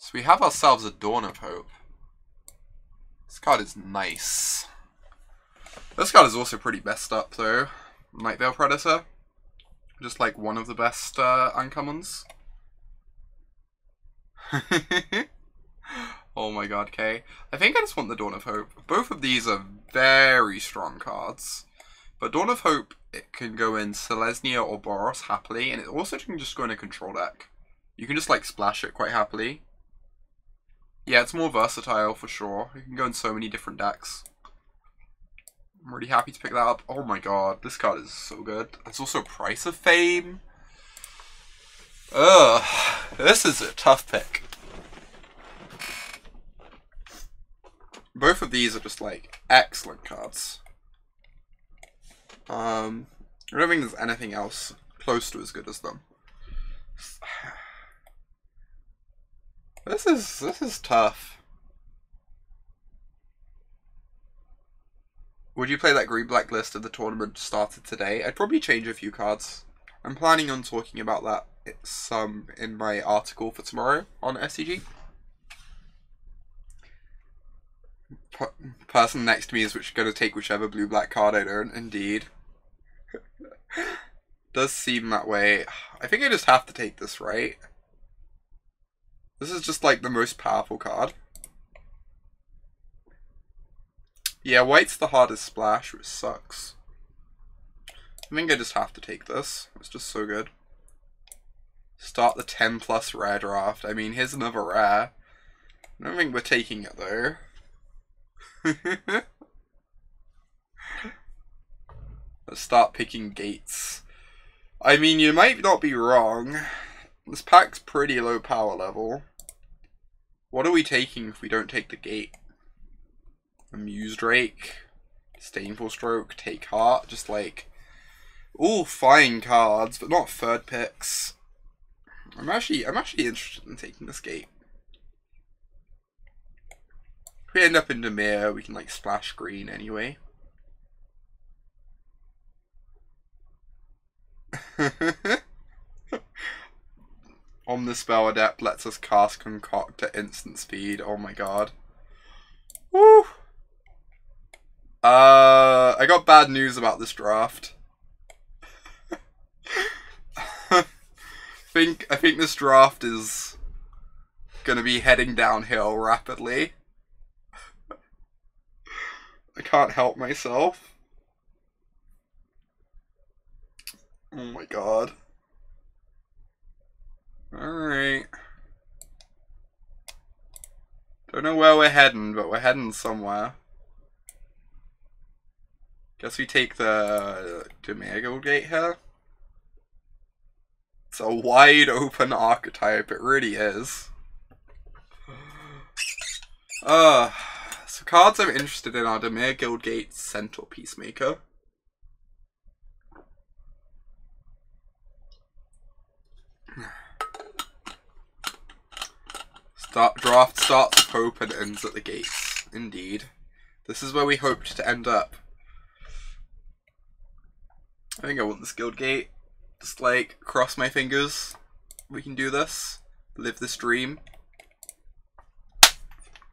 So we have ourselves a Dawn of Hope. This card is nice. This card is also pretty messed up though. Nightveil Predator. Just like one of the best uncommons. Oh my god, Kay. I think I just want the Dawn of Hope. Both of these are very strong cards. But Dawn of Hope, it can go in Selesnya or Boros happily, and it also can just go in a control deck. You can just like splash it quite happily. Yeah, it's more versatile for sure. It can go in so many different decks. I'm really happy to pick that up. Oh my god, this card is so good. It's also Price of Fame. Ugh, this is a tough pick. Both of these are just like excellent cards. I don't think there's anything else close to as good as them. This is tough. Would you play that green-black list if the tournament started today? I'd probably change a few cards. I'm planning on talking about that some in my article for tomorrow on SCG. Person next to me is going to take whichever blue-black card I don't. Indeed. Does seem that way. I think I just have to take this, right? This is just like the most powerful card. Yeah, white's the hardest splash, which sucks. I think I just have to take this. It's just so good. Start the 10+ rare draft. I mean, here's another rare. I don't think we're taking it though. Let's start picking gates. I mean, you might not be wrong. This pack's pretty low power level. What are we taking if we don't take the gate? Amuse Drake, Disdainful Stroke, Take Heart, just like all fine cards, but not third picks. I'm actually interested in taking this gate. If we end up in Dimir, we can like splash green anyway. Omnispell Adept lets us cast Concoct at instant speed. Oh my god. Woo! I got bad news about this draft. I think this draft is gonna be heading downhill rapidly. I can't help myself. Oh my god. Alright. Don't know where we're heading, but we're heading somewhere. Guess we take the Dimir Gate here. It's a wide open archetype, it really is. So cards I'm interested in are Dimir Guildgate, Centaur Peacemaker. Draft starts with hope and ends at the gates. Indeed. This is where we hoped to end up. I think I want this Guildgate. Just like, cross my fingers. We can do this. Live this dream.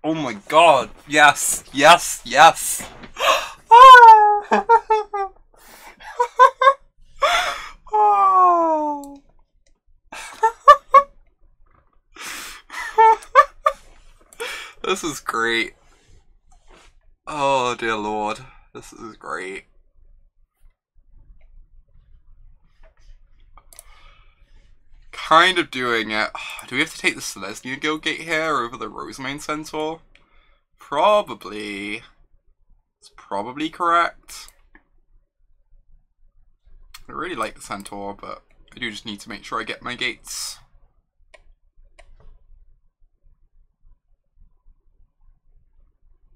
Oh my god. Yes. Yes. Yes. Oh. This is great. Oh dear lord. This is great. Kind of doing it. Do we have to take the Selesnya Guildgate here over the Rosemane Centaur? Probably. It's probably correct. I really like the Centaur, but I do just need to make sure I get my gates.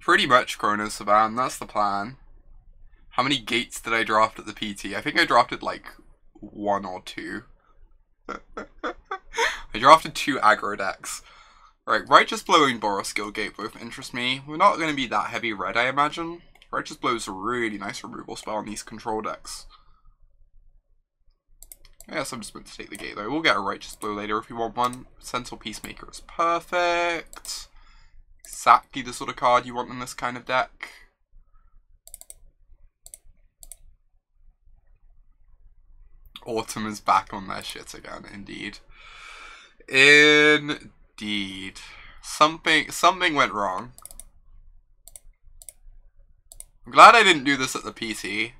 Pretty much Chrono Saban, that's the plan. How many gates did I draft at the PT? I think I drafted like 1 or 2. I drafted 2 aggro decks. Right, Righteous Blow and Boros Guildgate both interest me. We're not going to be that heavy red, I imagine. Righteous Blow is a really nice removal spell on these control decks. Yes, I'm just meant to take the gate though. We'll get a Righteous Blow later if we want one. Sentinel Peacemaker is perfect. Exactly the sort of card you want in this kind of deck. Autumn is back on their shit again, indeed. Indeed. Something went wrong. I'm glad I didn't do this at the PT.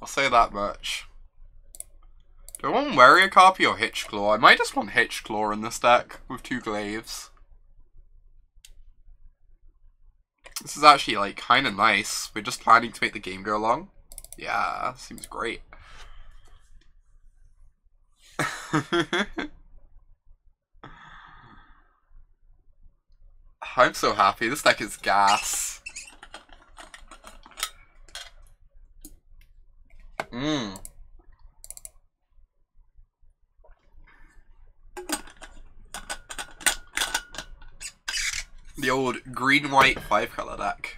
I'll say that much. Do I want Warrior Copy or Hitchclaw? I might just want Hitchclaw in this deck with 2 glaives. This is actually like kind of nice. We're just planning to make the game go along. Yeah, seems great. I'm so happy. This deck is gas. The old green-white 5-color deck.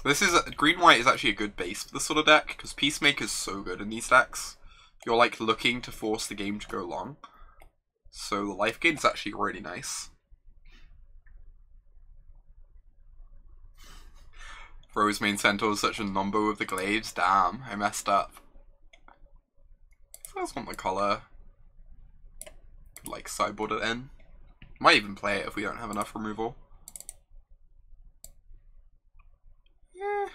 This is green-white is actually a good base for this sort of deck because Peacemaker is so good in these decks. You're like looking to force the game to go long, so the life gain is actually really nice. Rosemain Centaur is such a number with the glaives. Damn, I messed up. I just want the color. Could like sideboard it in. Might even play it if we don't have enough removal. Yeah,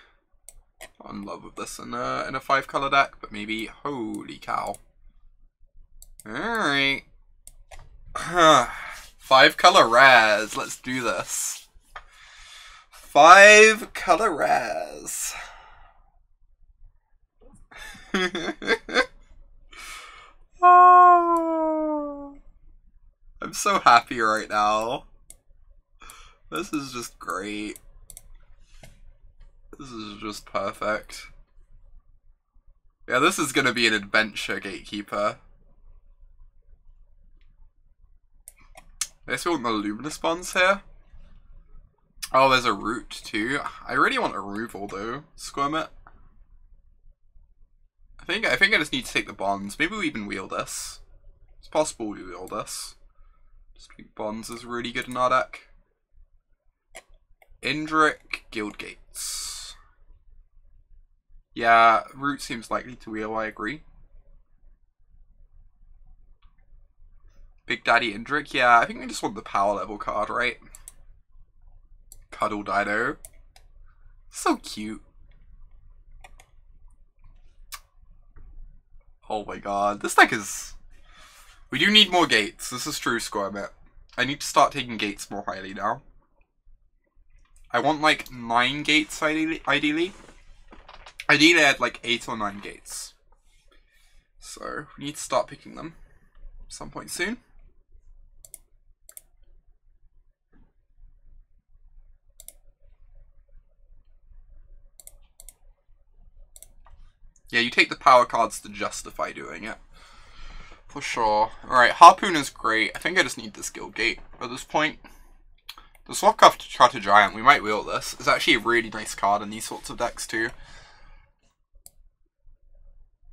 I'm in love with this in a 5-color deck, but maybe holy cow. All right, 5-color Raz. Let's do this. 5-color Raz. Oh, I'm so happy right now. This is just great. This is just perfect. Yeah, this is gonna be an adventure, Gatekeeper. I guess we want the Luminous Bonds here. Oh, there's a root too. I really want a removal though. Squirm it. I think I just need to take the bonds. Maybe we even wheel this. It's possible we wheel this. Just think bonds is really good in our deck. Indrik, Guildgates. Yeah, root seems likely to wheel, I agree. Big Daddy Indrik, yeah, I think we just want the power level card, right? Cuddle Dido. So cute. Oh my god, this deck is... We do need more gates, this is true, Squirmit. I need to start taking gates more highly now. I want like 9 gates ideally. Ideally I had like 8 or 9 gates. So, we need to start picking them at some point soon. Yeah, you take the power cards to justify doing it. For sure. Alright, Harpoon is great. I think I just need this Guild Gate at this point. The Swapcutter Giant, we might wheel this. It's actually a really nice card in these sorts of decks too.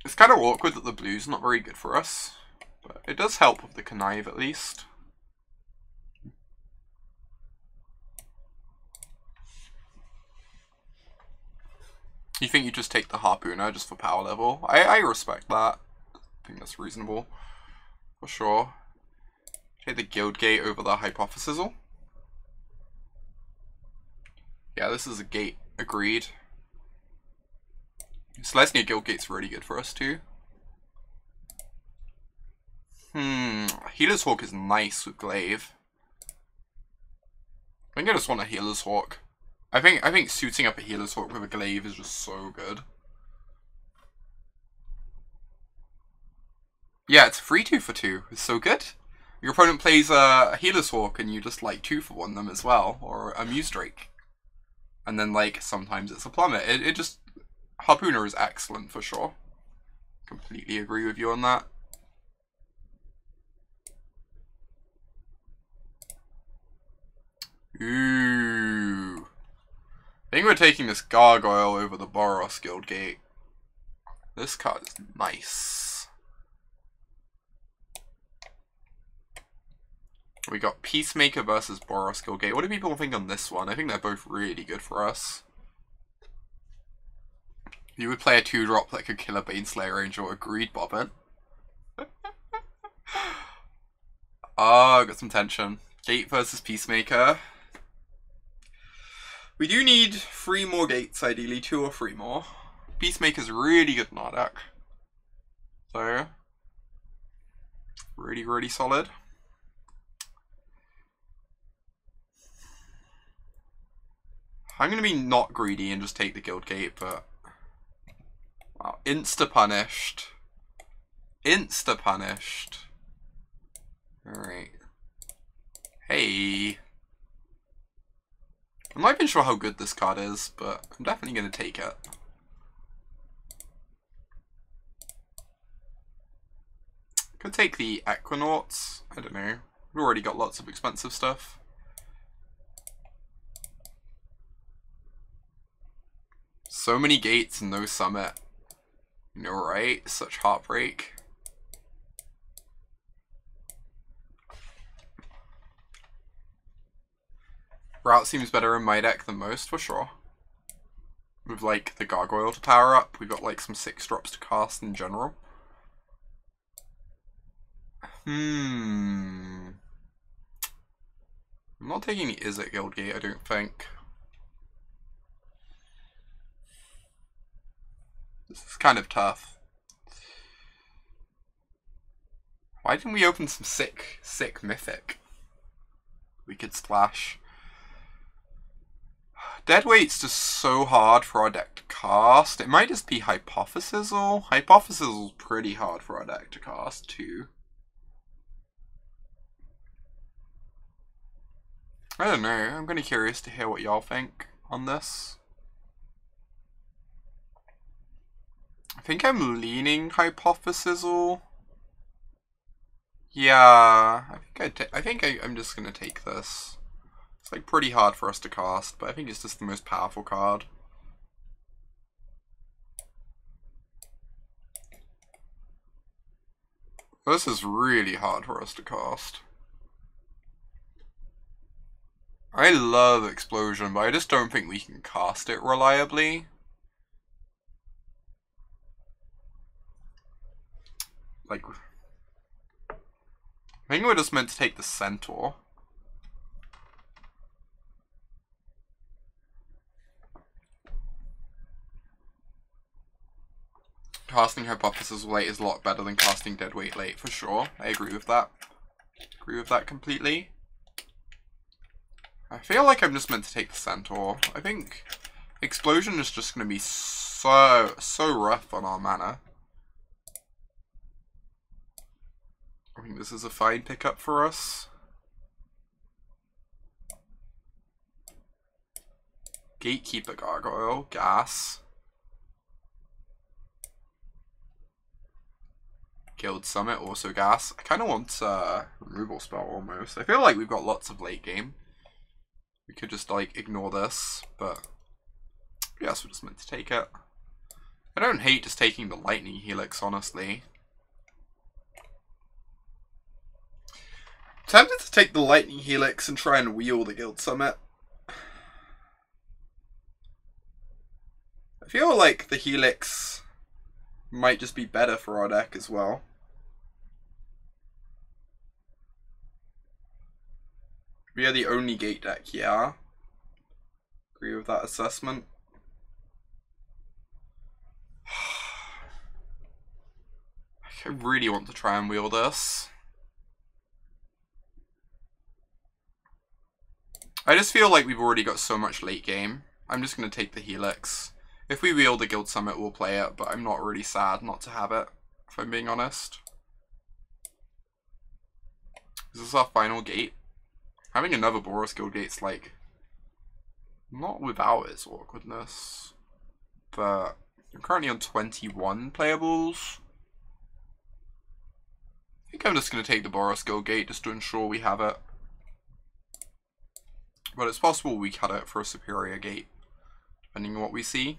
It's kind of awkward that the blue's not very good for us, but it does help with the Connive at least. You think you just take the Harpooner just for power level? I respect that. I think that's reasonable. For sure. Take the Guild Gate over the Hypothesizzle. Yeah, this is a gate. Agreed. Selesnya Guild Gate's really good for us too. Healer's Hawk is nice with Glaive. I think I just want a Healer's Hawk. I think suiting up a Healer's Hawk with a Glaive is just so good. Yeah, it's free 2 for 2. It's so good. Your opponent plays a Healer's Hawk and you just like 2 for 1 them as well, or a Muse Drake. And then like sometimes it's a Plummet. It just Harpooner is excellent for sure. Completely agree with you on that. Ooh. I think we're taking this Gargoyle over the Boros Guild Gate. This card is nice. We got Peacemaker versus Boros Guild Gate. What do people think on this one? I think they're both really good for us. You would play a 2-drop that could kill a Baneslayer Angel. Agreed, Bobbin. Got some tension. Gate versus Peacemaker. We do need 3 more gates, ideally. 2 or 3 more. Peacemaker's really good in our deck. So, really, really solid. I'm going to be not greedy and just take the Guild Gate, but... Wow, insta-punished. Insta-punished. Alright. Hey. I'm not even sure how good this card is, but I'm definitely going to take it. Could take the Equinauts. I don't know. We've already got lots of expensive stuff. So many gates and no summit. You know, right? Such heartbreak. Route seems better in my deck than most, for sure. With, like, the Gargoyle to power up, we've got, like, some 6-drops to cast in general. I'm not taking the Izzet Guild Gate, I don't think. This is kind of tough. Why didn't we open some sick Mythic? We could splash. Deadweight's just so hard for our deck to cast. It might just be Hypothesizal. Hypothesizal's pretty hard for our deck to cast too. I don't know. I'm kind of curious to hear what y'all think on this. I think I'm leaning Hypothesizal. Yeah, I think I'm just gonna take this. It's like pretty hard for us to cast, but I think it's just the most powerful card. This is really hard for us to cast. I love Explosion, but I just don't think we can cast it reliably. Like, I think we're just meant to take the Centaur. Casting Hypothesis late is a lot better than casting Deadweight late, for sure. I agree with that. Agree with that completely. I feel like I'm just meant to take the Centaur. I think Explosion is just going to be so rough on our mana. I think this is a fine pickup for us. Gatekeeper Gargoyle, gas. Guild Summit, also gas. I kind of want removal spell almost. I feel like we've got lots of late game. We could just like ignore this, but yes, we're just meant to take it. I don't hate just taking the Lightning Helix, honestly. Tempted to take the Lightning Helix and try and wheel the Guild Summit. I feel like the Helix might just be better for our deck as well. We are the only gate deck, yeah. Agree with that assessment. I really want to try and wheel this. I just feel like we've already got so much late game. I'm just going to take the Helix. If we wheel the Guild Summit, we'll play it, but I'm not really sad not to have it, if I'm being honest. Is this our final gate? Having another Boros Guild Gate's like, not without its awkwardness, but I'm currently on 21 playables. I think I'm just going to take the Boros Guild Gate just to ensure we have it. But it's possible we cut it for a superior gate. depending on what we see.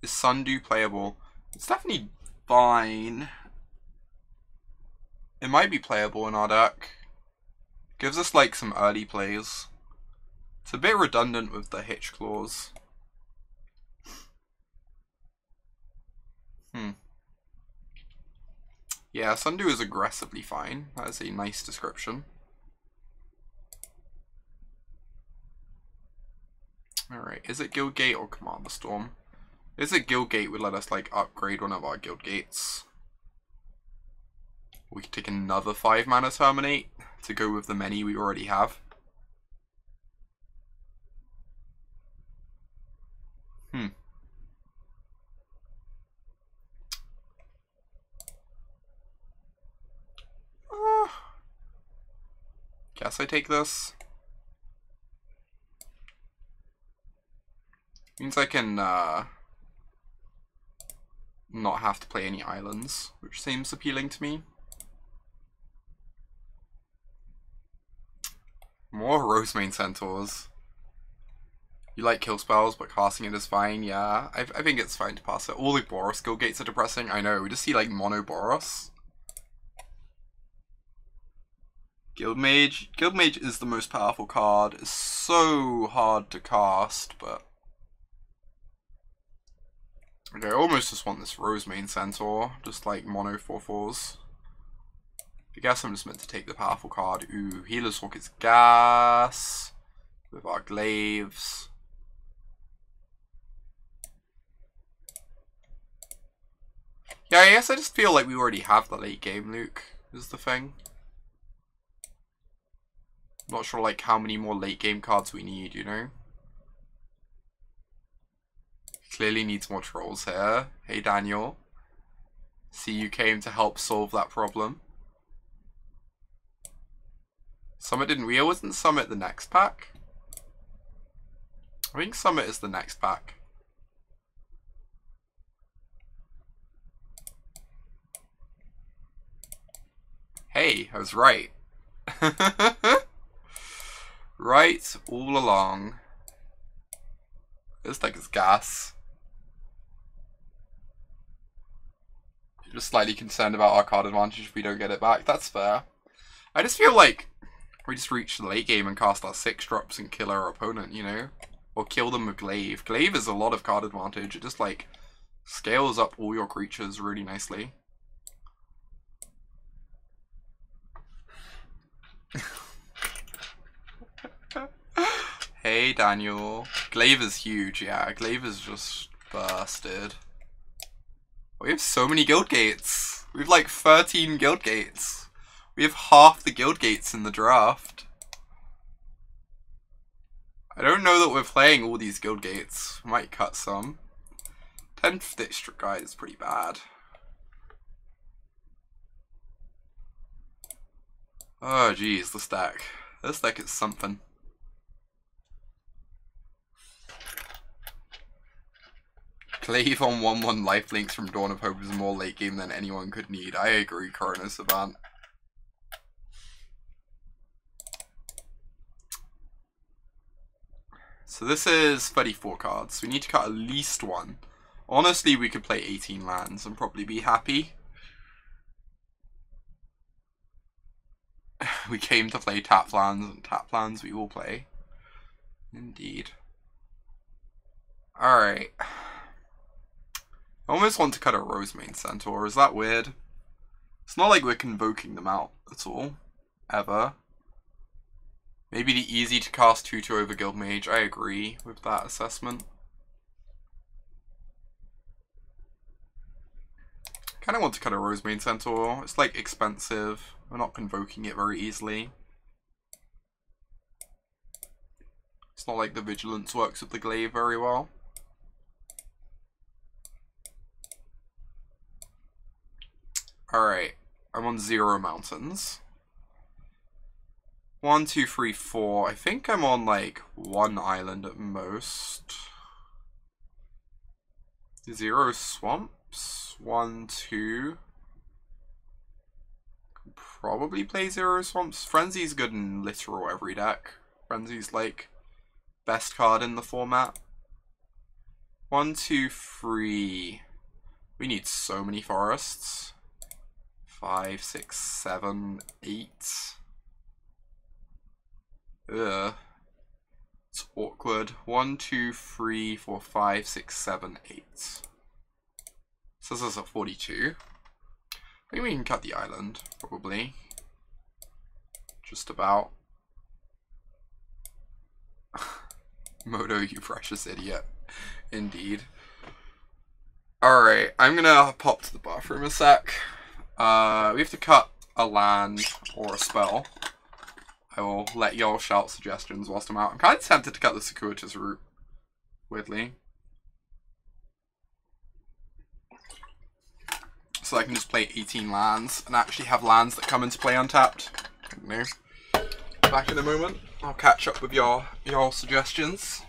Is Sundew playable? It's definitely fine. It might be playable in our deck. Gives us like some early plays. It's a bit redundant with the hitch clause. Yeah, Sundew is aggressively fine. That is a nice description. Alright, is it Guildgate or Commander Storm? Is it Guildgate would let us like upgrade one of our guild gates. We could take another 5 mana Terminate to go with the many we already have. Guess I take this. Means I can not have to play any islands, which seems appealing to me. More Rosemane Centaurs. You like kill spells, but casting it is fine. Yeah, I think it's fine to pass it. All the Boros guild gates are depressing. I know, we just see like mono Boros. Guildmage. Guildmage is the most powerful card. It's so hard to cast, but... Okay, I almost just want this Rosemane Centaur. Just like mono 4/4s. I guess I'm just meant to take the powerful card. Ooh, Healer's Hawk is gas. With our glaives. Yeah, I guess I just feel like we already have the late game Luke, is the thing. Not sure like how many more late game cards we need, you know? Clearly needs more trolls here. Hey Daniel. See, you came to help solve that problem. Summit didn't wheel, wasn't Summit the next pack? I think Summit is the next pack. Hey, I was right. Right all along. This deck is gas. You're just slightly concerned about our card advantage if we don't get it back. That's fair. I just feel like we just reach the late game and cast our 6-drops and kill our opponent, you know? Or kill them with Glaive. Glaive is a lot of card advantage. It just like scales up all your creatures really nicely. Hey Daniel. Glaive is huge, yeah. Glaive is just bursted. We have so many guild gates. We have like 13 guild gates. We have half the guild gates in the draft. I don't know that we're playing all these guild gates. Might cut some. 10th district guy is pretty bad. Oh geez, this deck. This deck is something. Glaive on 1/1 lifelinks from Dawn of Hope is more late game than anyone could need. I agree, Corona Savant. So this is 34 cards. We need to cut at least one. Honestly, we could play 18 lands and probably be happy. We came to play tap lands, and tap lands we will play. Indeed. Alright. I almost want to cut a Rosemane Centaur. Is that weird? It's not like we're convoking them out at all. Ever. Maybe the easy to cast 2/2 over Guildmage. I agree with that assessment. Kind of want to cut a Rosemane Centaur. It's like expensive. We're not convoking it very easily. It's not like the Vigilance works with the Glaive very well. Alright, I'm on 0 mountains. 1, 2, 3, 4. I think I'm on like 1 island at most. 0 swamps. 1, 2. Could probably play 0 swamps. Frenzy's good in literal every deck. Frenzy's like best card in the format. 1, 2, 3. We need so many forests. 5, 6, 7, 8. Ugh. It's awkward. 1, 2, 3, 4, 5, 6, 7, 8. So this is at 42. I think we can cut the island, probably. Just about. Moto, you precious idiot. Indeed. Alright, I'm gonna pop to the bathroom a sec. We have to cut a land or a spell. I will let y'all shout suggestions whilst I'm out. I'm kind of tempted to cut the circuitous route. Weirdly. So I can just play 18 lands and actually have lands that come into play untapped. I don't know. Back in a moment. I'll catch up with your suggestions.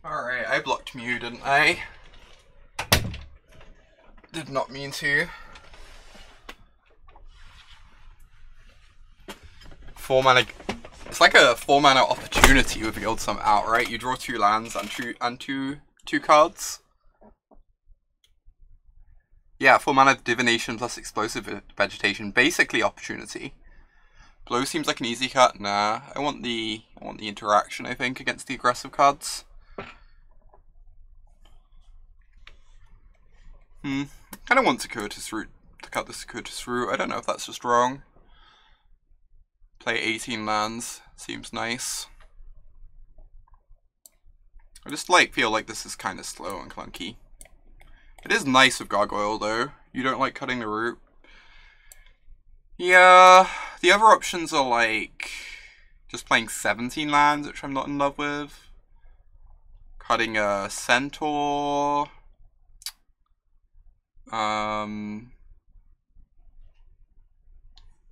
Alright, I blocked Mew, didn't I? Did not mean to. 4 mana. It's like a 4 mana opportunity with Guild Sum out, right? You draw 2 lands and two cards. Yeah, 4 mana divination plus explosive vegetation. Basically opportunity. Blow seems like an easy cut. Nah, I want the interaction, I think, against the aggressive cards. I don't want circuitous route to cut the circuitous route. I don't know if that's just wrong. Play 18 lands. Seems nice. I just feel like this is kind of slow and clunky. It is nice with Gargoyle though. You don't like cutting the route? Yeah, the other options are like just playing 17 lands, which I'm not in love with. Cutting a Centaur.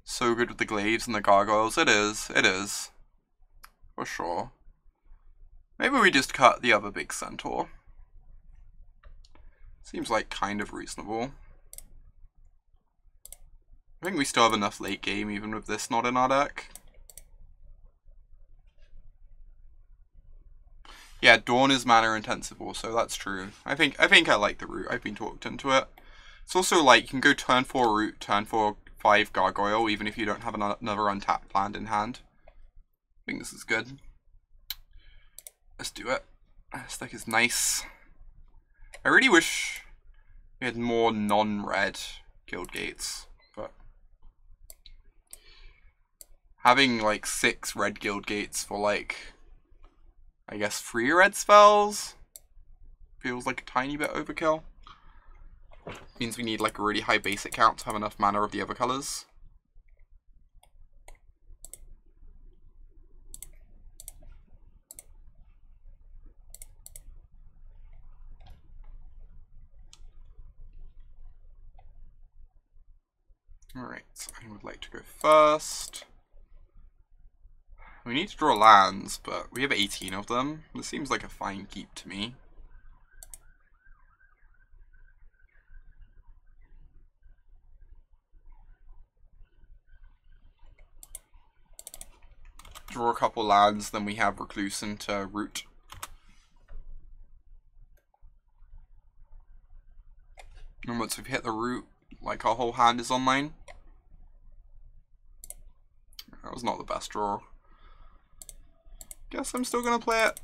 So good with the glaives and the gargoyles. It is. For sure. Maybe we just cut the other big centaur. Seems like kind of reasonable. I think we still have enough late game even with this not in our deck. Yeah, Dawn is mana intensive also, that's true. I think I like the route. I've been talked into it. It's also like you can go turn 4 route, turn 4 5 gargoyle, even if you don't have another untapped land in hand. I think this is good. Let's do it. This deck is nice. I really wish we had more non-red guild gates, but having like 6 red guild gates for like, I guess 3 red spells feels like a tiny bit overkill. Means we need like a really high basic count to have enough mana of the other colours. Alright, I would like to go first. We need to draw lands, but we have 18 of them. This seems like a fine keep to me. Draw a couple lands, then we have Recluse into Root. And once we've hit the Root, like our whole hand is online. That was not the best draw. Guess I'm still gonna play it.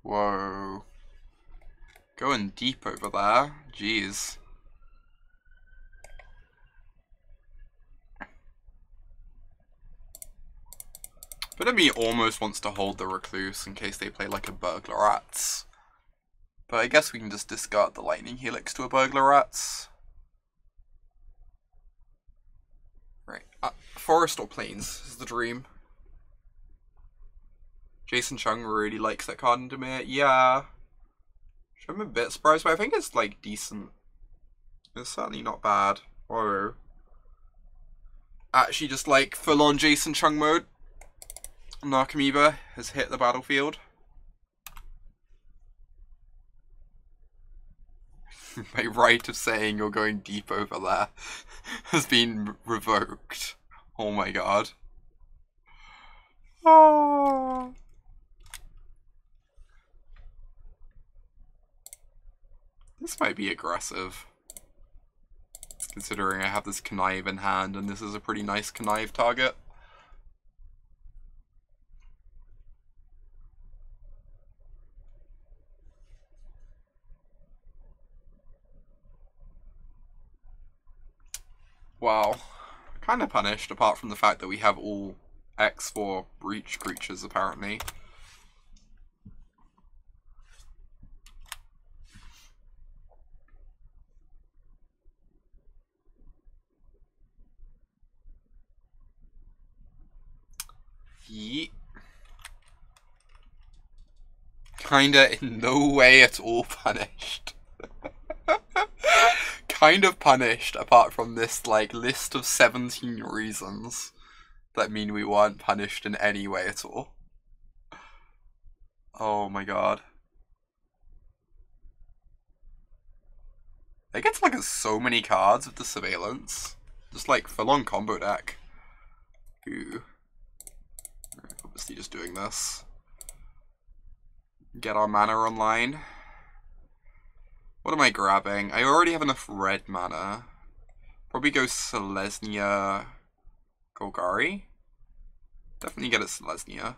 Whoa. Going deep over there. Jeez. But me almost wants to hold the Recluse in case they play like a Burglar Rats. But I guess we can just discard the Lightning Helix to a Burglar Rats. Right. Forest or Plains is the dream. Jason Chung really likes that card in Dimir. Yeah. I'm a bit surprised, but I think it's like decent. It's certainly not bad. Whoa. Actually just like full on Jason Chung mode. Narcomoeba has hit the battlefield. My right of saying you're going deep over there has been revoked. Oh my god. Oh. This might be aggressive. Considering I have this Connive in hand and this is a pretty nice Connive target. Wow. Kind of punished, apart from the fact that we have all X4 Breach creatures, apparently. Yeet. Kinda in no way at all punished. Kind of punished, apart from this, like, list of 17 reasons that mean we weren't punished in any way at all. Oh my god. They get to look at so many cards with the Surveillance. Just like full-on combo deck. Ooh. Obviously just doing this. Get our mana online. What am I grabbing? I already have enough red mana. Probably go Selesnya Golgari. Definitely get it Selesnya.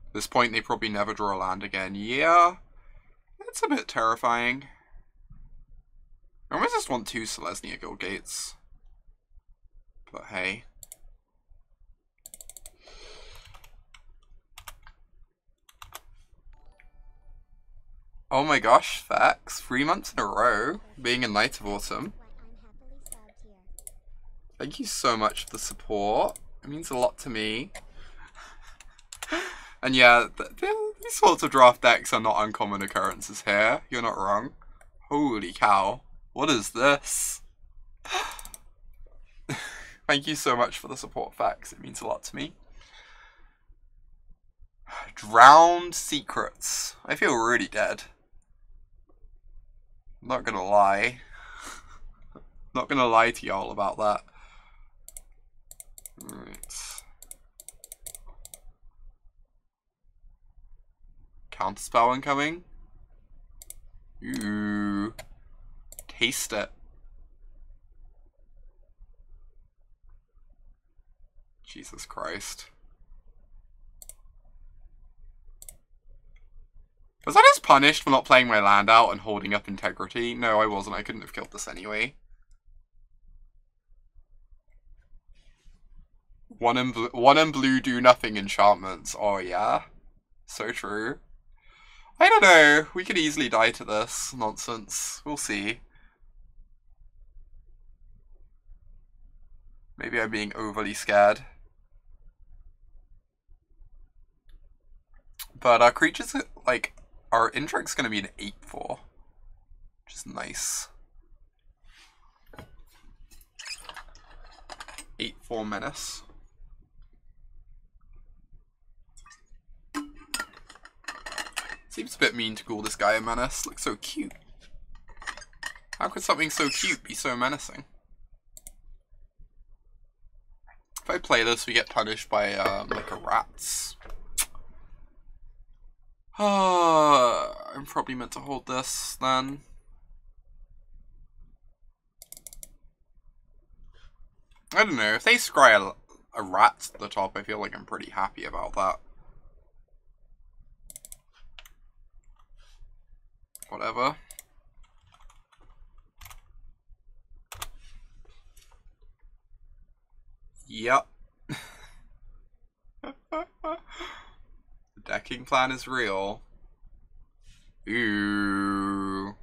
At this point they probably never draw a land again. Yeah. It's a bit terrifying. I almost just want 2 Selesnya Guild Gates. But hey. Oh my gosh, facts. 3 months in a row, being a Knight of Autumn. Thank you so much for the support. It means a lot to me. And yeah, these sorts of draft decks are not uncommon occurrences here. You're not wrong. Holy cow. What is this? Thank you so much for the support, facts. It means a lot to me. Drowned Secrets. I feel really dead. Not gonna lie. Not gonna lie to y'all about that. Right. Counterspell incoming. Ooh. Taste it. Jesus Christ. Was I just punished for not playing my land out and holding up integrity? No, I wasn't. I couldn't have killed this anyway. One and blue do nothing enchantments. Oh yeah, so true. I don't know. We could easily die to this nonsense. We'll see. Maybe I'm being overly scared. But our creatures, like, our Indric's gonna be an 8/4. Which is nice. 8/4 menace. Seems a bit mean to call this guy a menace. Looks so cute. How could something so cute be so menacing? If I play this, we get punished by, like a rats. I'm probably meant to hold this, then. I don't know, if they scry a rat at the top, I feel like I'm pretty happy about that. Whatever. Yep. The decking plan is real. Ooh.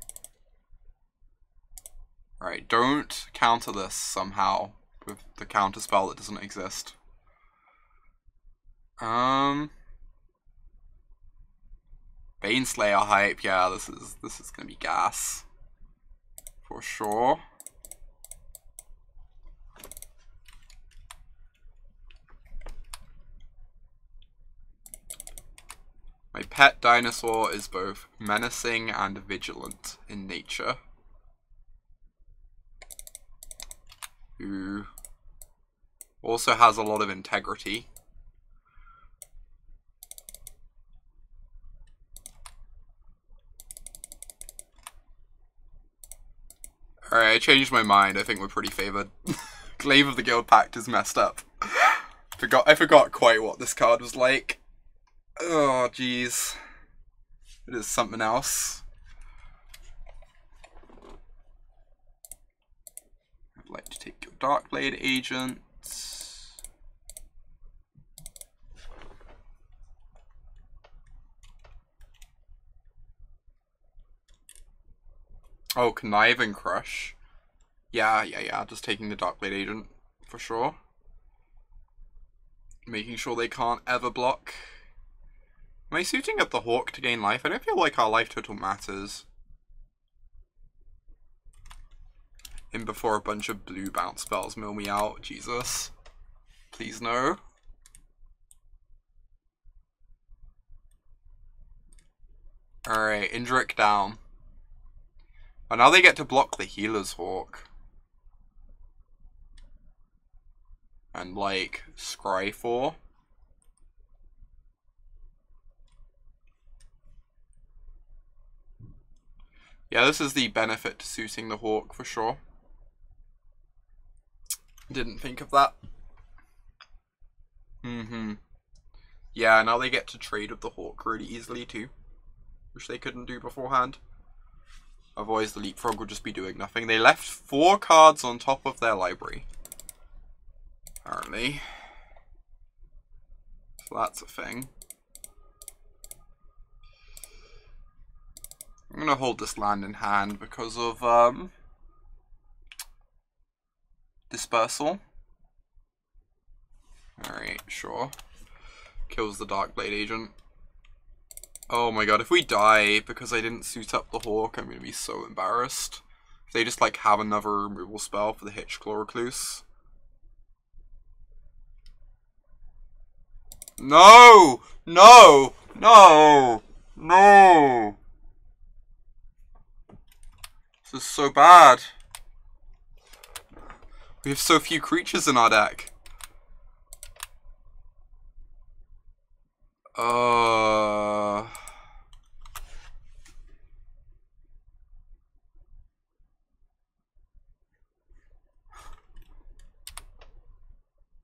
Alright, don't counter this somehow with the counter spell that doesn't exist. Baneslayer hype, yeah, this is gonna be gas. For sure. My pet dinosaur is both menacing and vigilant in nature. Who also has a lot of integrity. Alright, I changed my mind. I think we're pretty favored. Glaive of the Guild Pact is messed up. I forgot quite what this card was like. Oh, jeez. It is something else. I'd like to take your Darkblade Agent. Oh, Connive and Crush. Yeah. Just taking the Darkblade Agent, for sure. Making sure they can't ever block. Am I suiting up the Hawk to gain life? I don't feel like our life total matters. In before a bunch of blue bounce spells mill me out. Jesus. Please no. Alright, Indrik down. And now they get to block the Healer's Hawk. And like, Scry 4. Yeah, this is the benefit to suiting the Hawk for sure. Didn't think of that. Yeah, now they get to trade with the Hawk really easily too. Which they couldn't do beforehand. Otherwise the Leapfrog would just be doing nothing. They left 4 cards on top of their library. Apparently. So that's a thing. I'm gonna hold this land in hand because of Dispersal. Alright, sure. Kills the Darkblade Agent. Oh my god, if we die because I didn't suit up the Hawk, I'm gonna be so embarrassed. If they just like have another removal spell for the Hitchclaw Recluse. No! No! No! No! This is so bad. We have so few creatures in our deck.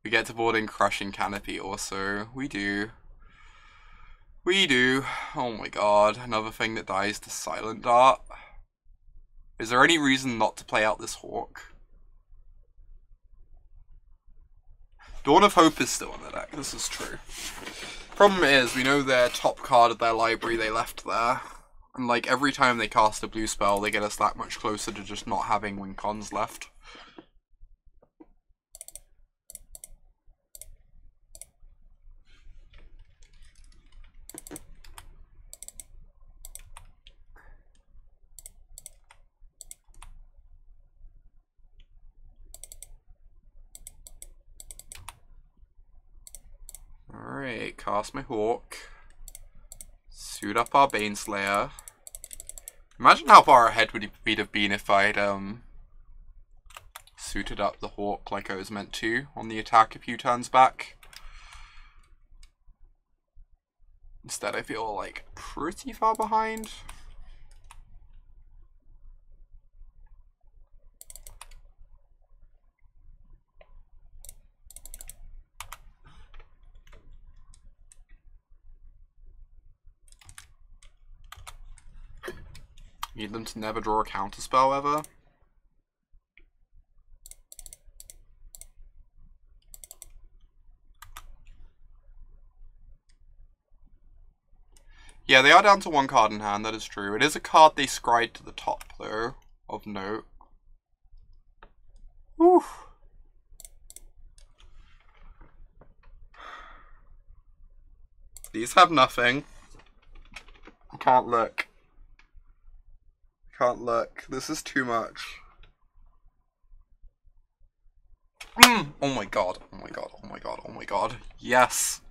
We get to board in Crushing Canopy also. We do. We do. Oh my god. Another thing that dies to Silent Dart. Is there any reason not to play out this Hawk? Dawn of Hope is still in the deck, this is true. Problem is, we know their top card of their library they left there. And like, every time they cast a blue spell, they get us that much closer to just not having win cons left. Alright, cast my Hawk. Suit up our Baneslayer. Imagine how far ahead we'd have been if I'd suited up the Hawk like I was meant to on the attack a few turns back. Instead I feel like pretty far behind. Need them to never draw a counterspell ever. Yeah, they are down to one card in hand, that is true. It is a card they scried to the top, though, of note. Whew. These have nothing. I can't look. Can't look. This is too much. Oh my god. Oh my god. Oh my god. Oh my god. Yes.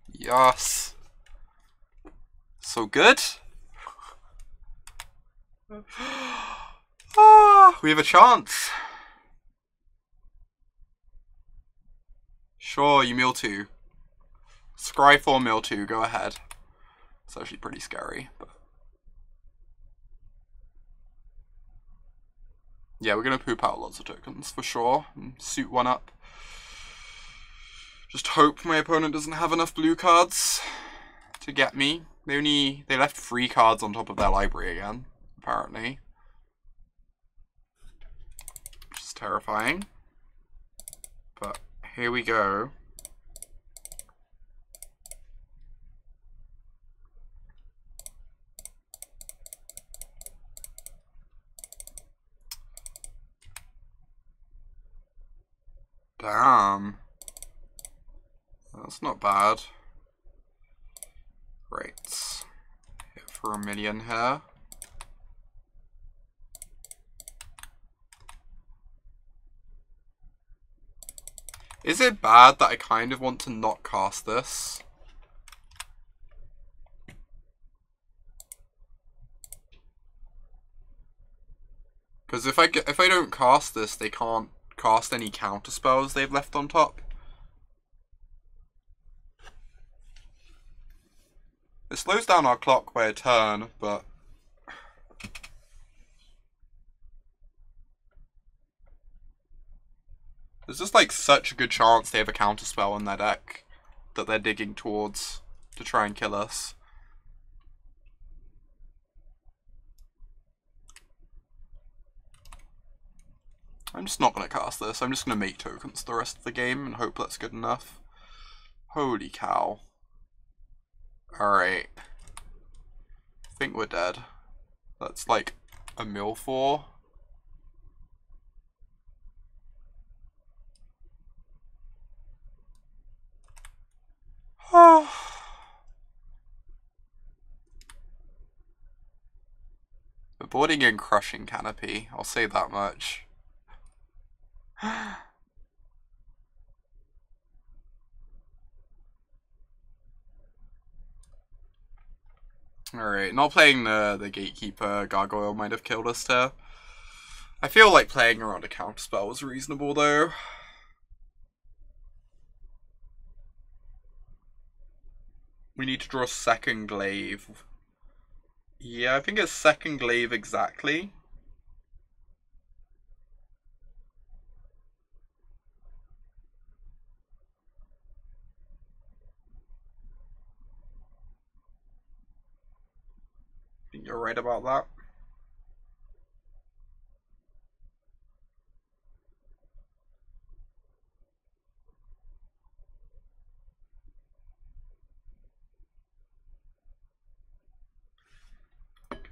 Yes. So good. Ah, we have a chance. Sure, you mill 2. Scry 4 mill 2, go ahead. It's actually pretty scary, but yeah, we're gonna poop out lots of tokens for sure and suit one up. Just hope my opponent doesn't have enough blue cards to get me. They left 3 cards on top of their library again, apparently. Which is terrifying. But here we go. Damn. That's not bad. Right. Hit for a million here. Is it bad that I kind of want to not cast this? Because if I don't cast this, they can't cast any counter spells they've left on top. It slows down our clock by a turn, but there's just like such a good chance they have a counter spell in their deck that they're digging towards to try and kill us. I'm just not going to cast this. I'm just going to make tokens the rest of the game and hope that's good enough. Holy cow. Alright. I think we're dead. That's like a mill 4. We're boarding in Crushing Canopy, I'll say that much. Alright, not playing the Gatekeeper Gargoyle might have killed us there. I feel like playing around a counterspell was reasonable though. We need to draw second glaive. Yeah, I think it's second glaive exactly. I think you're right about that.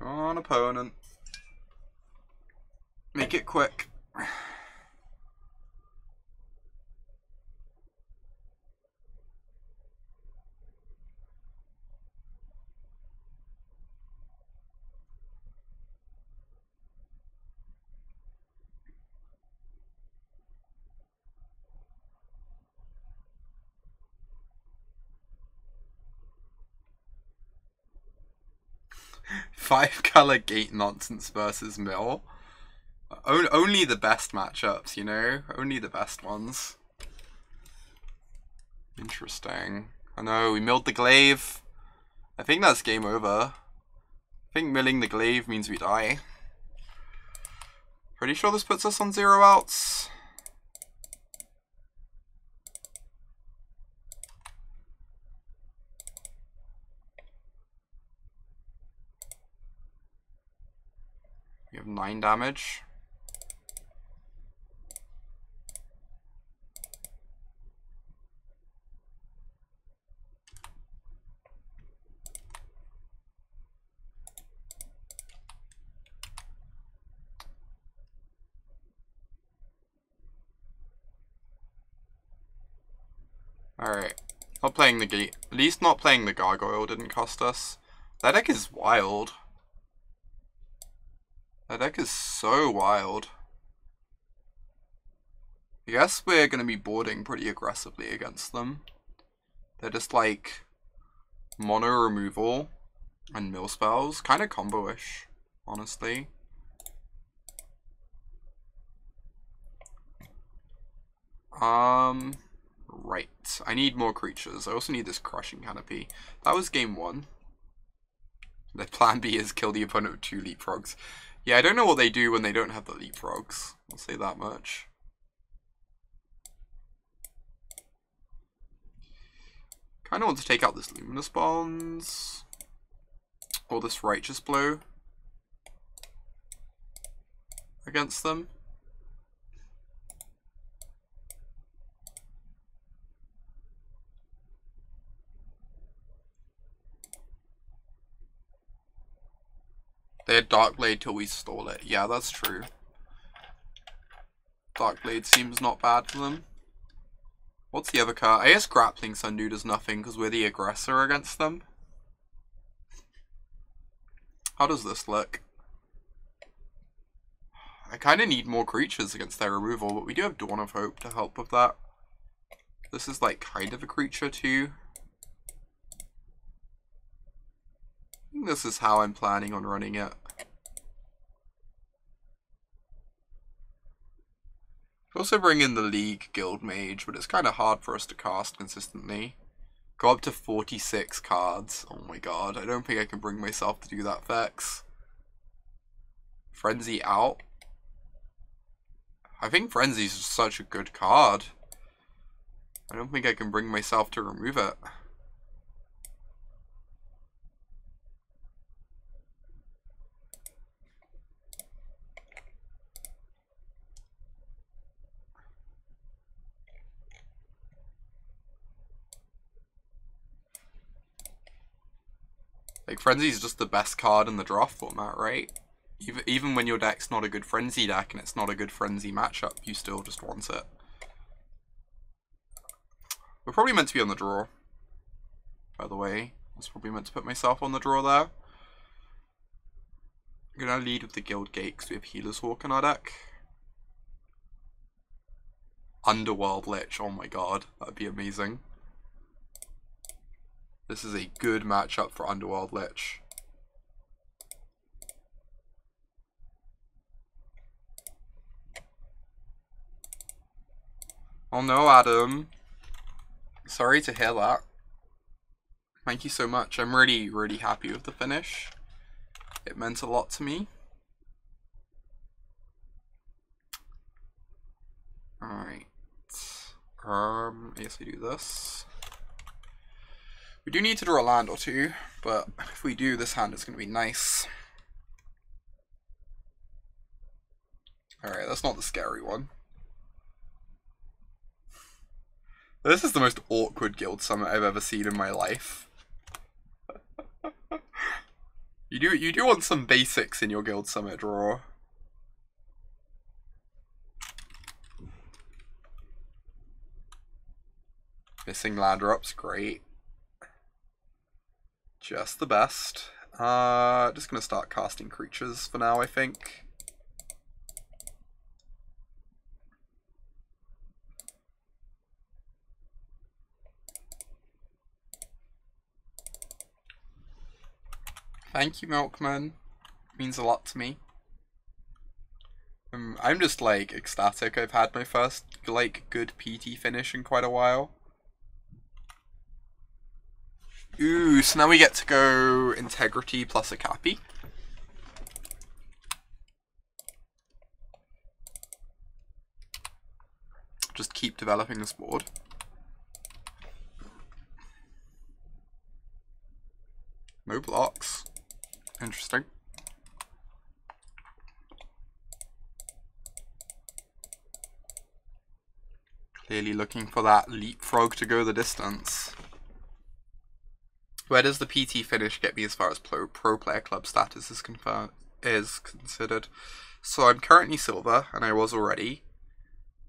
Come on, opponent. Make it quick. Five color gate nonsense versus mill. Only the best matchups, you know? Only the best ones. Interesting. I know, we milled the glaive. I think that's game over. I think milling the glaive means we die. Pretty sure this puts us on 0 outs. We have 9 damage. Alright. Not playing the gate. At least not playing the gargoyle didn't cost us. That deck is wild. That deck is so wild. I guess we're going to be boarding pretty aggressively against them. They're just like mono removal and mill spells. Kind of combo-ish, honestly. Right. I need more creatures. I also need this crushing canopy. That was game 1. The plan B is kill the opponent with 2 leapfrogs. Yeah, I don't know what they do when they don't have the leapfrogs. I'll say that much. Kind of want to take out this Luminous Bonds. Or this Righteous Blow. Against them. They had Darkblade till we stole it. Yeah, that's true. Darkblade seems not bad for them. What's the other card? I guess Grappling Sundew does nothing because we're the aggressor against them. How does this look? I kind of need more creatures against their removal, but we do have Dawn of Hope to help with that. This is like kind of a creature too. I think this is how I'm planning on running it. Also bring in the League Guild Mage, but it's kind of hard for us to cast consistently. Go up to 46 cards. Oh my god, I don't think I can bring myself to do that, Vex. Frenzy out. I think Frenzy's such a good card. I don't think I can bring myself to remove it. Like, Frenzy's just the best card in the draft format, right? Even when your deck's not a good Frenzy deck and it's not a good Frenzy matchup, you still just want it. We're probably meant to be on the draw, by the way. I was probably meant to put myself on the draw there. I'm gonna lead with the Guild Gate because we have Healer's Hawk in our deck. Underworld Lich, oh my god, that'd be amazing. This is a good matchup for Underworld Lich. Oh no, Adam. Sorry to hear that. Thank you so much. I'm really, really happy with the finish. It meant a lot to me. Alright. I guess we do this. We do need to draw a land or two, but if we do, this hand is going to be nice. Alright, that's not the scary one. This is the most awkward Guild Summit I've ever seen in my life. You do want some basics in your Guild Summit draw. Missing land drops, great. Just the best. Just gonna start casting creatures for now, I think. Thank you, Milkman. Means a lot to me. I'm just like ecstatic. I've had my first like good PT finish in quite a while. Ooh, so now we get to go Integrity plus a Cappy. Just keep developing this board. No blocks. Interesting. Clearly looking for that leapfrog to go the distance. Where does the PT finish get me as far as pro player club status is considered? So I'm currently silver, and I was already.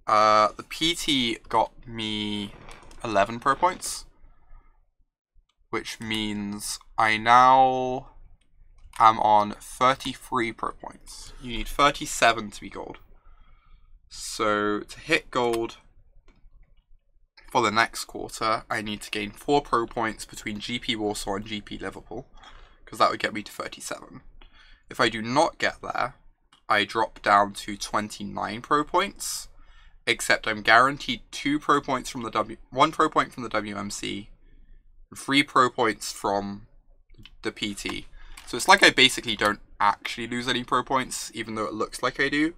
The PT got me 11 pro points, which means I now am on 33 pro points. You need 37 to be gold. So to hit gold for the next quarter, I need to gain 4 pro points between GP Warsaw and GP Liverpool, because that would get me to 37. If I do not get there, I drop down to 29 pro points, except I'm guaranteed 2 pro points from the 1 pro point from the WMC, 3 pro points from the PT. So it's like I basically don't actually lose any pro points, even though it looks like I do.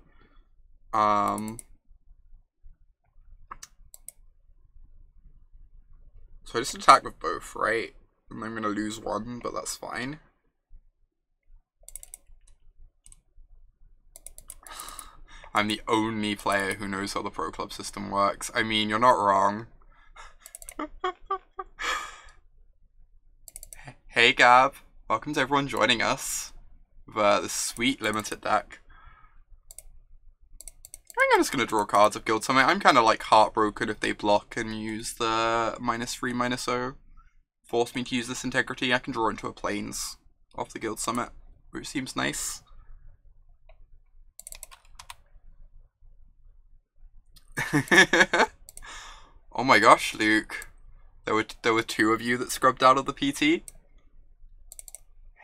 So I just attack with both, right? And I'm gonna lose 1, but that's fine. I'm the only player who knows how the Pro Club system works. I mean, you're not wrong. Hey Gab, welcome to everyone joining us with this sweet limited deck. I think I'm just going to draw cards of Guild Summit. I'm kind of like heartbroken if they block and use the -3/-0. Force me to use this Integrity. I can draw into a Plains off the Guild Summit, which seems nice. Oh my gosh, Luke. There were 2 of you that scrubbed out of the PT.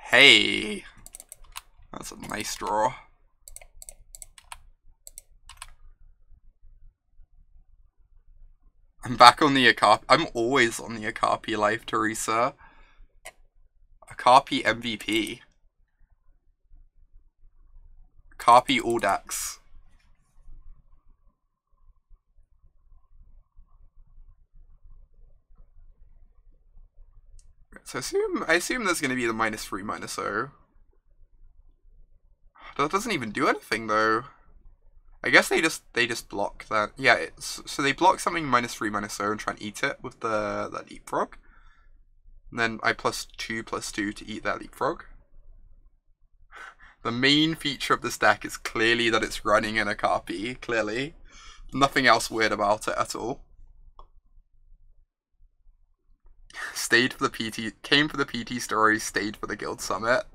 Hey. That's a nice draw. I'm back on the Akapi. I'm always on the Akapi life, Teresa. Akapi MVP. Akapi all decks. So I assume there's going to be the -3/-0. That doesn't even do anything though. I guess they just block that. Yeah, so they block something -3/-0 and try and eat it with that leapfrog. And then I +2/+2 to eat that leapfrog. The main feature of this deck is clearly that it's running in a Akapi, clearly. Nothing else weird about it at all. Stayed for the PT, came for the PT story, stayed for the Guild Summit.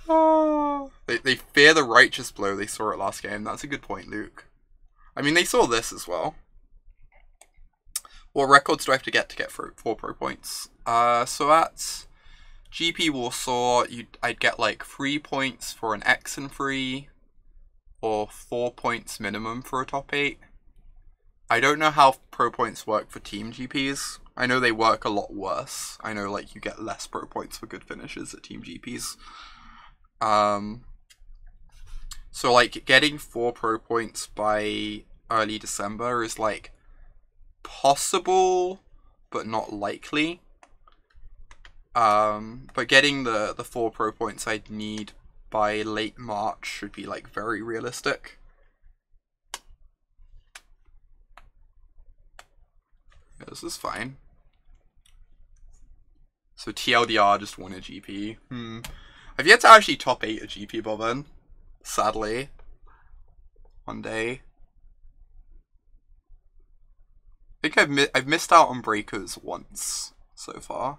Oh. They fear the righteous blow. They saw it last game. That's a good point, Luke. I mean, they saw this as well. What records do I have to get 4 pro points? So at GP Warsaw, I'd get like 3 points for an X and free, or 4 points minimum for a top 8. I don't know how pro points work for team GPs. I know they work a lot worse. I know like you get less pro points for good finishes at team GPs. So like getting 4 pro points by early December is like possible, but not likely. But getting the 4 pro points I'd need by late March should be like very realistic. Yeah, this is fine. So TLDR just won a GP. I've yet to actually top 8 a GP by then. Sadly. One day. I think I've missed out on breakers once so far.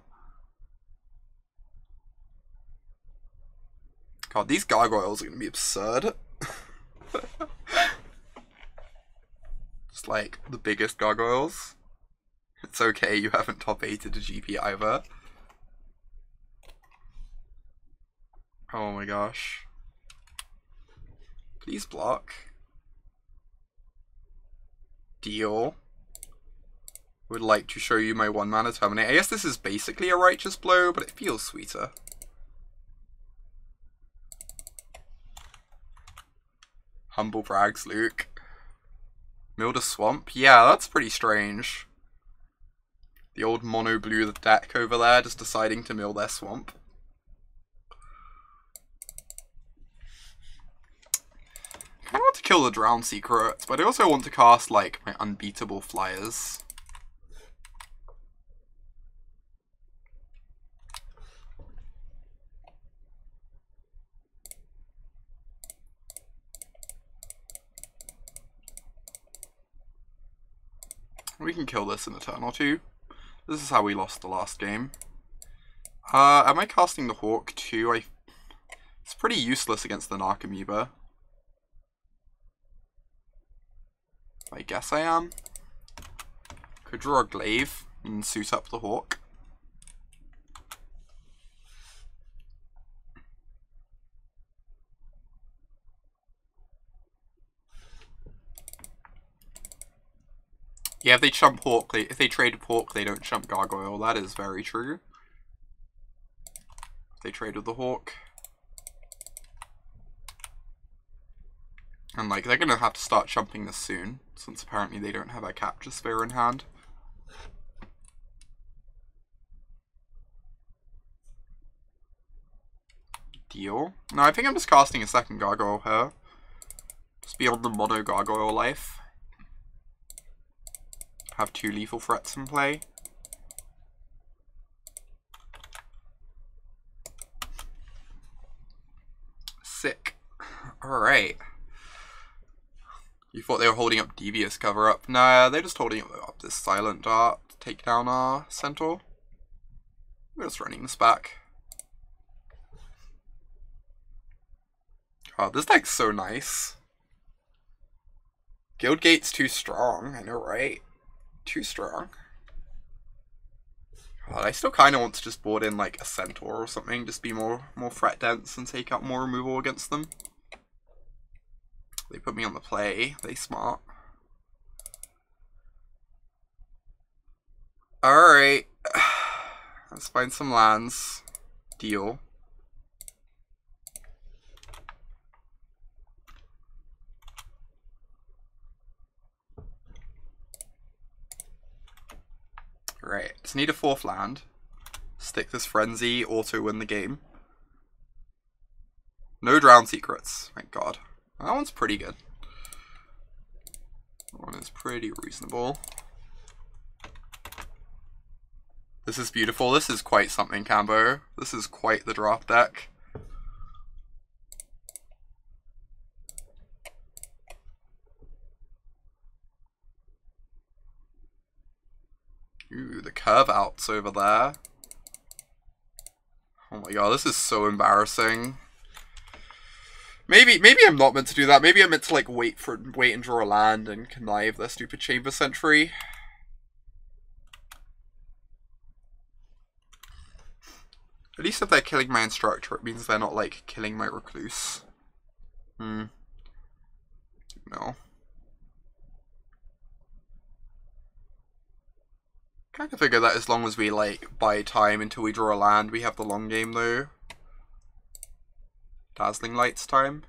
God, these gargoyles are gonna be absurd. Just like the biggest gargoyles. It's okay, you haven't top 8'd a GP either. Oh my gosh. Please block. Deal. Would like to show you my 1 mana Terminate. I guess this is basically a Righteous Blow, but it feels sweeter. Humble brags, Luke. Milled a Swamp? Yeah, that's pretty strange. The old mono blue deck over there just deciding to mill their Swamp. I kind of want to kill the Drown Secret, but I also want to cast, like, my unbeatable Flyers. We can kill this in a turn or two. This is how we lost the last game. Am I casting the Hawk too? It's pretty useless against the Narcomoeba. I guess I am. Could draw a Glaive and suit up the Hawk. Yeah, if they chump Hawk, if they trade Hawk, they don't chump Gargoyle. That is very true. If they trade with the Hawk. And, like, they're gonna have to start chumping this soon, since apparently they don't have a Capture Sphere in hand. Deal. No, I think I'm just casting a second Gargoyle here. Just be on the mono Gargoyle life. Have 2 lethal threats in play. Sick. Alright. You thought they were holding up Devious cover up. Nah, they're just holding up this Silent Dart to take down our Centaur. We're just running this back. God, this deck's so nice. Guildgate's too strong, I know, right? Too strong. God, I still kind of want to just board in like a Centaur or something, just be more threat dense and take out more removal against them. They put me on the play. They smart. Alright. Let's find some lands. Deal. Right, just need a 4th land. Stick this Frenzy, auto win the game. No Drown Secrets, thank God. That one's pretty good. That one is pretty reasonable. This is beautiful. This is quite something, Cambo. This is quite the draft deck. Ooh, the curve outs over there. Oh my god, this is so embarrassing. Maybe I'm not meant to do that. Maybe I'm meant to like wait and draw a land and connive their stupid Chamber Sentry. At least if they're killing my Instructor, it means they're not like killing my Recluse. No. Kind of figure that as long as we like buy time until we draw a land, we have the long game though. Dazzling Lights time.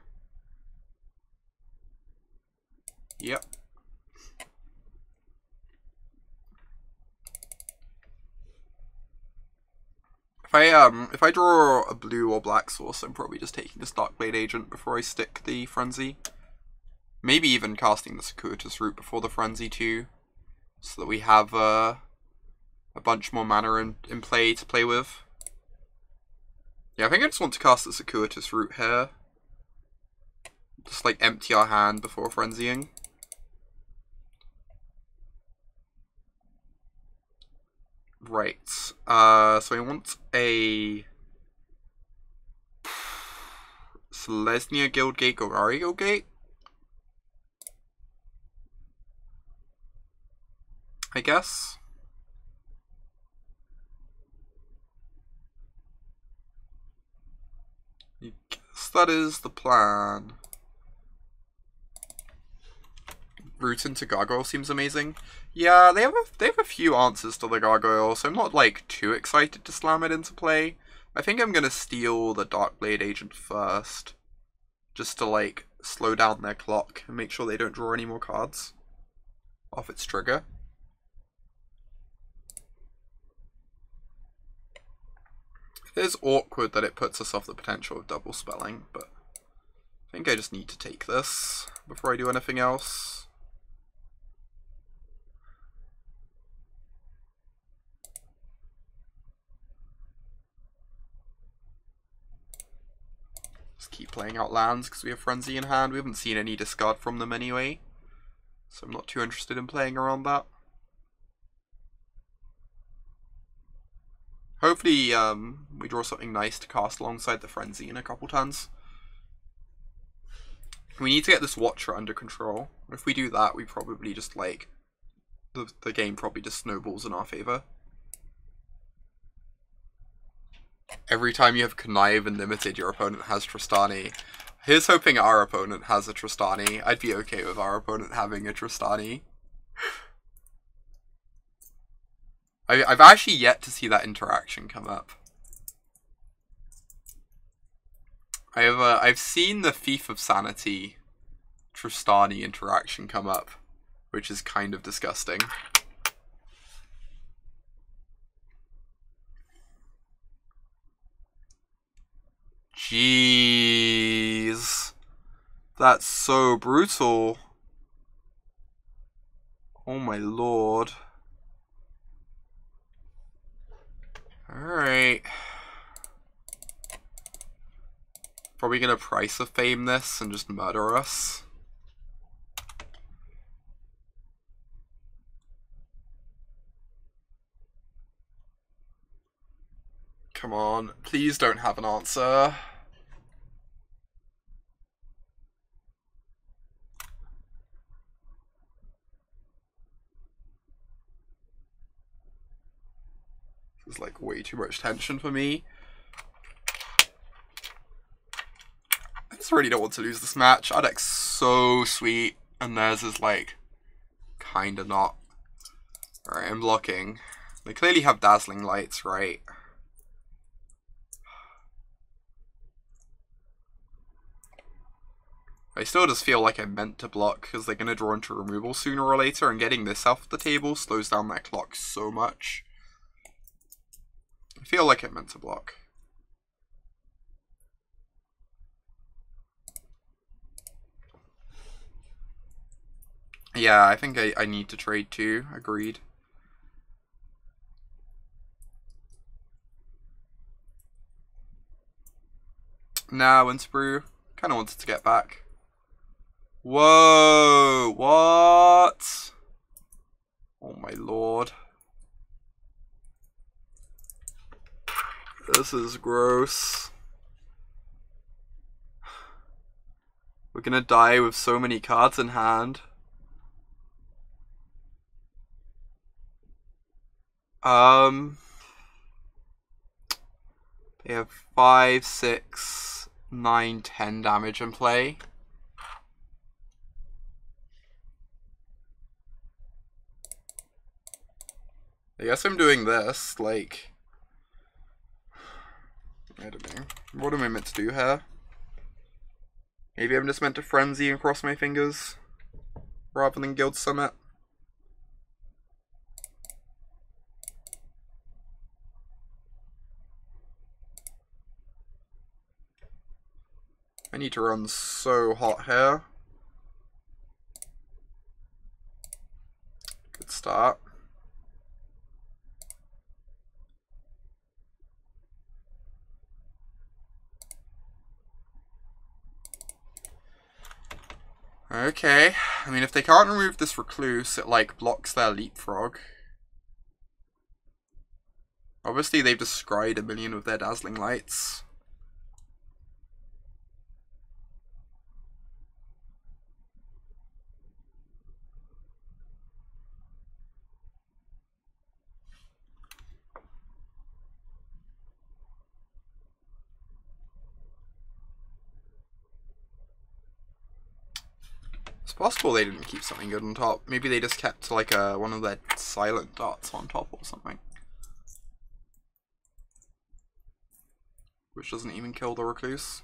Yep. If I draw a blue or black source, I'm probably just taking this Darkblade Agent before I stick the Frenzy. Maybe even casting the Circuitous Route before the Frenzy too, so that we have a bunch more mana in play to play with. Yeah, I think I just want to cast the Circuitous Route here. Just like empty our hand before frenzying. Right. So I want a Selesnya Guildgate, Golgari Guildgate. I guess. I guess that is the plan. Route into Gargoyle seems amazing. Yeah, they have a few answers to the Gargoyle, so I'm not like too excited to slam it into play. I think I'm gonna steal the Darkblade Agent first, just to like slow down their clock and make sure they don't draw any more cards off its trigger. It is awkward that it puts us off the potential of double spelling, but I think I just need to take this before I do anything else. Just keep playing out lands because we have Frenzy in hand. We haven't seen any discard from them anyway, so I'm not too interested in playing around that. Hopefully, we draw something nice to cast alongside the Frenzy in a couple turns. We need to get this Watcher under control. If we do that, we probably just, like, the game probably just snowballs in our favor. Every time you have Connive and Limited, your opponent has Tristani. Here's hoping our opponent has a Tristani. I'd be okay with our opponent having a Tristani. I've actually yet to see that interaction come up. I've seen the Thief of Sanity Tristani interaction come up, which is kind of disgusting. Jeez. That's so brutal. Oh my lord. Alright. Probably gonna Price of Fame this and just murder us. Come on, please don't have an answer. This is like way too much tension for me. I just really don't want to lose this match. Our deck's so sweet, and theirs is like kinda not. Alright, I'm blocking. They clearly have Dazzling Lights, right? I still just feel like I'm meant to block because they're going to draw into removal sooner or later, and getting this off the table slows down that clock so much. I feel like I'm meant to block. Yeah, I think I need to trade too. Agreed. Nah, Winterbrew. Kinda wanted to get back. Whoa! What? Oh my lord. This is gross. We're gonna die with so many cards in hand. They have 5, 6, 9, 10 damage in play. I guess I'm doing this, like... I don't know. What am I meant to do here? Maybe I'm just meant to Frenzy and cross my fingers, rather than Guild Summit. I need to run so hot here. Good start. Okay, I mean, if they can't remove this recluse, it, like, blocks their leapfrog. Obviously, they've descried a million of their dazzling lights. It's possible they didn't keep something good on top. Maybe they just kept, like, one of their silent dots on top or something. Which doesn't even kill the recluse.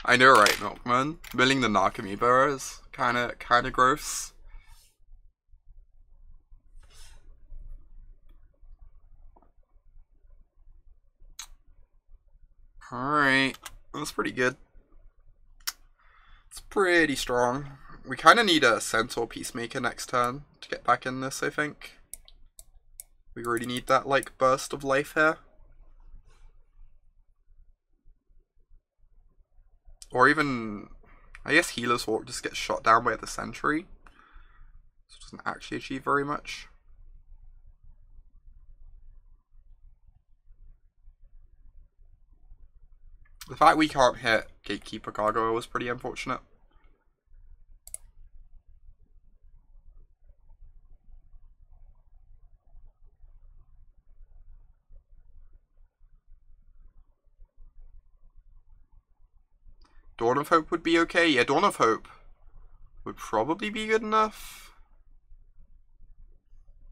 I know, right, Milkman? Milling the Narcomoeba is kinda gross. Alright, that's pretty good. It's pretty strong. We kinda need a Centaur Peacemaker next turn to get back in this, I think. We really need that, like, burst of life here. Or even, I guess Healer's Hawk just gets shot down by the Sentry. So it doesn't actually achieve very much. The fact we can't hit Gatekeeper Gargoyle was pretty unfortunate. Dawn of Hope would be okay. Yeah, Dawn of Hope would probably be good enough.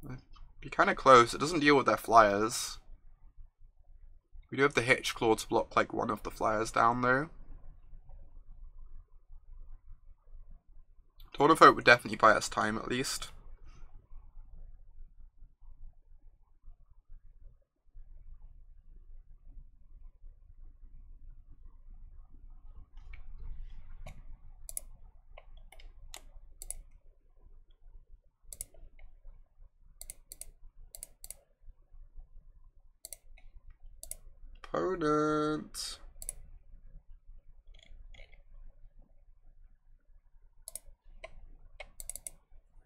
It'd be kind of close. It doesn't deal with their flyers. We do have the Hitch Claw to block like one of the flyers down though. Dawn of Hope would definitely buy us time at least. Opponent.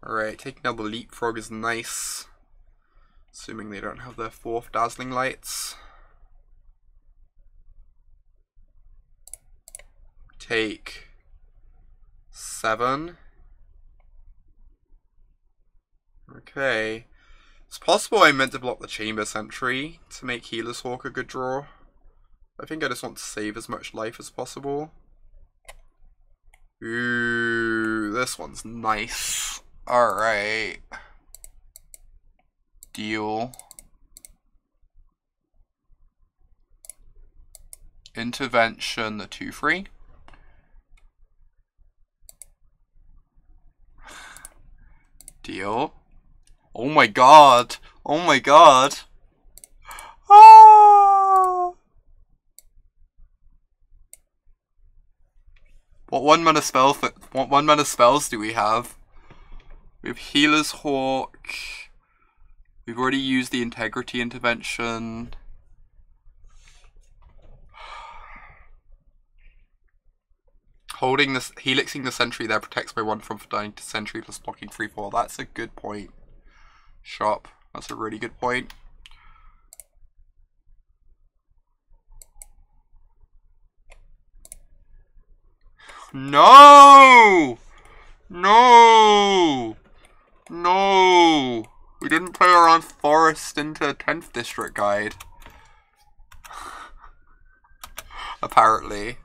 Alright, taking down the Leapfrog is nice. Assuming they don't have their fourth Dazzling Lights. Take 7. Okay. It's possible I meant to block the Chamber Sentry to make Healer's Hawk a good draw. I think I just want to save as much life as possible. Ooh, this one's nice. Alright. Deal. Intervention, the 2/3. Deal. Oh my god. Oh my god. Ah! What one mana spells do we have? We have Healer's Hawk. We've already used the Integrity Intervention. Holding this, helixing the Sentry there protects by 1 from dying to Sentry plus blocking 3/4. That's a good point. Shop. That's a really good point. No! No! No! We didn't play around Forest into 10th District Guide. Apparently.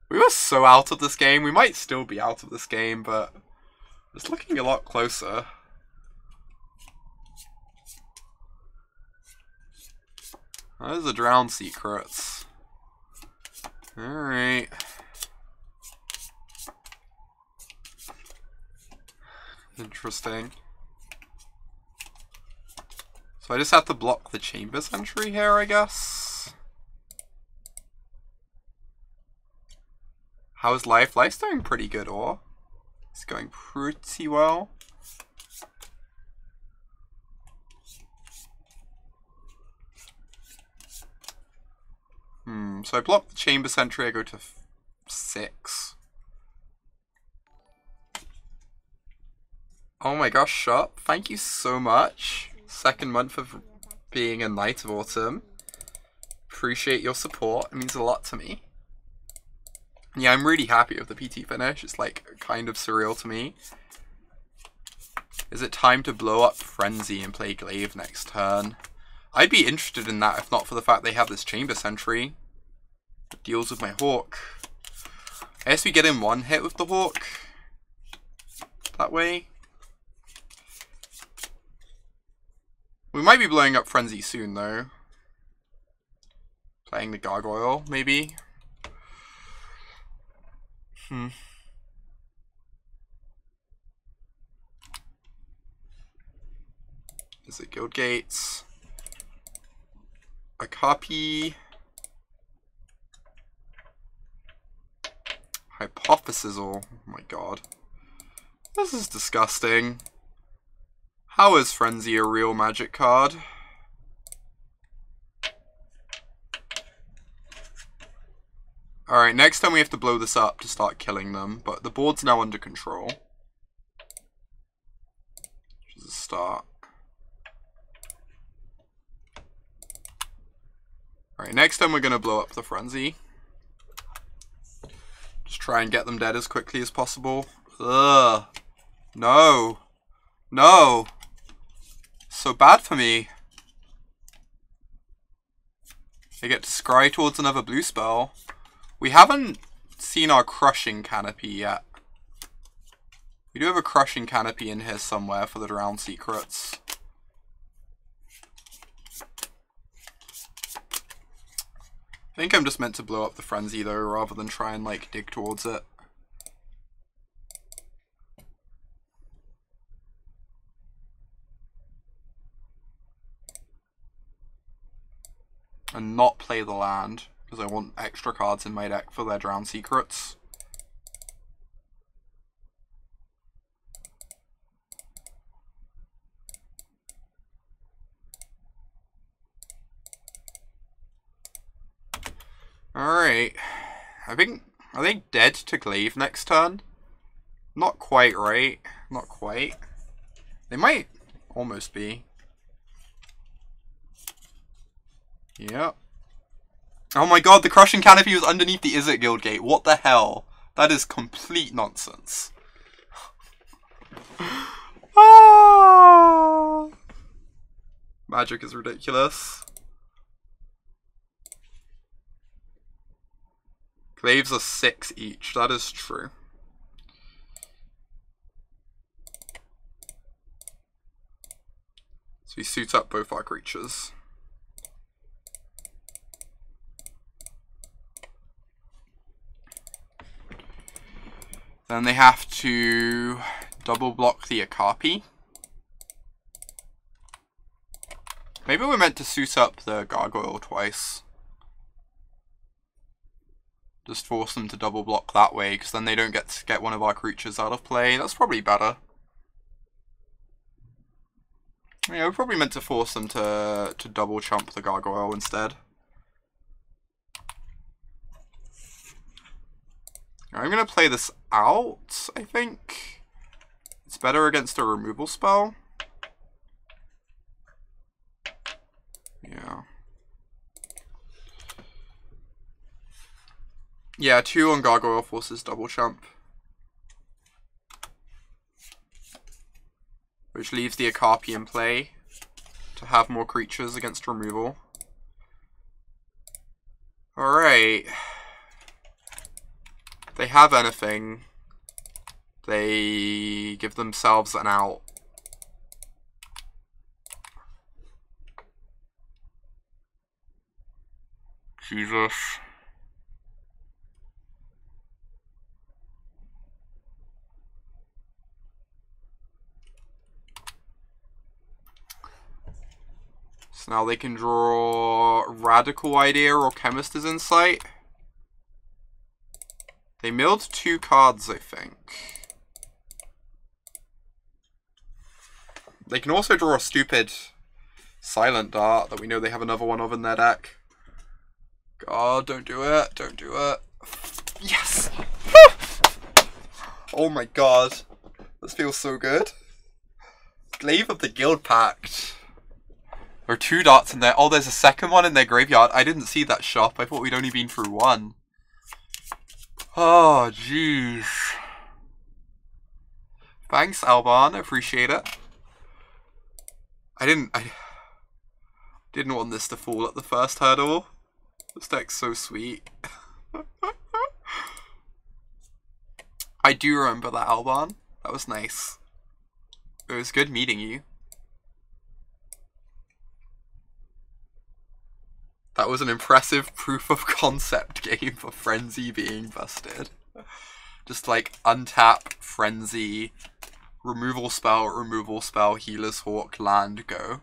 We were so out of this game. We might still be out of this game, but it's looking a lot closer. Those are Drown Secrets. Alright. Interesting. So I just have to block the Chamber Sentry here, I guess. How's life? Life's doing pretty good, or? It's going pretty well. So I block the chamber sentry, I go to 6. Oh my gosh, shop, thank you so much. 2nd month of being a Knight of Autumn. Appreciate your support, it means a lot to me. Yeah, I'm really happy with the PT finish, it's like kind of surreal to me. Is it time to blow up Frenzy and play Glaive next turn? I'd be interested in that if not for the fact they have this chamber sentry. It deals with my Hawk. I guess we get in 1 hit with the Hawk. That way. We might be blowing up Frenzy soon though. Playing the Gargoyle, maybe. Is it Guild Gates? A copy. Hypothesis. Oh my god. This is disgusting. How is Frenzy a real Magic card? Alright, next time we have to blow this up to start killing them, but the board's now under control. Which is a start. Alright, next time we're going to blow up the Frenzy. Just try and get them dead as quickly as possible. Ugh. No. No. So bad for me. They get to scry towards another blue spell. We haven't seen our Crushing Canopy yet. We do have a Crushing Canopy in here somewhere for the Drowned Secrets. I think I'm just meant to blow up the Frenzy though, rather than try and like dig towards it. And not play the land, because I want extra cards in my deck for their Drowned Secrets. Alright. Are they dead to Glaive next turn? Not quite, right? Not quite. They might almost be. Yep. Oh my god, the Crushing Canopy was underneath the Izzet Guildgate. What the hell? That is complete nonsense. Ah! Magic is ridiculous. Glaives are 6 each, that is true. So we suit up both our creatures. Then they have to double block the Okapi. Maybe we're meant to suit up the Gargoyle twice. Just force them to double block that way, because then they don't get to get one of our creatures out of play. That's probably better. Yeah, we're probably meant to force them to double chump the Gargoyle instead. I'm going to play this out, I think. It's better against a removal spell. Yeah. Yeah, 2 on Gargoyle forces double chump. Which leaves the Okapi in play to have more creatures against removal. Alright. If they have anything, they give themselves an out. Jesus. So now they can draw Radical Idea or Chemist's Insight. They milled 2 cards, I think. They can also draw a stupid Silent Dart that we know they have another one of in their deck. God, don't do it. Don't do it. Yes! Oh my god. This feels so good. Glaive of the Guild Pact. There are 2 darts in there. Oh, there's a second one in their graveyard. I didn't see that shop. I thought we'd only been through 1. Oh, jeez. Thanks, Alban. Appreciate it. I didn't want this to fall at the first hurdle. This deck's so sweet. I do remember that, Alban. That was nice. It was good meeting you. That was an impressive proof of concept game for Frenzy being busted. Just like untap, Frenzy, removal spell, Healer's Hawk, land, go.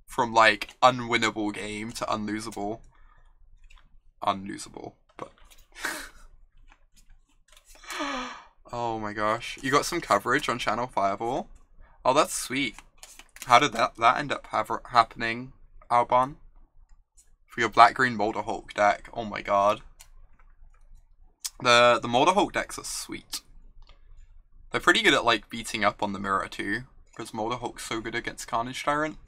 From like unwinnable game to unlosable. Unlosable, but... Oh my gosh. You got some coverage on Channel Fireball? Oh, that's sweet. How did that end up happening, Alban? For your black-green Molder Hulk deck. Oh my god. The Molder Hulk decks are sweet. They're pretty good at like beating up on the mirror too, because Molder Hulk's so good against Carnage Tyrant.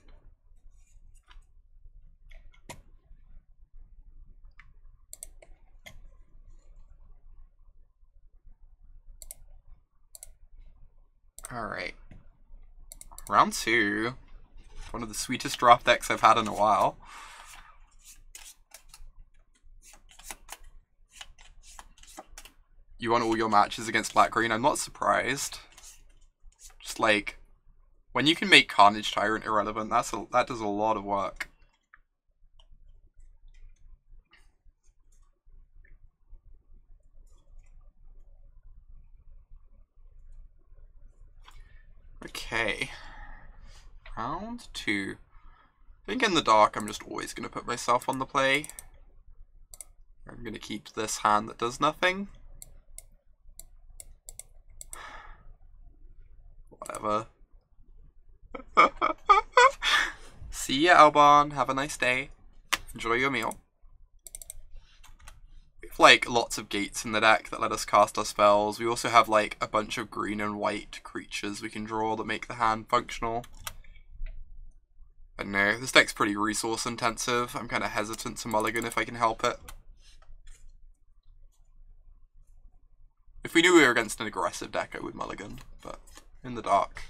Alright. Round 2. One of the sweetest draft decks I've had in a while. You won all your matches against black-green. I'm not surprised. Just like, when you can make Carnage Tyrant irrelevant, that does a lot of work. Okay. Round 2. I think in the dark I'm just always going to put myself on the play. I'm going to keep this hand that does nothing. Whatever. See ya, Alban. Have a nice day. Enjoy your meal. We have like lots of gates in the deck that let us cast our spells. We also have like a bunch of green and white creatures we can draw that make the hand functional. I don't know, this deck's pretty resource intensive. I'm kind of hesitant to mulligan if I can help it. If we knew we were against an aggressive deck, I would mulligan, but in the dark,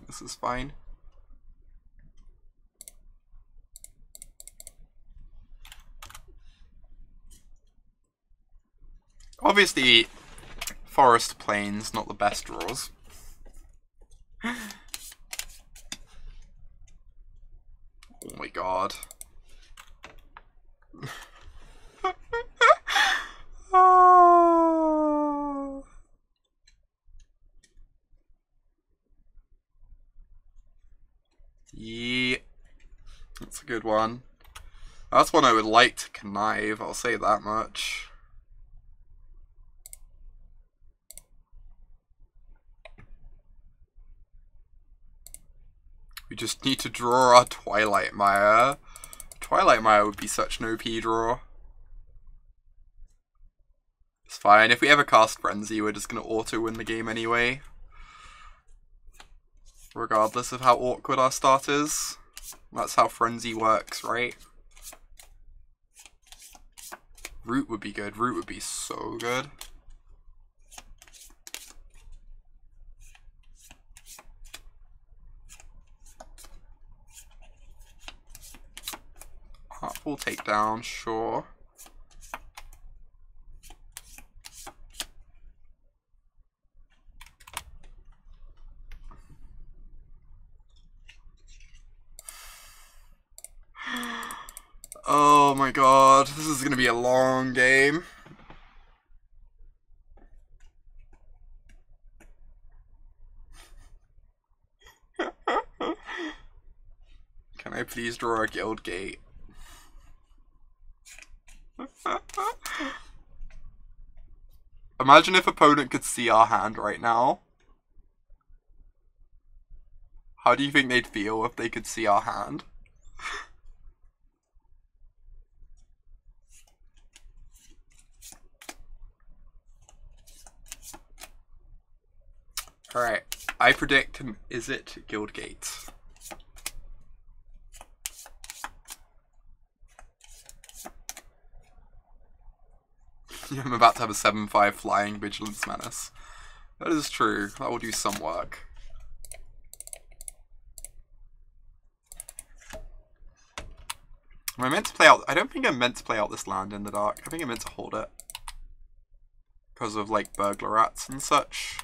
this is fine. Obviously, Forest Plains, not the best draws. Oh my god. Oh. Yeah, that's a good one. That's one I would like to connive, I'll say that much. We just need to draw our Twilight Mire. Twilight Mire would be such an OP draw. It's fine, if we ever cast Frenzy, we're just going to auto-win the game anyway. Regardless of how awkward our start is. That's how Frenzy works, right? Root would be good. Root would be so good. Heartful Takedown, sure. Oh my god, this is gonna be a long game. Can I please draw a Guild Gate? Imagine if opponent could see our hand right now. How do you think they'd feel if they could see our hand? Alright, I predict Izzet Guildgate. I'm about to have a 7-5 flying Vigilance Menace. That is true. That will do some work. Am I meant to play out? I don't think I'm meant to play out this land in the dark. I think I'm meant to hold it. Because of, like, burglar rats and such.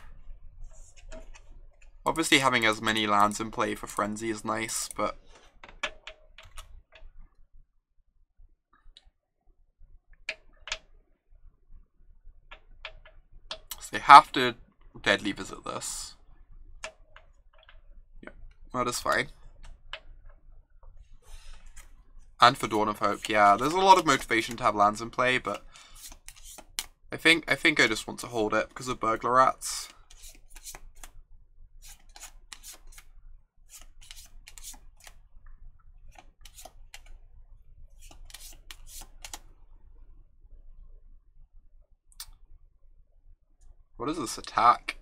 Obviously having as many lands in play for Frenzy is nice, but... So they have to deadly visit this. Yeah, that is fine. And for Dawn of Hope, yeah, there's a lot of motivation to have lands in play, but I think I just want to hold it because of burglar rats. What is this attack?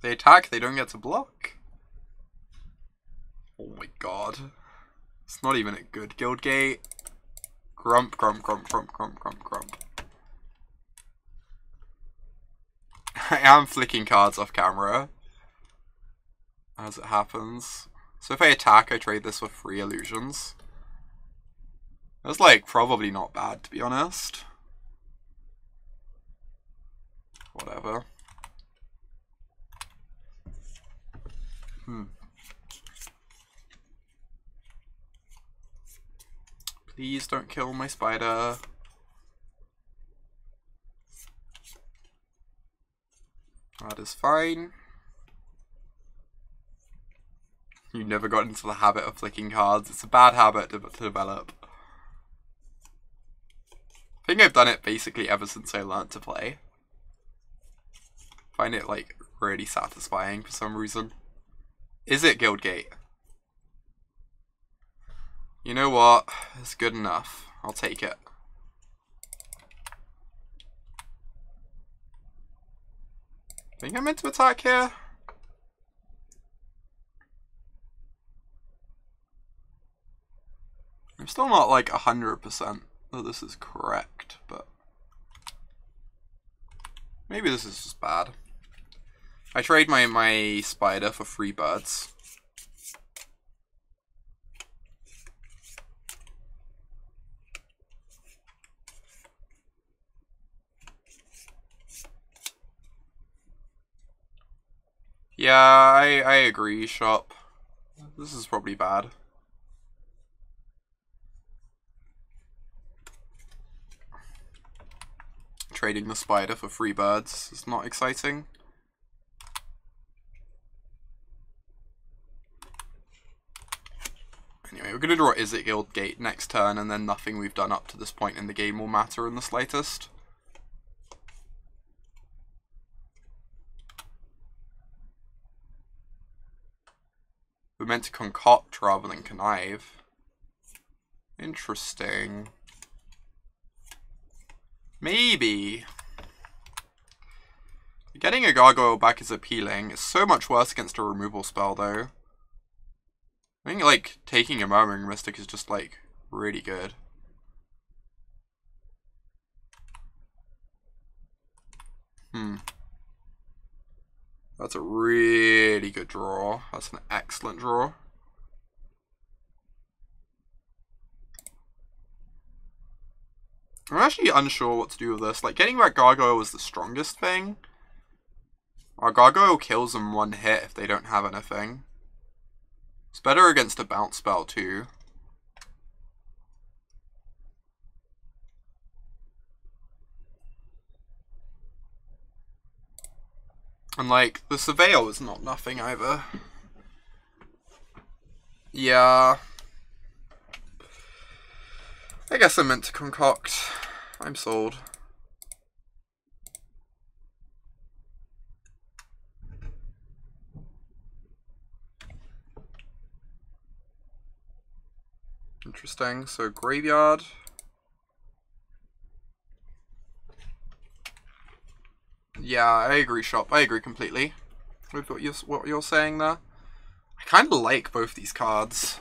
They attack, they don't get to block. Oh my god. It's not even a good Guildgate. Grump, grump, grump, grump, grump, grump, grump. I am flicking cards off camera. As it happens. So if I attack, I trade this with 3 illusions. That's like probably not bad, to be honest. Whatever. Please don't kill my spider. That is fine. You never got into the habit of flicking cards. It's a bad habit to develop. I think I've done it basically ever since I learned to play. Find it like really satisfying for some reason. Is it Guildgate? You know what? It's good enough. I'll take it. Think I'm meant to attack here? I'm still not like 100% that this is correct, but maybe this is just bad. I trade my spider for 3 birds. Yeah, I agree, shop. This is probably bad. Trading the spider for 3 birds is not exciting. Anyway, we're going to draw Izzet Guildgate next turn, and then nothing we've done up to this point in the game will matter in the slightest. We're meant to concoct rather than connive. Interesting. Maybe. Getting a gargoyle back is appealing. It's so much worse against a removal spell, though. I think, like, taking a Murmuring Mystic is just, like, really good. That's a really good draw. That's an excellent draw. I'm actually unsure what to do with this. Like, getting that gargoyle was the strongest thing. Our gargoyle kills them 1 hit if they don't have anything. It's better against a bounce spell, too. And, like, the Surveil is not nothing either. Yeah. I guess I meant to concoct. I'm sold. Interesting. So graveyard. Yeah, I agree, Shop. I agree completely with what you're saying there. I kind of like both these cards.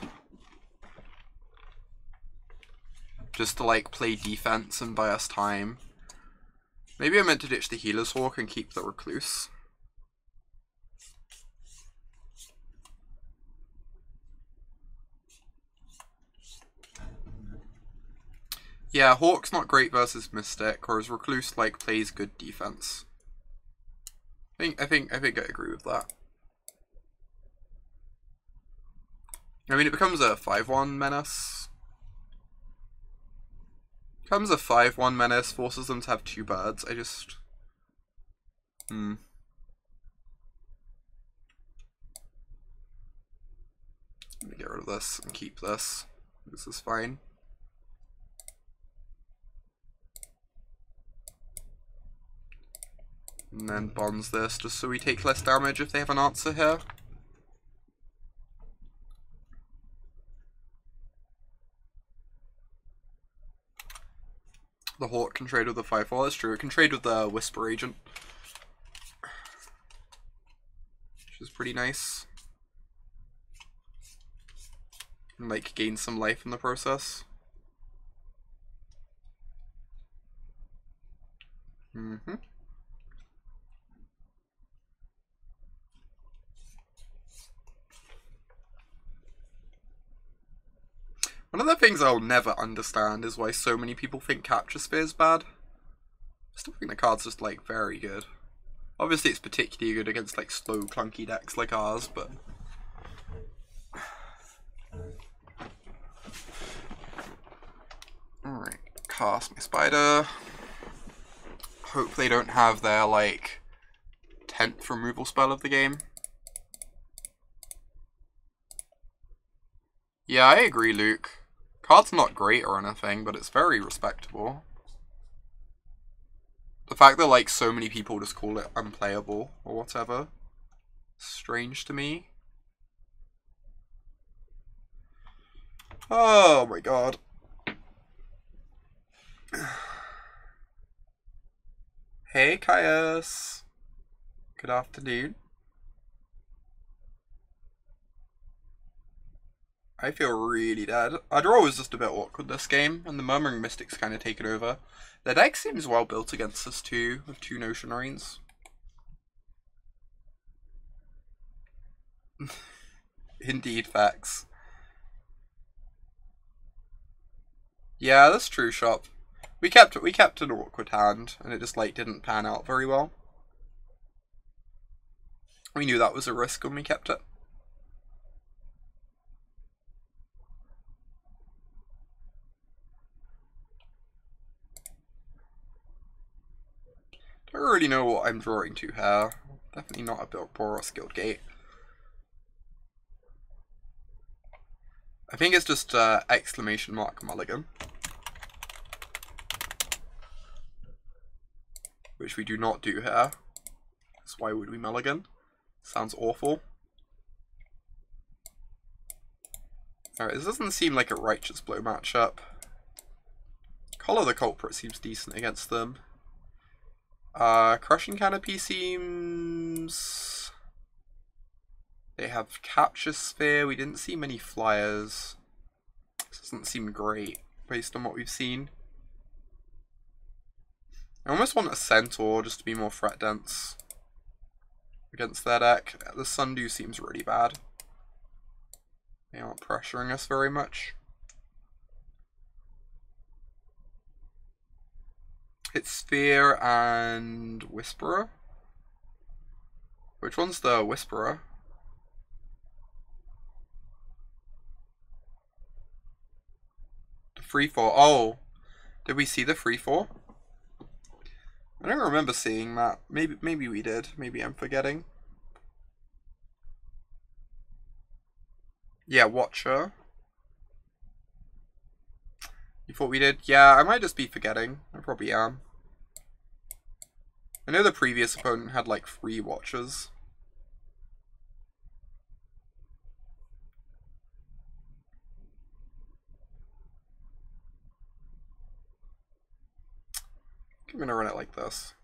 Just to like play defense and buy us time. Maybe I meant to ditch the Healer's Hawk and keep the Recluse. Yeah, Hawk's not great versus Mystic, whereas Recluse like plays good defense. I think I agree with that. I mean, it becomes a 5/1 menace. Becomes a 5/1 menace, forces them to have 2 birds. I just... Let me get rid of this and keep this. This is fine. And then bonds this, just so we take less damage if they have an answer here. The Hawk can trade with the 5/4, that's true. It can trade with the Whisper Agent. Which is pretty nice. And like gain some life in the process. One of the things I'll never understand is why so many people think Capture Sphere is bad. I still think the card's just like very good. Obviously it's particularly good against like slow clunky decks like ours, but... Alright, cast my spider. Hope they don't have their like 10th removal spell of the game. Yeah, I agree, Luke. Card's not great or anything, but it's very respectable. The fact that like so many people just call it unplayable or whatever, strange to me. Oh my god. Hey Caius. Good afternoon. I feel really dead. Our draw was just a bit awkward this game, and the Murmuring Mystic's kind of taken over. The deck seems well built against us too, with 2 Notion Rains. Indeed, facts. Yeah, that's true, Shop. We kept an awkward hand, and it just like didn't pan out very well. We knew that was a risk when we kept it. Don't really know what I'm drawing to here. Definitely not a Boros Guild Gate. I think it's just exclamation mark mulligan. Which we do not do here. So why would we mulligan? Sounds awful. Alright, this doesn't seem like a Righteous Blow matchup. Collar the Culprit seems decent against them. Crushing Canopy seems... They have Capture Sphere. We didn't see many flyers. This doesn't seem great based on what we've seen. I almost want a Centaur just to be more threat dense against their deck. The Sundew seems really bad. They aren't pressuring us very much. It's Sphere and Whisperer. Which one's the Whisperer? The 3/4. Oh, did we see the 3/4? I don't remember seeing that. Maybe we did. Maybe I'm forgetting. Yeah, Watcher. You thought we did? Yeah, I might just be forgetting. I probably am. I know the previous opponent had like 3 watches. I'm gonna run it like this.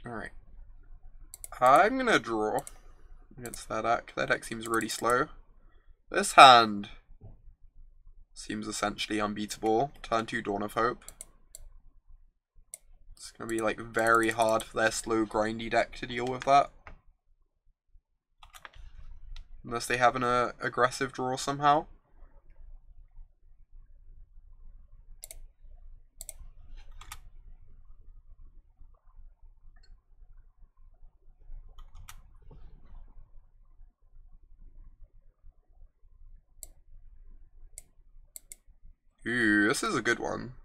Alright. I'm gonna draw against their deck. Their deck seems really slow. This hand seems essentially unbeatable. Turn 2 Dawn of Hope. It's gonna be like very hard for their slow grindy deck to deal with that. Unless they have an aggressive draw somehow. Ooh, this is a good one.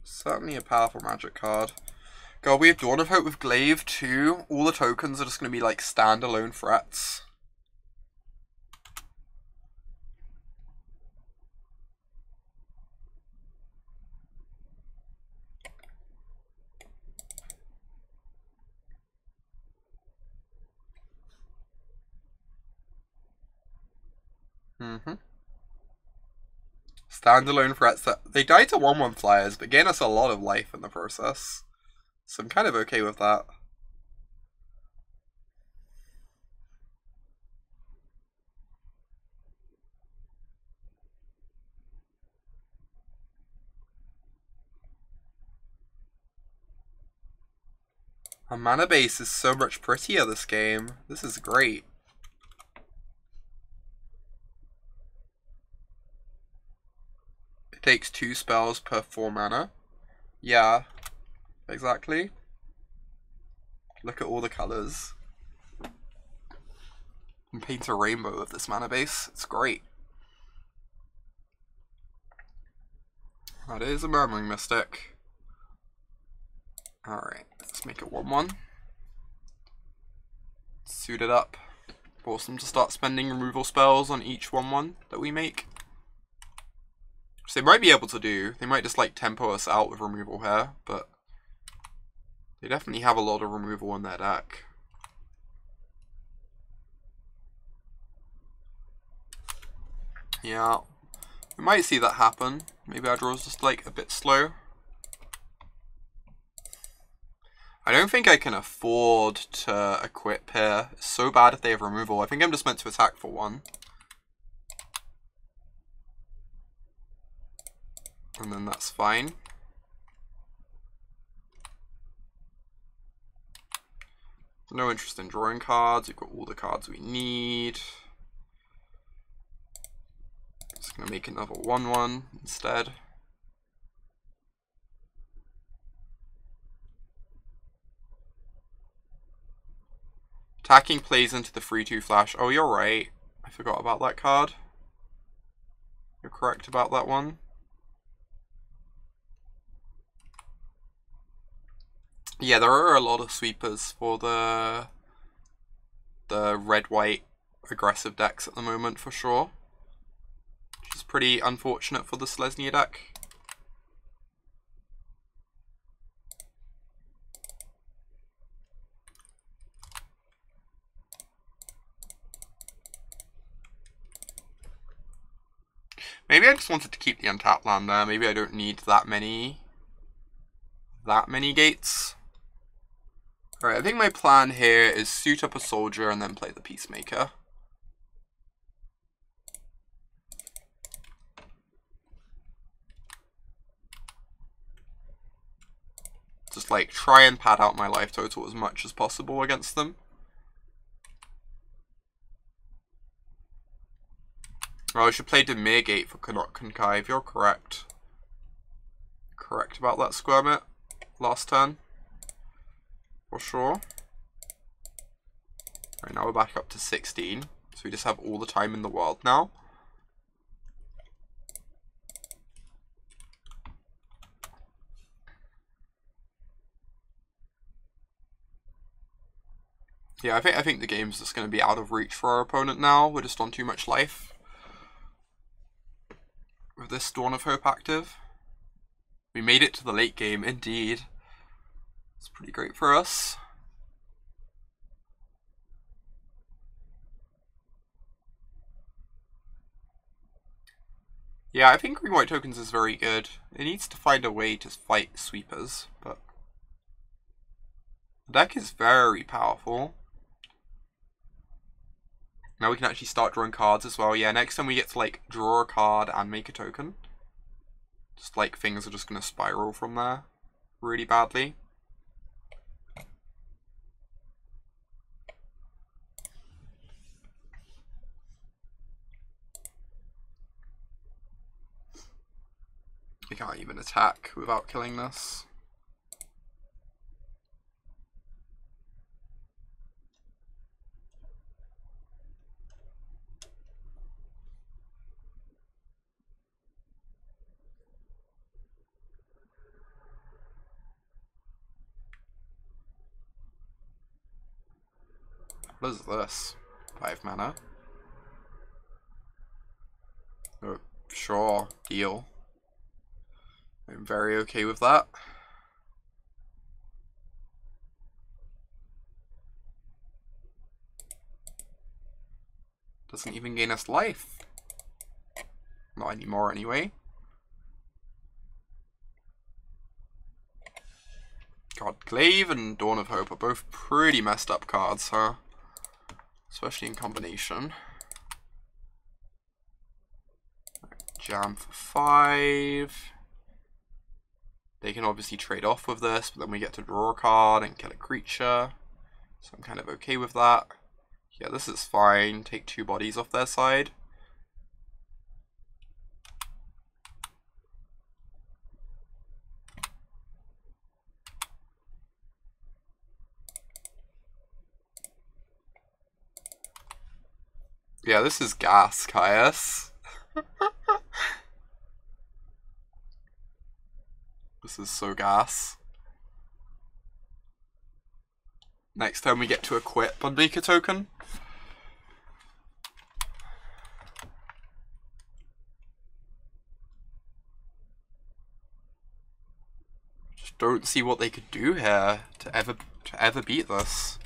Certainly a powerful Magic card. God, we have Dawn of Hope with Glaive too. All the tokens are just going to be like standalone threats. Standalone threats that they die to 1/1 flyers, but gain us a lot of life in the process. So I'm kind of okay with that. Our mana base is so much prettier this game. This is great. It takes 2 spells per 4 mana. Yeah, exactly. Look at all the colors. And paint a rainbow with this mana base. It's great. That is a Murmuring Mystic. Alright, let's make it 1/1. Suit it up. Force them to start spending removal spells on each 1/1 that we make. Which they might be able to do. They might just like tempo us out with removal here, but they definitely have a lot of removal in their deck. Yeah, we might see that happen. Maybe our draw's just like a bit slow. I don't think I can afford to equip here. It's so bad if they have removal. I think I'm just meant to attack for 1. And then that's fine. No interest in drawing cards. We've got all the cards we need. Just gonna make another 1/1 instead. Attacking plays into the 3/2 flash. Oh, you're right. I forgot about that card. You're correct about that one. Yeah, there are a lot of sweepers for the red-white aggressive decks at the moment, for sure. Which is pretty unfortunate for the Selesnya deck. Maybe I just wanted to keep the untapped land there. Maybe I don't need that many gates. Alright, I think my plan here is suit up a soldier and then play the Peacemaker. Just like try and pad out my life total as much as possible against them. Oh, I should play Demir Gate for Conchive. You're correct. Correct about that Squirmit last turn. For sure. Right, now we're back up to 16. So we just have all the time in the world now. Yeah, I think the game's just going to be out of reach for our opponent now. We're just on too much life with this Dawn of Hope active. We made it to the late game, indeed. It's pretty great for us. Yeah, I think green-white tokens is very good. It needs to find a way to fight sweepers, but the deck is very powerful. Now we can actually start drawing cards as well. Yeah, next time we get to like draw a card and make a token. Just like things are just going to spiral from there really badly. We can't even attack without killing this. What is this? 5 mana. Oh, sure, deal. I'm very okay with that. Doesn't even gain us life. Not anymore anyway. God, Glaive and Dawn of Hope are both pretty messed up cards, huh? Especially in combination. Jam for 5. They can obviously trade off with this, but then we get to draw a card and kill a creature. So I'm kind of okay with that. Yeah, this is fine. Take 2 bodies off their side. Yeah, this is gas, Caius. This is so gas. Next time we get to equip and make a token. Just don't see what they could do here to ever beat this.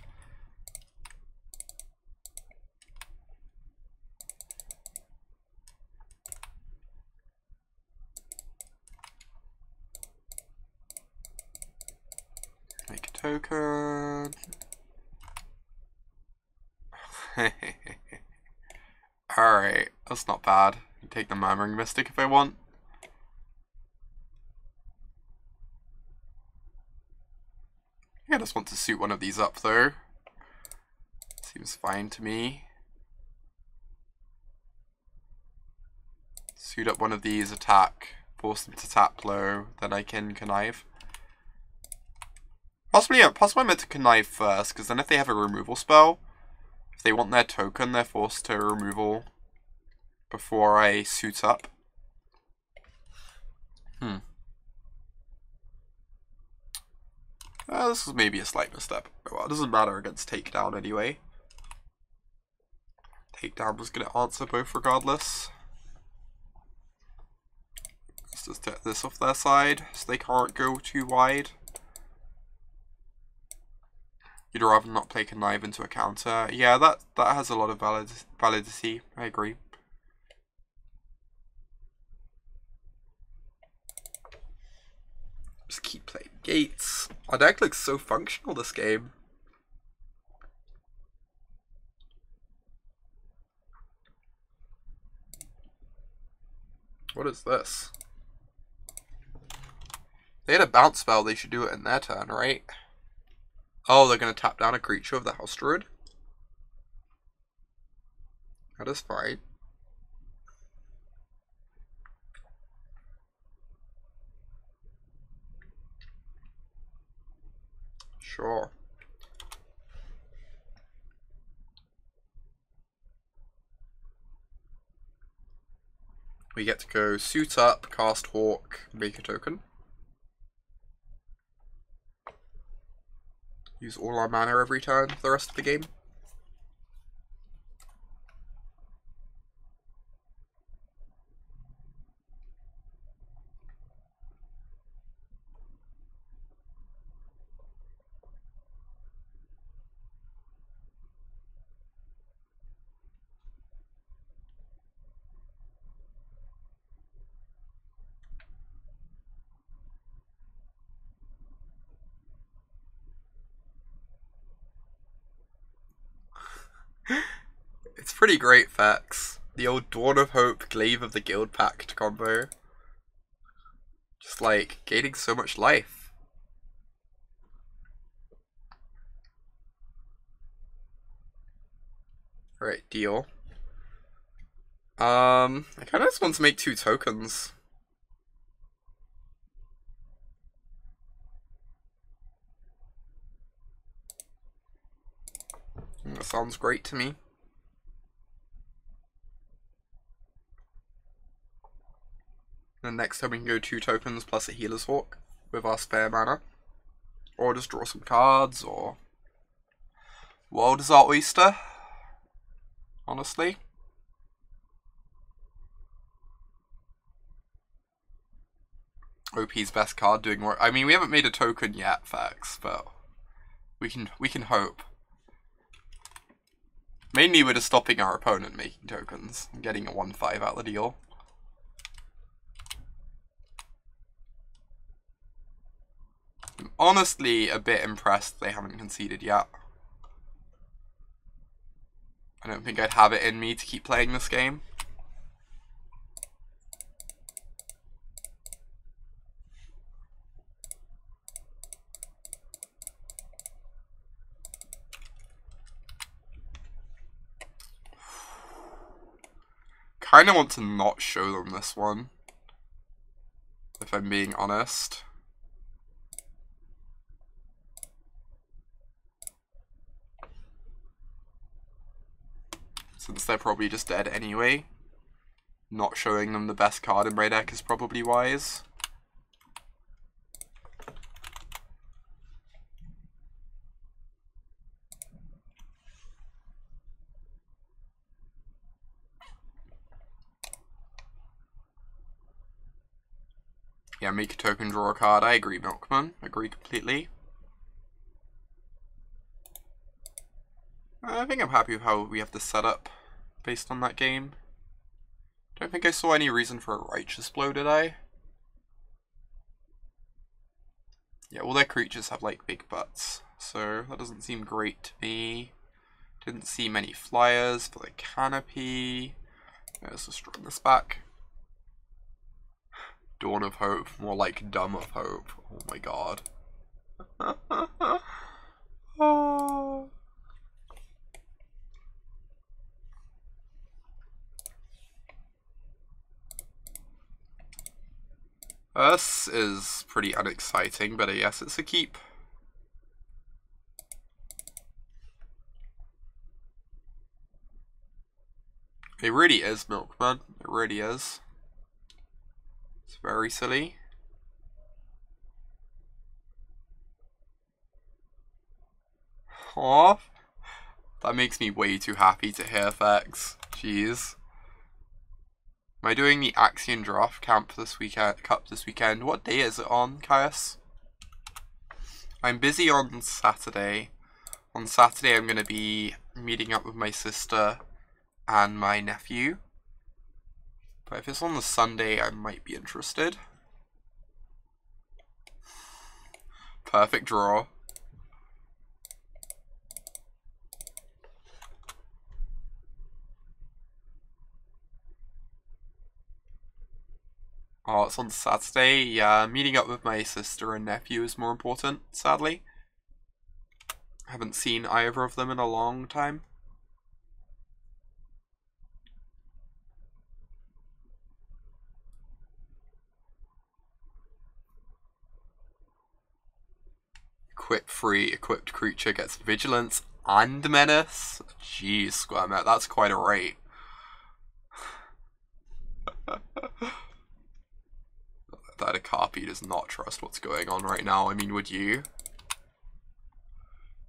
Make a token. Alright, that's not bad. I take the Murmuring Mystic if I want. I just want to suit one of these up though. Seems fine to me. Suit up one of these, attack, force them to tap low, then I can connive. Possibly I meant to connive first, because then if they have a removal spell, if they want their token, they're forced to removal before I suit up. This is maybe a slight misstep. Well, it doesn't matter against takedown anyway. Takedown was going to answer both regardless. Let's just get this off their side so they can't go too wide. You'd rather not play connive into a counter. Yeah, that has a lot of validity. I agree. Just keep playing gates. Our deck looks so functional this game. What is this? They had a bounce spell, they should do it in their turn, right? Oh, they're going to tap down a creature of the House Druid? That is fine. Sure. We get to go suit up, cast Hawk, make a token. Use all our mana every turn for the rest of the game. It's pretty great, Fax. The old Dawn of Hope, Glaive of the Guild Pact combo. Just like, gaining so much life. Alright, deal. I kinda just want to make 2 tokens. That sounds great to me. And next time we can go 2 tokens plus a Healer's Hawk with our spare mana. Or just draw some cards, or World is our oyster. Honestly. OP's best card doing work. I mean, we haven't made a token yet, Fax, but we can hope. Mainly we're just stopping our opponent making tokens and getting a 1/5 out of the deal. I'm honestly a bit impressed they haven't conceded yet. I don't think I'd have it in me to keep playing this game. Kinda want to not show them this one, if I'm being honest. Since they're probably just dead anyway, not showing them the best card in my deck is probably wise. Yeah, make a token, draw a card. I agree, Milkman. Agree completely. I think I'm happy with how we have this set up based on that game. Don't think I saw any reason for a Righteous Blow, did I? Yeah, all their creatures have like big butts, so that doesn't seem great to me. Didn't see many flyers for the canopy. Let's just run this back. Dawn of Hope, more like Dumb of Hope. Oh my god. Oh. This is pretty unexciting, but yes, it's a keep. It really is, Milkman. It really is. It's very silly. Aw. That makes me way too happy to hear, Fex. Jeez. Am I doing the Axion Draft Camp this weekend? Cup this weekend? What day is it on, Caius? I'm busy on Saturday. On Saturday I'm going to be meeting up with my sister and my nephew. But if it's on the Sunday, I might be interested. Perfect draw. Oh, it's on Saturday. Yeah, meeting up with my sister and nephew is more important, sadly. Haven't seen either of them in a long time. Equip free, equipped creature gets vigilance and menace. Jeez, Squirmet, that's quite a rate. That a copy does not trust what's going on right now. I mean, would you?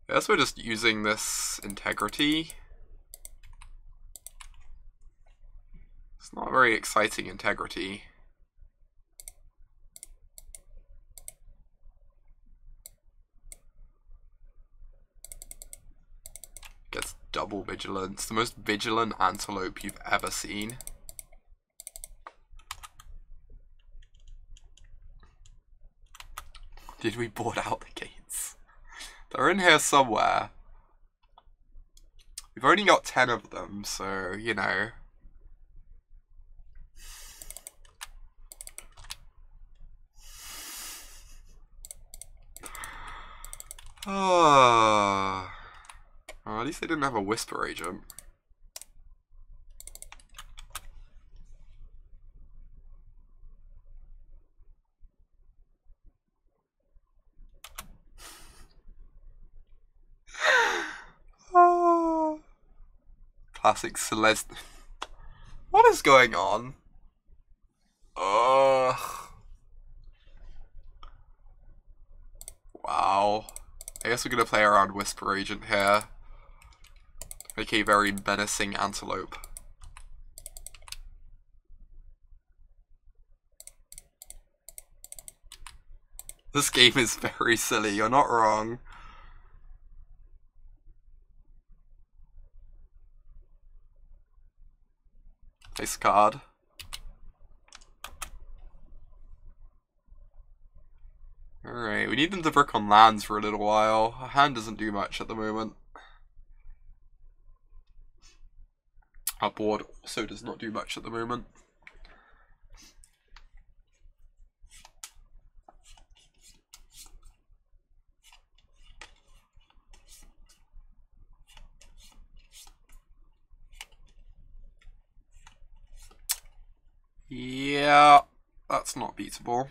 I guess we're just using this integrity. It's not very exciting integrity. Gets double vigilance. The most vigilant antelope you've ever seen. Did we board out the gates? They're in here somewhere. We've only got 10 of them, so, you know. Oh, at least they didn't have a whisper agent. Oh. Classic Celeste. What is going on? Ugh. Wow. I guess we're gonna play around Whisper Agent here. Make a very menacing antelope. This game is very silly, you're not wrong. Nice card. Alright, we need them to brick on lands for a little while. Our hand doesn't do much at the moment. Our board also does not do much at the moment. Yeah, that's not beatable.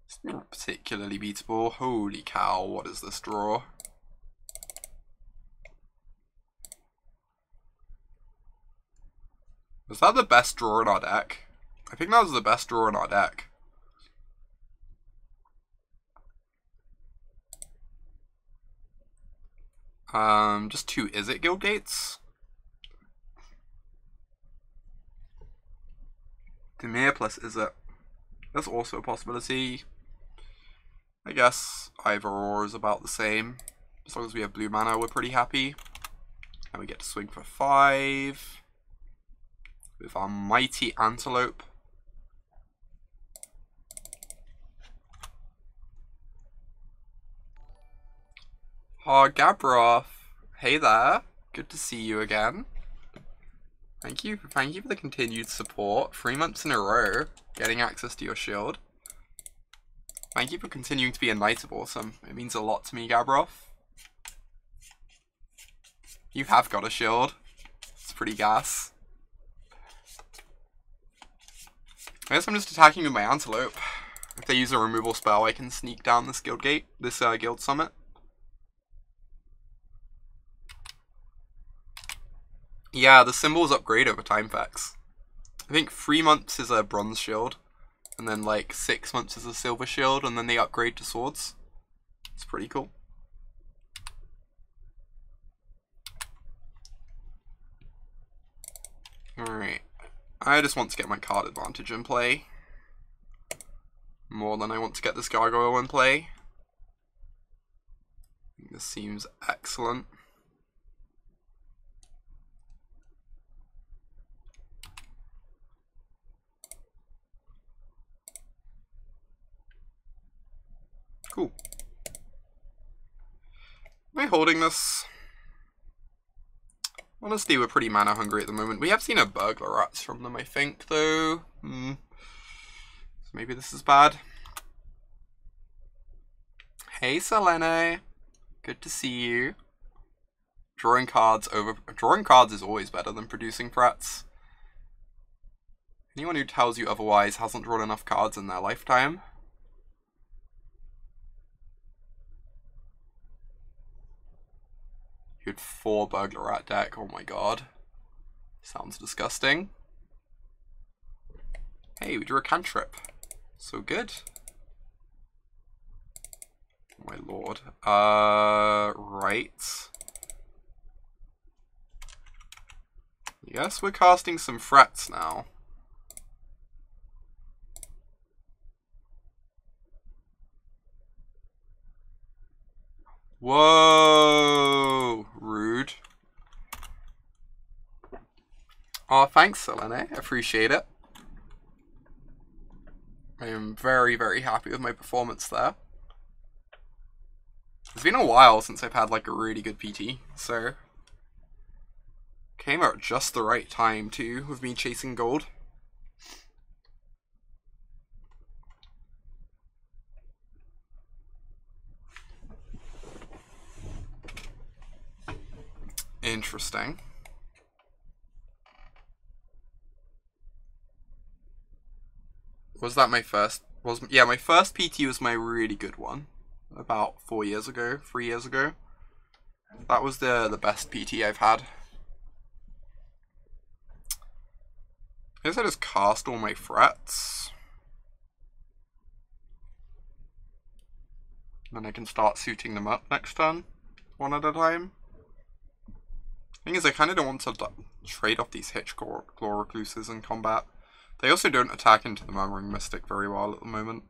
It's not particularly beatable. Holy cow, what is this draw? Was that the best draw in our deck? I think that was the best draw in our deck. Just 2 Is It Guild Gates? Dimir plus Is It. That's also a possibility. I guess either or is about the same. As long as we have blue mana, we're pretty happy. And we get to swing for 5. With our mighty antelope. Oh, Gabroth. Hey there. Good to see you again. Thank you for the continued support. 3 months in a row, getting access to your shield. Thank you for continuing to be a Knight of Awesome. It means a lot to me, Gabroth. You have got a shield. It's pretty gas. I guess I'm just attacking with my antelope. If they use a removal spell, I can sneak down this guild gate, this guild summit. Yeah, the symbols upgrade over time effects. I think 3 months is a bronze shield, and then like 6 months is a silver shield, and then they upgrade to swords. It's pretty cool. Alright. I just want to get my card advantage in play. More than I want to get this gargoyle in play. This seems excellent. Cool. Am I holding this? Honestly, we're pretty mana hungry at the moment. We have seen a burglar rats from them, I think, though. So maybe this is bad. Hey, Selene. Good to see you. Drawing cards is always better than producing threats. Anyone who tells you otherwise hasn't drawn enough cards in their lifetime. You had 4 burglar rat deck, oh my god. Sounds disgusting. Hey, we drew a cantrip. So good. My lord. Right. Yes, we're casting some threats now. Whoa! Rude. Oh, thanks, Selene. Appreciate it. I am very, very happy with my performance there. It's been a while since I've had like a really good PT, so came out just the right time too with me chasing gold. Interesting. Was that my first? Yeah, my first PT was my really good one. About 4 years ago, 3 years ago. That was the best PT I've had. I guess I just cast all my threats. Then I can start suiting them up next turn, one at a time. Thing is, I kind of don't want to trade off these Hitch Claw Recluses in combat. They also don't attack into the Murmuring Mystic very well at the moment.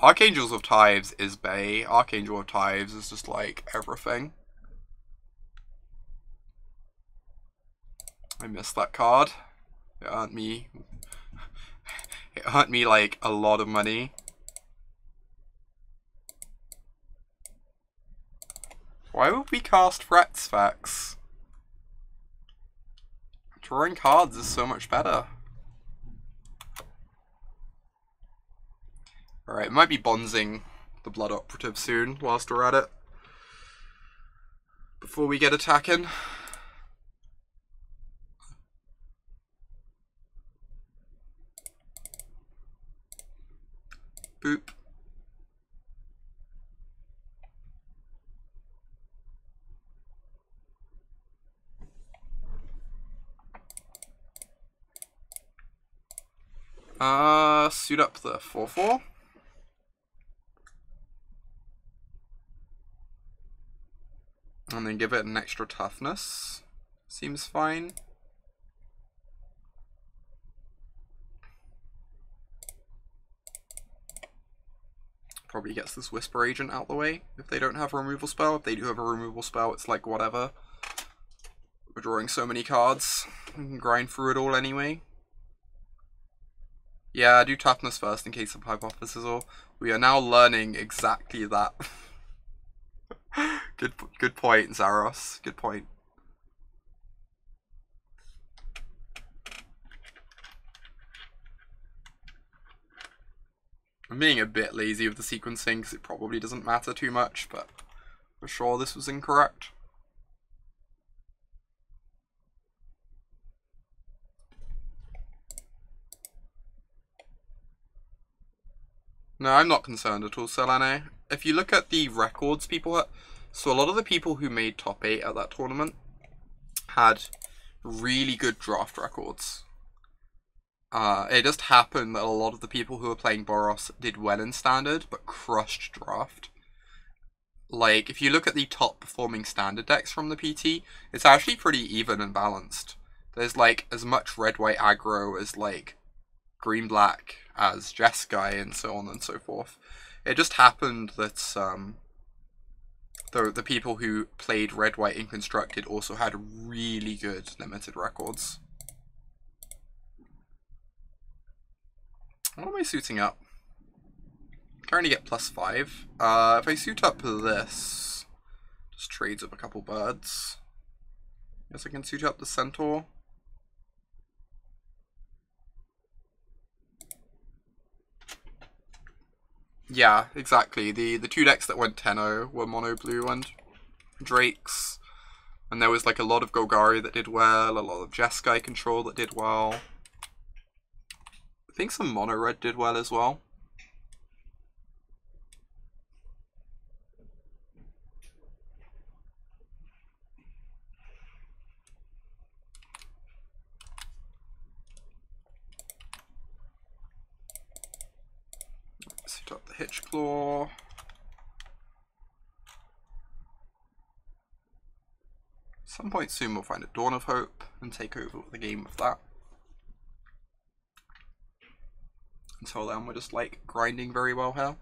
Archangels of Tithes is Bay. Archangel of Tithes is just like everything. I missed that card. It earned me. It earned me like a lot of money. Why would we cast Threats, Fax? Drawing cards is so much better. Alright, might be bonzing the Blood Operative soon whilst we're at it. Before we get attacking. Boop. Suit up the 4/4. And then give it an extra toughness. Seems fine. Probably gets this Whisper Agent out the way if they don't have a removal spell. If they do have a removal spell, it's like whatever. We're drawing so many cards. We can grind through it all anyway. Yeah, do toughness first in case of Hypothesis. We are now learning exactly that. Good point, Zaros. Good point. I'm being a bit lazy with the sequencing because it probably doesn't matter too much, but for sure this was incorrect. No, I'm not concerned at all, Selene. If you look at the records people had, so a lot of the people who made top 8 at that tournament had really good draft records. It just happened that a lot of the people who were playing Boros did well in Standard, but crushed Draft. Like, if you look at the top performing Standard decks from the PT, it's actually pretty even and balanced. There's, like, as much red-white aggro as, like, green-black as Jeskai and so on and so forth. It just happened that, the people who played red-white in Constructed also had really good limited records. What am I suiting up? Currently get +5. If I suit up this, just trades up a couple birds. Guess I can suit up the Centaur. Yeah, exactly. The two decks that went 10-0 were Mono Blue and Drakes. And there was like a lot of Golgari that did well, a lot of Jeskai control that did well. I think some Mono Red did well as well. Suit up the Hitch Claw. some point soon we'll find a Dawn of Hope and take over the game with that. Until then we're just like grinding very well here.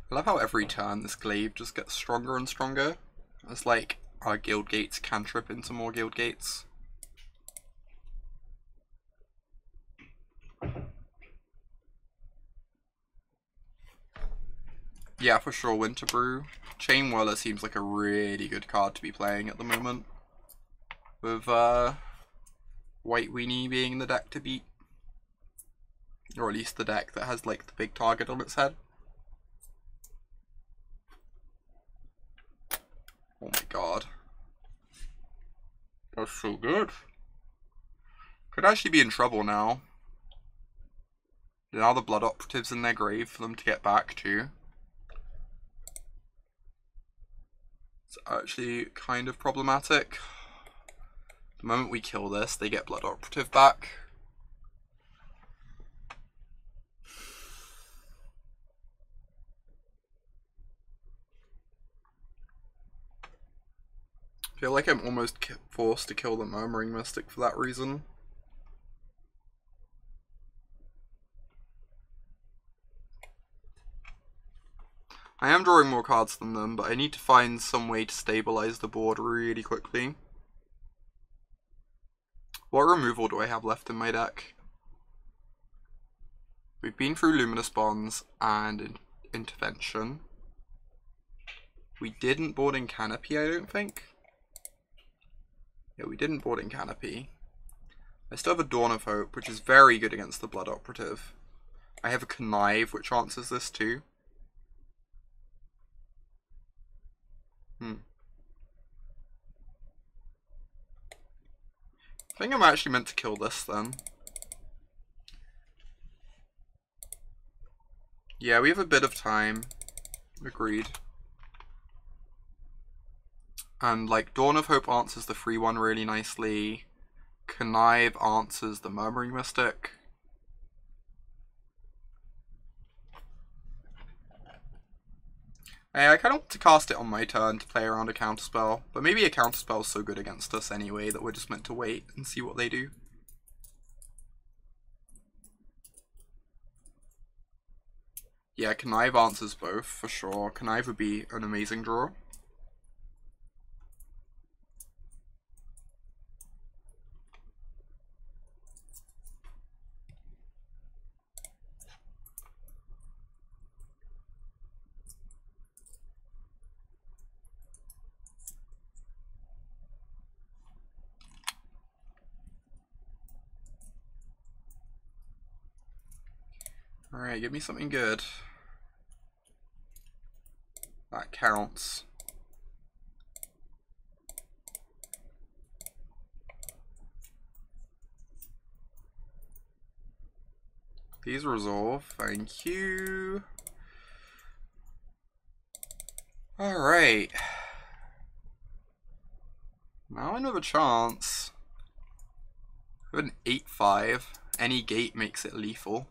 I love how every turn this glaive just gets stronger and stronger. As like our guild gates cantrip into more guild gates. Yeah, for sure, Winterbrew. Chain Whirler seems like a really good card to be playing at the moment. With White Weenie being the deck to beat. Or at least the deck that has like the big target on its head. Oh my god. That's so good. Could actually be in trouble now. Now the Blood Operative's in their grave for them to get back to. It's actually kind of problematic. The moment we kill this, they get Blood Operative back. I feel like I'm almost forced to kill the Murmuring Mystic for that reason. I am drawing more cards than them, but I need to find some way to stabilize the board really quickly. What removal do I have left in my deck? We've been through Luminous Bonds and Intervention. We didn't board in Canopy, I don't think. Yeah, we didn't board in Canopy. I still have a Dawn of Hope, which is very good against the Blood Operative. I have a Connive, which answers this too. I think I'm actually meant to kill this then. Yeah, we have a bit of time. Agreed. And like Dawn of Hope answers the free one really nicely. Connive answers the Murmuring Mystic. Hey, I kind of want to cast it on my turn to play around a counterspell, but maybe a counterspell is so good against us anyway that we're just meant to wait and see what they do. Yeah, Connive answers both, for sure. Connive would be an amazing draw. Alright, give me something good. That counts. Please resolve, thank you. Alright. Now another chance. I have an 8-5. Any gate makes it lethal.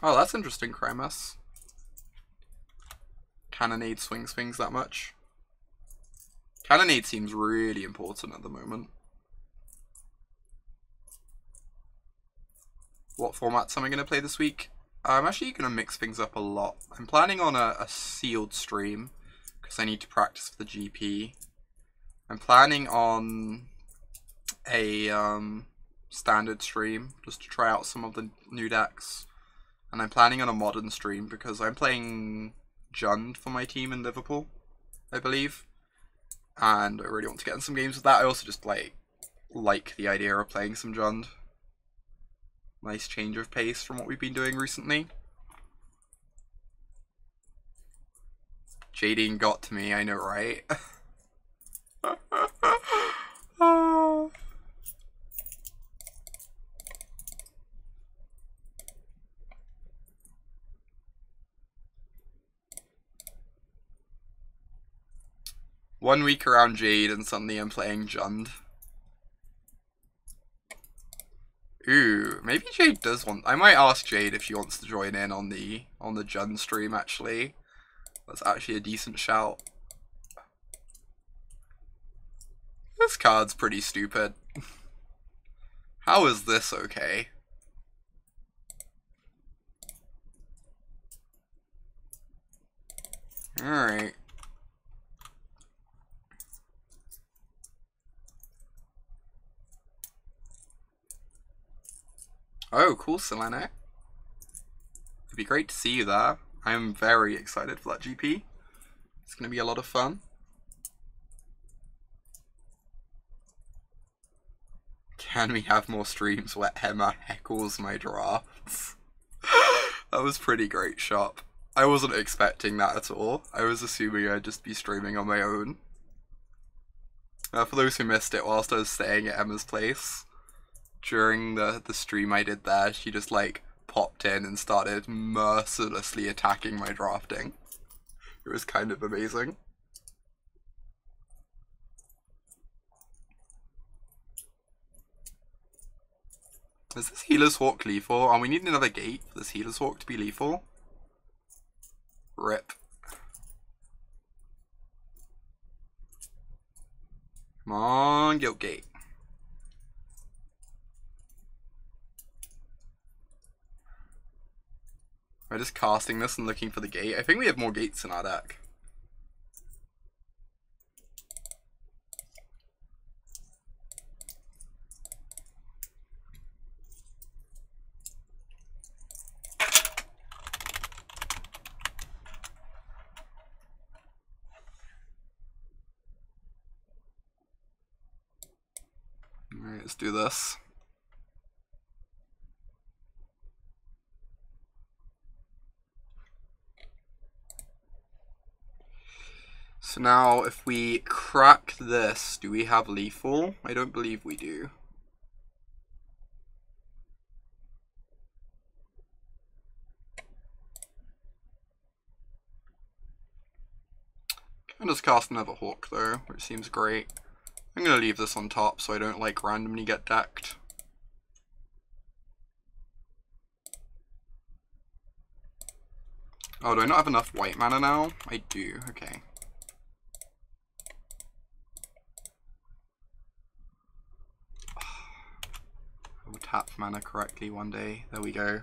Oh, that's interesting, Crimus. Cannonade swings things that much. Cannonade seems really important at the moment. What formats am I going to play this week? I'm actually going to mix things up a lot. I'm planning on a sealed stream, because I need to practice for the GP. I'm planning on a standard stream, just to try out some of the new decks. And I'm planning on a modern stream, because I'm playing Jund for my team in Liverpool, I believe. And I really want to get in some games with that. I also just like the idea of playing some Jund. Nice change of pace from what we've been doing recently. Jadine got to me, I know, right? 1 week around Jade and suddenly I'm playing Jund. Ooh, maybe Jade does want. I might ask Jade if she wants to join in on the Jund stream. Actually, that's actually a decent shout. This card's pretty stupid. How is this okay? All right. Oh, cool, Selene. It'd be great to see you there. I'm very excited for that GP. It's going to be a lot of fun. Can we have more streams where Emma heckles my drafts? That was pretty great, Shop. I wasn't expecting that at all. I was assuming I'd just be streaming on my own. For those who missed it, whilst I was staying at Emma's place, during the stream I did there, she just like popped in and started mercilessly attacking my drafting. It was kind of amazing. Is this Healer's Hawk lethal? Oh, we need another gate for this Healer's Hawk to be lethal. Rip. Come on, Guild Gate. Am I just casting this and looking for the gate? I think we have more gates in our deck. Alright, let's do this. So now, if we crack this, do we have lethal? I don't believe we do. Can just cast another Hawk though, which seems great. I'm gonna leave this on top so I don't like randomly get decked. Oh, do I not have enough white mana now? I do, okay. I will tap mana correctly one day. There we go.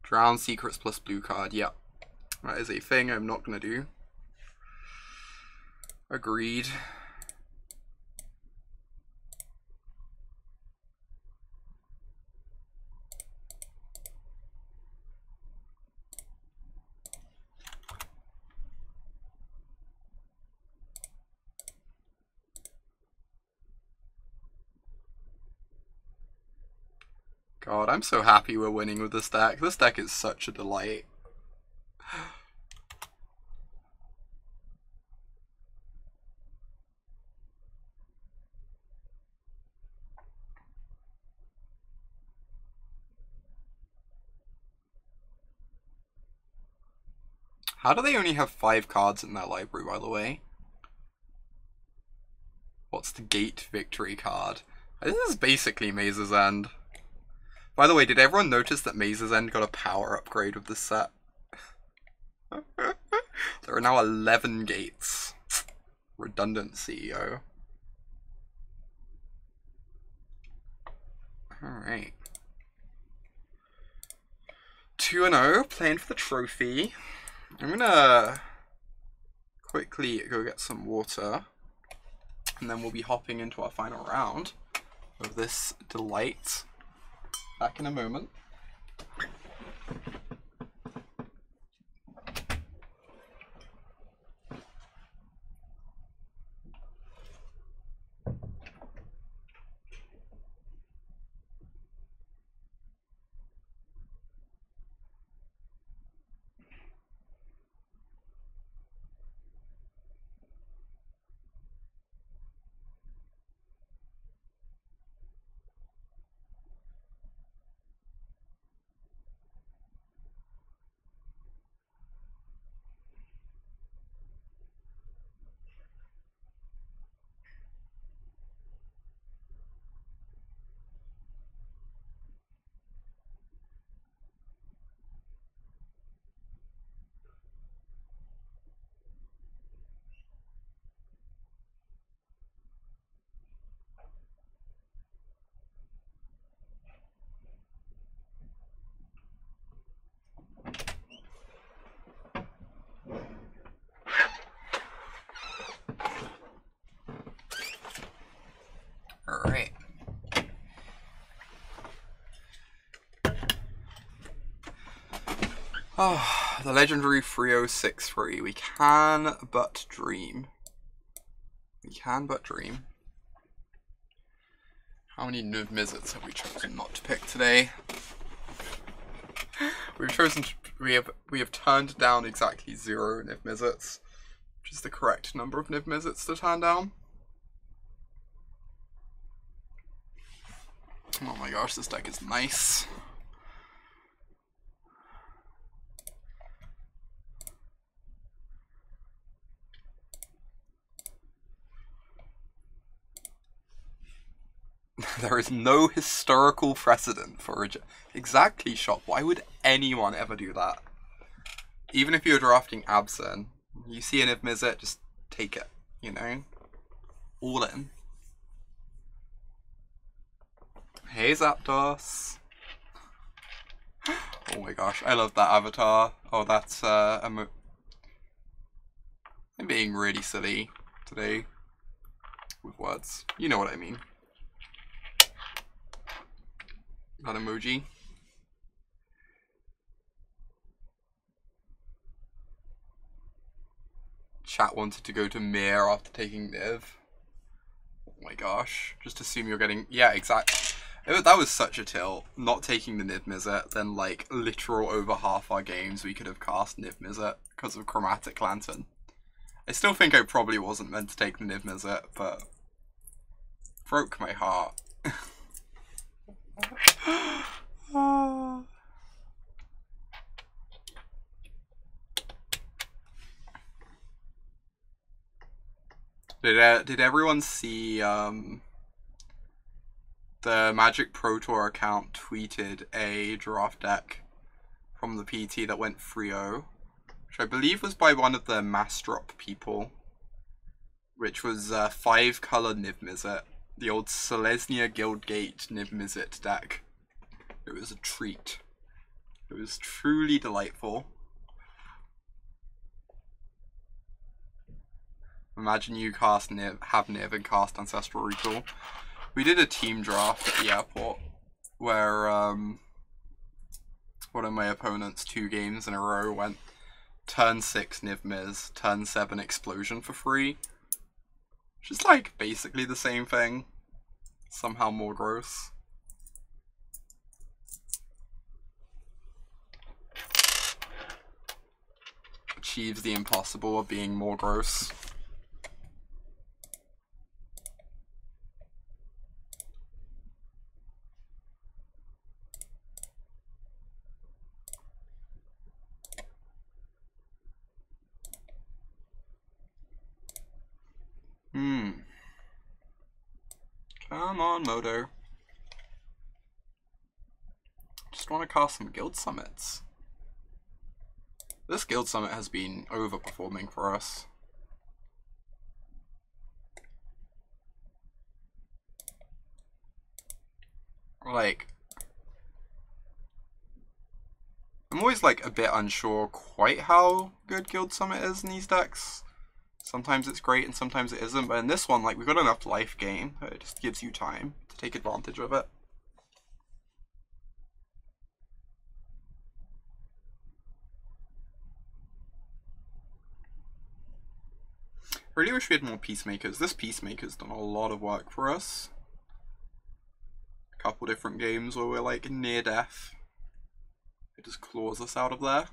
Drown secrets plus blue card, yep. That is a thing I'm not gonna do. Agreed. God, I'm so happy we're winning with this deck. This deck is such a delight. How do they only have 5 cards in their library, by the way? What's the gate victory card? This is basically Maze's End. By the way, did everyone notice that Maze's End got a power upgrade with this set? There are now 11 gates. Redundant CEO. Alright. 2-0, playing for the trophy. I'm gonna quickly go get some water, and then we'll be hopping into our final round of this delight. Back in a moment. Oh, the legendary 3063. We can but dream. We can but dream. How many Niv Mizzets have we chosen not to pick today? We have turned down exactly 0 Niv Mizzets, which is the correct number of Niv Mizzets to turn down. Oh my gosh, this deck is nice. There is no historical precedent for exactly, Shop. Why would anyone ever do that? Even if you're drafting Absin, you see an Niv Mizzet, just take it, you know? All in. Hey Zapdos. Oh my gosh, I love that avatar. Oh, that's I'm being really silly today with words. You know what I mean. That emoji. Chat wanted to go to Mir after taking Niv. Oh my gosh. Just assume you're getting... Yeah, exactly. That was such a tilt. Not taking the Niv Mizzet, then like literal over half our games we could have cast Niv Mizzet because of Chromatic Lantern. I still think I probably wasn't meant to take the Niv Mizzet, but... broke my heart. Did everyone see the Magic Pro Tour account tweeted a draft deck from the PT that went 3-0, which I believe was by one of the Mass Drop people, which was 5-color Niv Mizzet, the old Selesnya Guildgate Niv Mizzet deck. It was a treat. It was truly delightful. Imagine you cast Niv, have Niv and cast Ancestral Recall. We did a team draft at the airport where one of my opponents 2 games in a row went turn 6 Niv Miz, turn 7 Explosion for free. Which is like basically the same thing. Somehow more gross. Achieves the impossible of being more gross. Come on, Moto. Just want to cast some Guild Summits. This Guild Summit has been overperforming for us. Like, I'm always like a bit unsure quite how good Guild Summit is in these decks. Sometimes it's great and sometimes it isn't, but in this one, like, we've got enough life gain that it just gives you time to take advantage of it. I really wish we had more Peacemakers. This Peacemaker's done a lot of work for us. A couple different games where we're like near death. It just claws us out of there.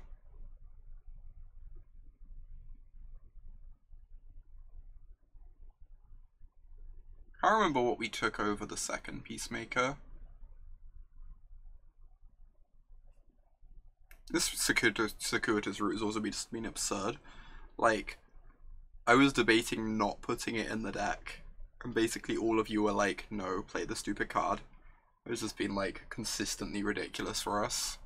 I can't remember what we took over the second Peacemaker. This circuitous route has also just been absurd. Like, I was debating not putting it in the deck, and basically all of you were like, no, play the stupid card. It's just been like consistently ridiculous for us.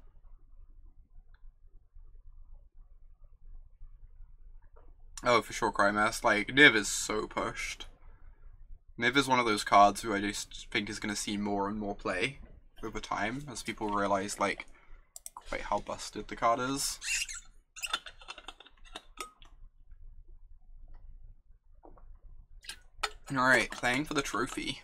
Oh, for sure, Crymass. Like, Niv is so pushed. Niv is one of those cards who I just think is going to see more and more play over time as people realize, like, quite how busted the card is. Alright, playing for the trophy.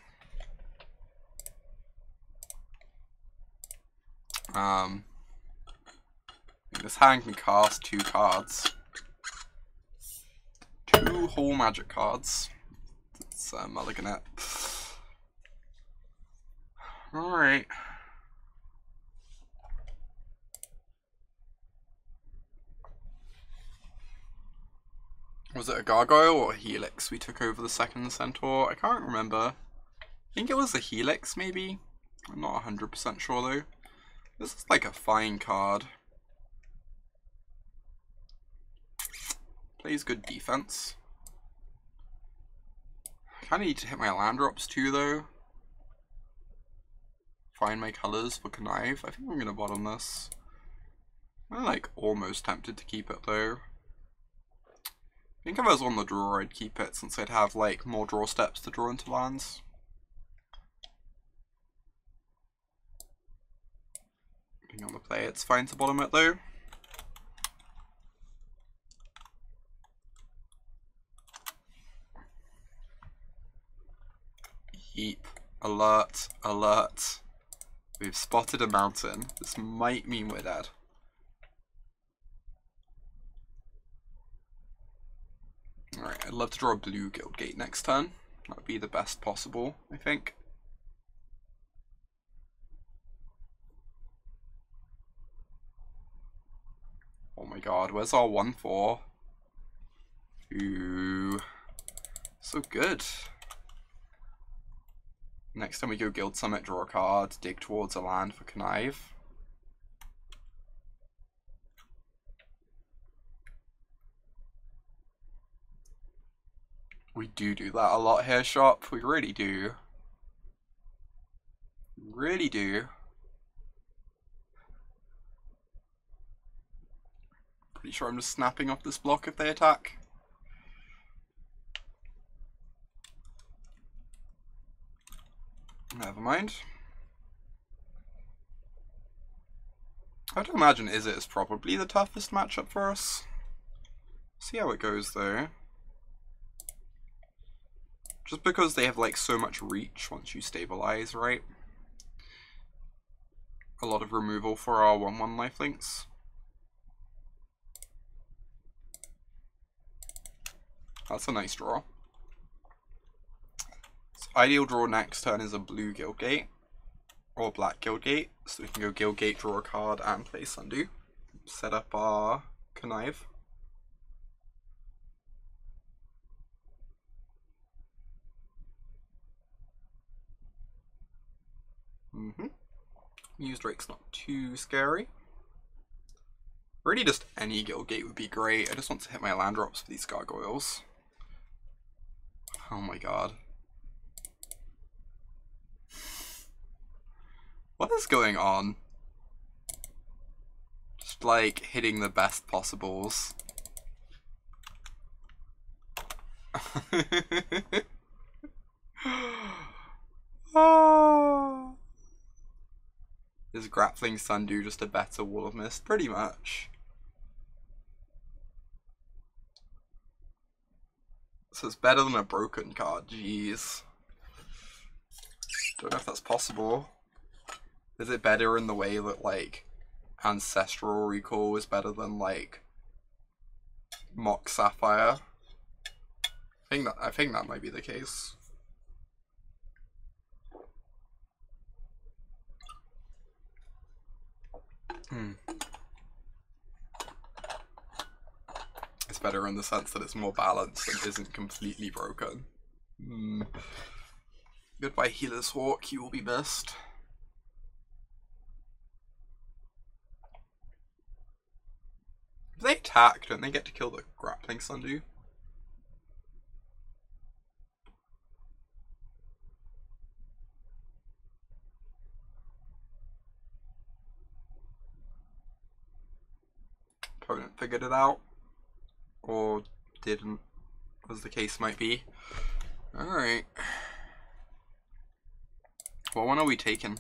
This hand can cast 2 cards. 2 whole magic cards. Let's mulligan it. Alright. Was it a Gargoyle or a Helix we took over the second Centaur? I can't remember. I think it was a Helix, maybe? I'm not 100% sure though. This is like a fine card. Plays good defense. I kinda need to hit my land drops too though. Find my colours for Connive. I think I'm gonna bottom this. I'm like almost tempted to keep it though. I think if I was on the draw I'd keep it since I'd have like more draw steps to draw into lands. Being on the play, it's fine to bottom it though. Yeep. Alert. Alert. We've spotted a mountain. This might mean we're dead. Alright, I'd love to draw a blue Guildgate next turn. That would be the best possible, I think. Oh my god, where's our 1/4? Ooh. So good. Next time we go Guild Summit, draw a card, dig towards a land for Connive. We do that a lot here, Shop. We really do. Really do. Pretty sure I'm just snapping off this block if they attack. Never mind. I would imagine Izzet is probably the toughest matchup for us. See how it goes though. Just because they have like so much reach once you stabilize, right? A lot of removal for our 1/1 lifelinks. That's a nice draw. So ideal draw next turn is a blue Guildgate or black Guildgate, so we can go Guildgate, draw a card, and play Sundew. Set up our Connive. Muse Drake's not too scary. Really just any Guildgate would be great. I just want to hit my land drops for these gargoyles. Oh my god. What is going on? Just like hitting the best possibles. Oh. Is Grappling Sundew just a better Wall of Mist? Pretty much. So it's better than a broken card, jeez. Don't know if that's possible. Is it better in the way that like Ancestral Recall is better than like Mock Sapphire? I think that might be the case. It's better in the sense that it's more balanced and isn't completely broken. Goodbye, Healer's Hawk, you will be missed. If they attack, don't they get to kill the Grappling Sundew? Opponent figured it out. Or didn't, as the case might be. Alright. What one are we taking?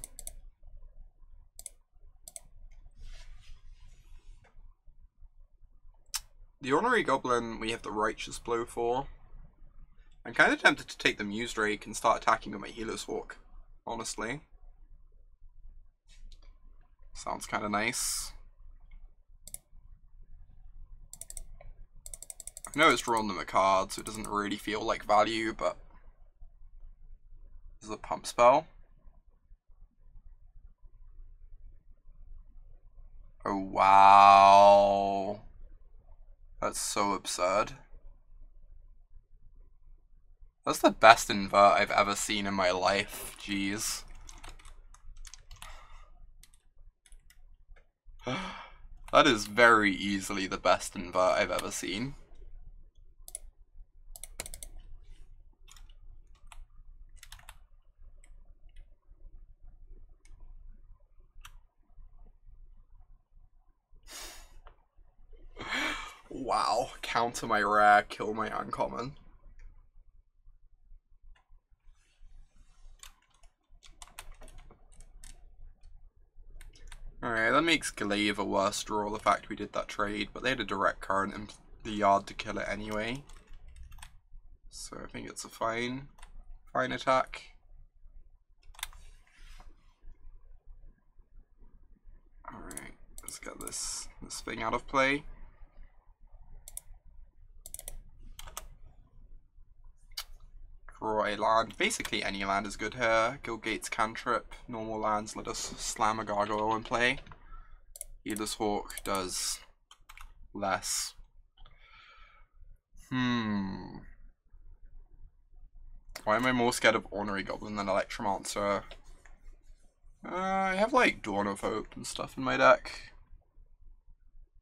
The Ornery Goblin we have the Righteous Blow for. I'm kind of tempted to take the Muse Drake and start attacking with my Healer's Hawk, honestly. Sounds kind of nice. I know it's drawn them a card, so it doesn't really feel like value, but this is a pump spell. Oh, wow. That's so absurd. That's the best invert I've ever seen in my life. Jeez. That is very easily the best invert I've ever seen. Wow. Counter my rare, kill my uncommon. Alright, that makes Glaive a worse draw, the fact we did that trade, but they had a direct current in the yard to kill it anyway. So I think it's a fine attack. Alright, let's get this thing out of play. Draw a land. Basically any land is good here. Guildgate's cantrip. Normal lands let us slam a gargoyle and play. Healer's Hawk does less. Why am I more scared of Ornery Goblin than Electromancer? I have like Dawn of Hope and stuff in my deck.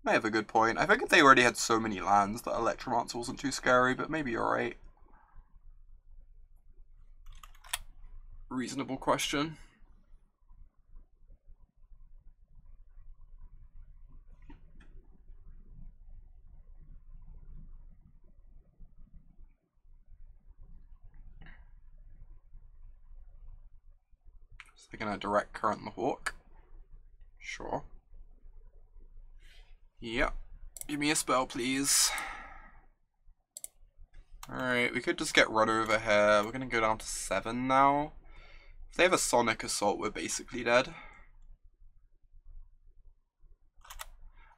I have a good point. I think if they already had so many lands that Electromancer wasn't too scary, but maybe you're right. Reasonable question. So they're gonna direct current the Hawk. Sure. Yep. Give me a spell, please. Alright, we could just get run over here. We're gonna go down to 7 now. If they have a Sonic Assault, we're basically dead.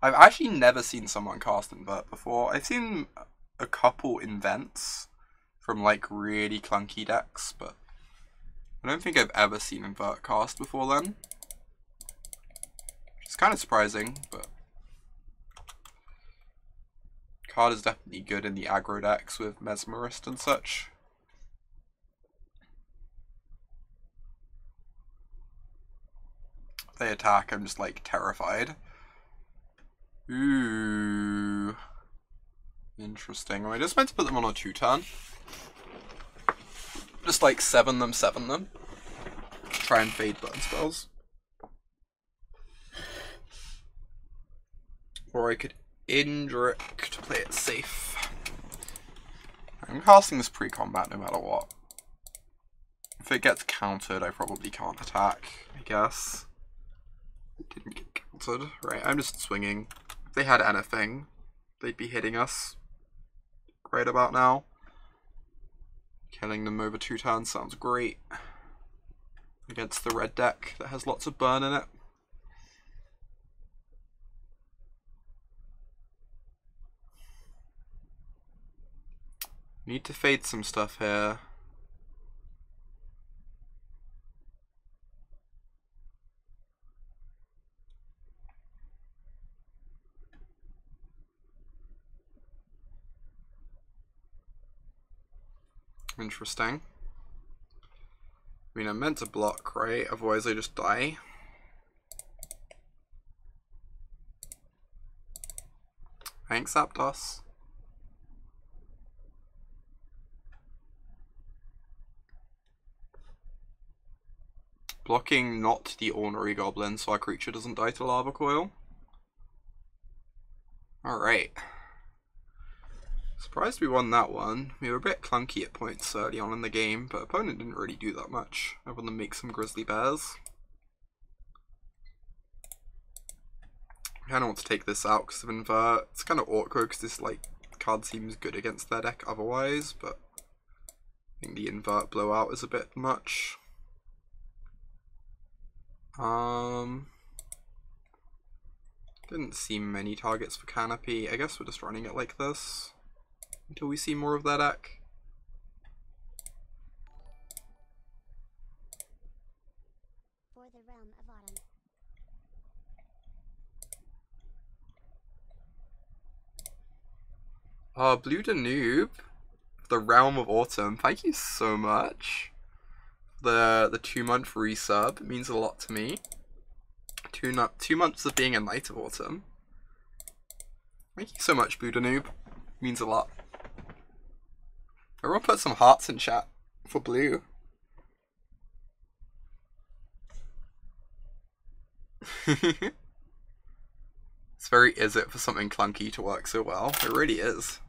I've actually never seen someone cast Invert before. I've seen a couple Invents from like really clunky decks, but I don't think I've ever seen Invert cast before then. Which is kind of surprising, but card is definitely good in the aggro decks with Mesmerist and such. If they attack, I'm just like terrified. Ooh. Interesting. Am I just meant to put them on a 2-turn? Just like 7 them. Try and fade burn spells. Or I could Indric to play it safe. I'm casting this pre-combat no matter what. If it gets countered, I probably can't attack, I guess. It didn't get countered. Right, I'm just swinging. If they had anything, they'd be hitting us right about now. Killing them over 2 turns sounds great. Against the red deck that has lots of burn in it. Need to fade some stuff here. Interesting. I mean, I'm meant to block, right? Otherwise I just die. Thanks, Aptos. Blocking not the Ornery Goblin so our creature doesn't die to Lava Coil. Alright. Surprised we won that one. We were a bit clunky at points early on in the game, but opponent didn't really do that much, other than make some Grizzly Bears. I kind of want to take this out because of Invert. It's kind of awkward because this like card seems good against their deck otherwise, but I think the Invert blowout is a bit much. Didn't see many targets for Canopy. I guess we're just running it like this. until we see more of that deck. For the realm of autumn. Blue Danube, the Realm of Autumn. Thank you so much. The 2-month resub, it means a lot to me. 2 months of being a Knight of Autumn. Thank you so much, Blue Danube. Means a lot. Everyone put some hearts in chat for Blue. It's very is it for something clunky to work so well. It really is.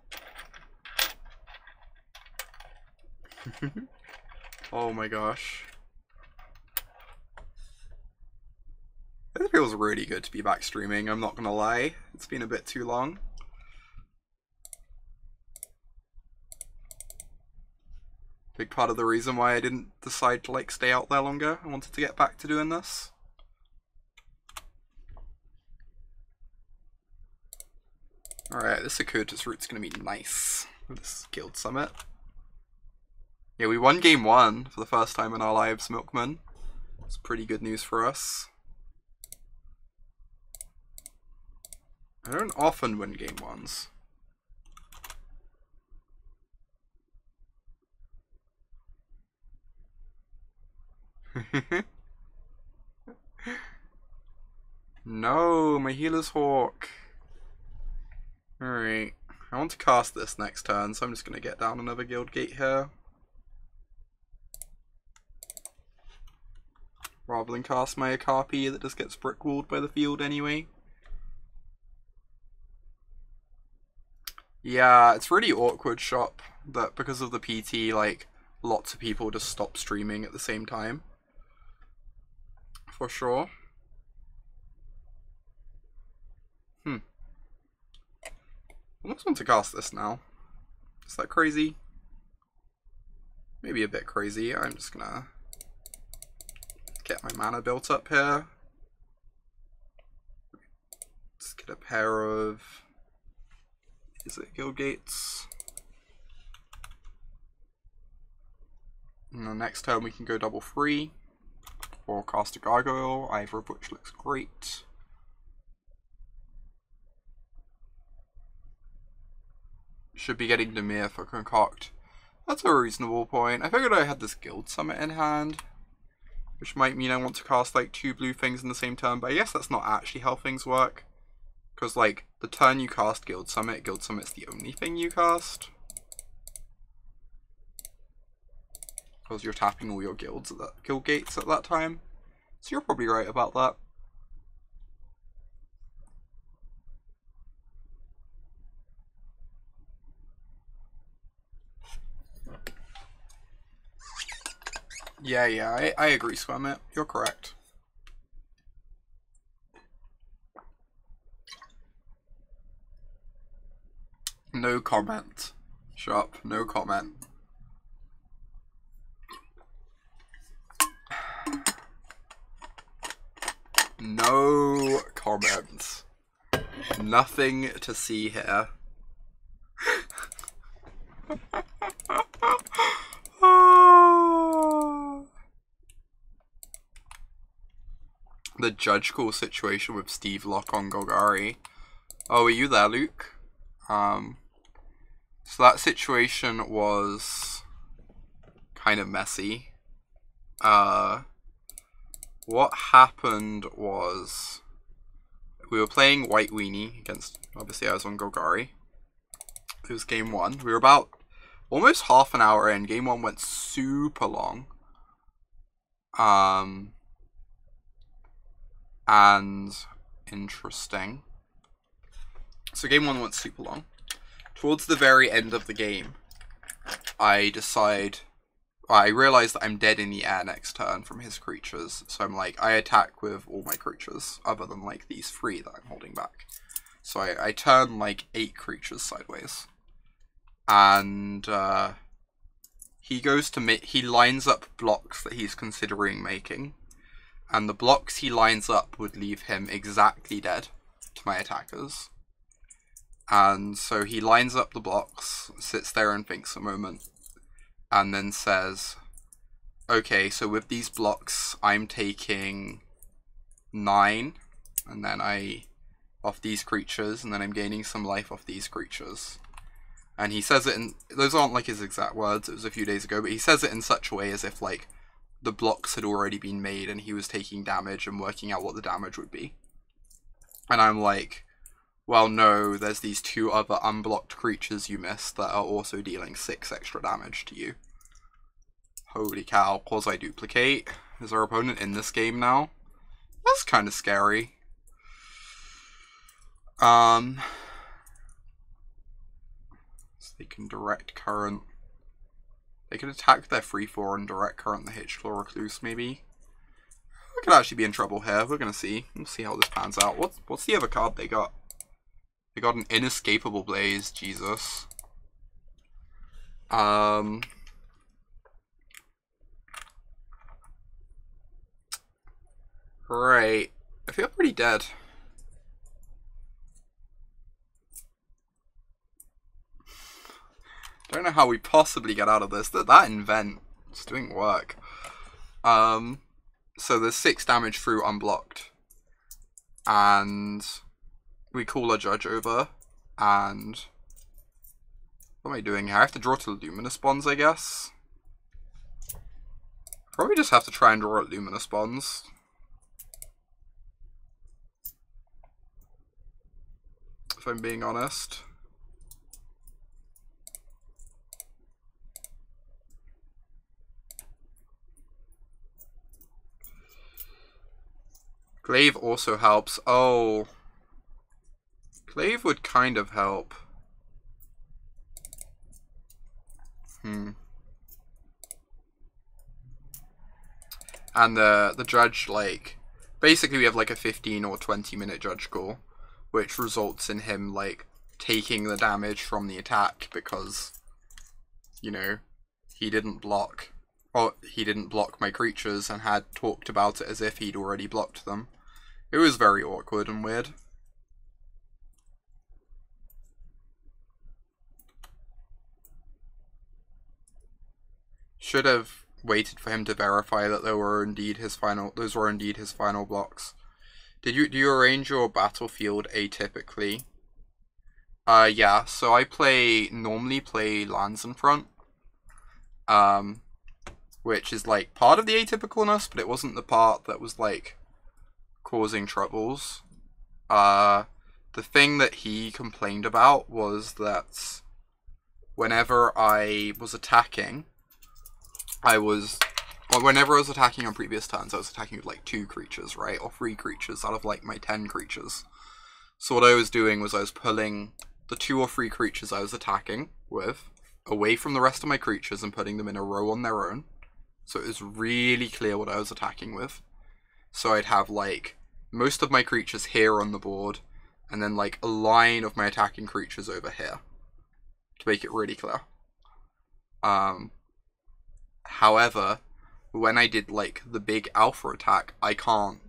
Oh my gosh. It feels really good to be back streaming, I'm not gonna lie. It's been a bit too long. Big part of the reason why I didn't decide to like stay out there longer. I wanted to get back to doing this. Alright, this Circuitous Route's gonna be nice with this Guild Summit. Yeah, we won game 1 for the first time in our lives, Milkman. It's pretty good news for us. I don't often win game 1s. No, my healer's Hawk. Alright, I want to cast this next turn, so I'm just going to get down another Guild Gate here. Rather than cast my Okapi that just gets brickwalled by the field anyway. Yeah, it's really awkward, Shop, that because of the PT, like, lots of people just stop streaming at the same time. For sure. I almost want to cast this now. Is that crazy? Maybe a bit crazy. I'm just gonna get my mana built up here. Let's get a pair of... Is it Guild Gates? And the next turn we can go double free. Or cast a Gargoyle, either of which looks great. Should be getting Dimir for Concoct. That's a reasonable point. I figured I had this Guild Summit in hand, which might mean I want to cast like 2 blue things in the same turn, but I guess that's not actually how things work. Because like, the turn you cast Guild Summit's the only thing you cast. Because you're tapping all your guild gates at that time. So you're probably right about that. Yeah, I agree, Squamit. You're correct. No comment. Shop, no comment. No comments. Nothing to see here. The judge call situation with Steve Locke on Golgari. Oh, are you there, Luke? So that situation was kind of messy. What happened was we were playing White Weenie against, obviously I was on Golgari. It was game 1. We were about almost half an hour in. Game 1 went super long. And interesting. So game 1 went super long. Towards the very end of the game, I realize that I'm dead in the air next turn from his creatures. So I'm like, I attack with all my creatures, other than like these 3 that I'm holding back. So I turn like 8 creatures sideways. And he goes to he lines up blocks that he's considering making. And the blocks he lines up would leave him exactly dead to my attackers. And so he lines up the blocks, sits there and thinks a moment, and then says, okay, so with these blocks, I'm taking 9, and then off these creatures, and then I'm gaining some life off these creatures. And he says it in, those aren't like his exact words, it was a few days ago, but he says it in such a way as if like the blocks had already been made and he was taking damage and working out what the damage would be. And I'm like, well, no, there's these 2 other unblocked creatures you missed that are also dealing 6 extra damage to you. Holy cow, quasi-duplicate. Is our opponent in this game now? That's kind of scary. So they can direct current. They could attack their 3/4 and direct current the H-Claw Recluse, maybe. We could actually be in trouble here. We're gonna see. We'll see how this pans out. What's the other card they got? They got an Inescapable Blaze. Jesus. Right. I feel pretty dead. Don't know how we possibly get out of this. That invent is doing work. So there's 6 damage through unblocked. And we call a judge over. And what am I doing here? I have to draw to Luminous Bonds, I guess. Probably just have to try and draw at Luminous Bonds. If I'm being honest. Glaive also helps. Oh. Glaive would kind of help. And the judge, like, basically we have like a 15 or 20 minute judge call, which results in him like taking the damage from the attack because, you know, he didn't block my creatures and had talked about it as if he'd already blocked them. It was very awkward and weird. Should have waited for him to verify that those were indeed his final blocks. Do you arrange your battlefield atypically? Yeah, so I normally play lands in front. Which is like part of the atypicalness, but it wasn't the part that was like causing troubles. The thing that he complained about was that whenever I was attacking, whenever I was attacking on previous turns, I was attacking with like 2 creatures, right? Or 3 creatures out of like my 10 creatures. So what I was doing was I was pulling the 2 or 3 creatures I was attacking with away from the rest of my creatures and putting them in a row on their own. So it was really clear what I was attacking with. So I'd have like most of my creatures here on the board and then like a line of my attacking creatures over here to make it really clear. However, when I did like the big alpha attack, I can't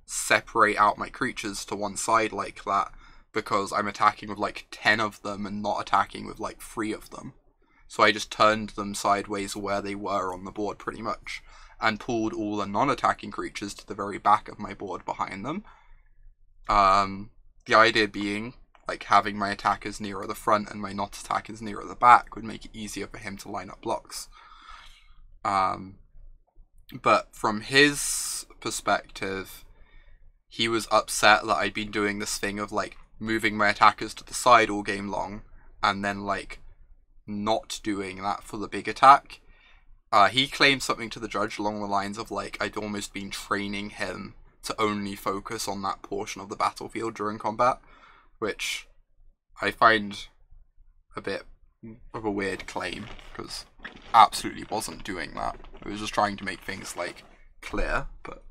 separate out my creatures to one side like that because I'm attacking with like 10 of them and not attacking with like 3 of them. So I just turned them sideways where they were on the board pretty much and pulled all the non-attacking creatures to the very back of my board behind them. The idea being like having my attackers nearer the front and my not attackers nearer the back would make it easier for him to line up blocks. But from his perspective, he was upset that I'd been doing this thing of like moving my attackers to the side all game long and then like not doing that for the big attack. He claimed something to the judge along the lines of like I'd almost been training him to only focus on that portion of the battlefield during combat, which I find a bit of a weird claim because absolutely wasn't doing that. I was just trying to make things like clear. But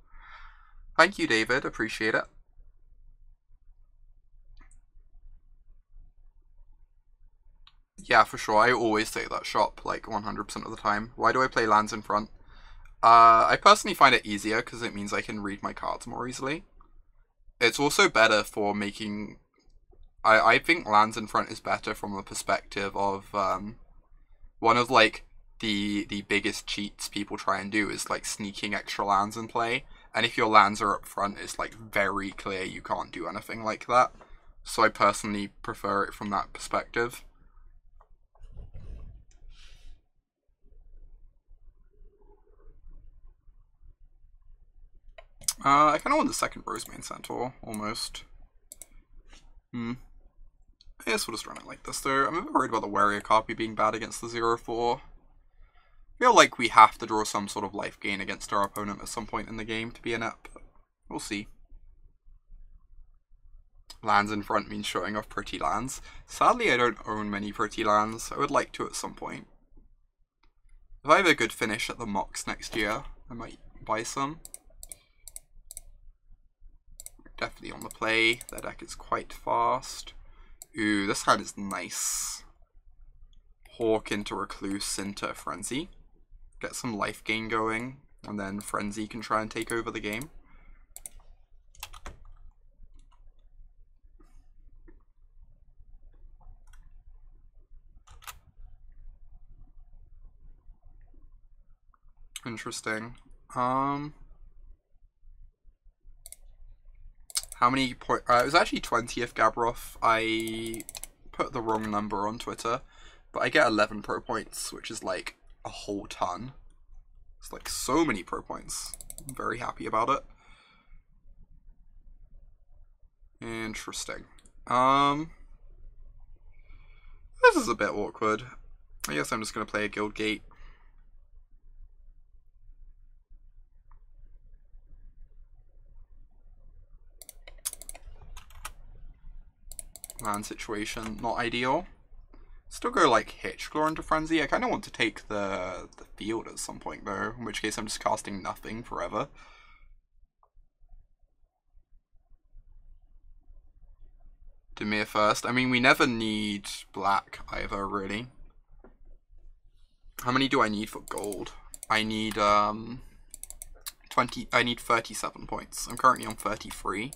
thank you, David, appreciate it. Yeah, for sure. I always take that shop like 100% of the time. Why do I play lands in front? I personally find it easier because it means I can read my cards more easily. It's also better for making I think lands in front is better from the perspective of one of like the biggest cheats people try and do is like sneaking extra lands in play. And if your lands are up front, it's like very clear you can't do anything like that. So I personally prefer it from that perspective. I kind of want the second Rosemane Centaur, almost. I guess we'll just run it like this, though. I'm a bit worried about the Warrior copy being bad against the 0-4. I feel like we have to draw some sort of life gain against our opponent at some point in the game to be inept, but we'll see. Lands in front means showing off pretty lands. Sadly, I don't own many pretty lands. I would like to at some point. If I have a good finish at the Mox next year, I might buy some. Definitely on the play. Their deck is quite fast. Ooh, this hand is nice. Hawk into Recluse into Frenzy. Get some life gain going, and then Frenzy can try and take over the game. Interesting. How many points? It was actually 20th Gabroth. I put the wrong number on Twitter, but I get 11 pro points, which is like a whole ton. It's like so many pro points. I'm very happy about it. Interesting. This is a bit awkward. I guess I'm just gonna play a Guild Gate. Land situation, not ideal. Still go like Hitchclaw into Frenzy. I kind of want to take the field at some point though, in which case I'm just casting nothing forever. Dimir first. I mean, we never need black either, really. How many do I need for gold? I need 20. I need 37 points. I'm currently on 33.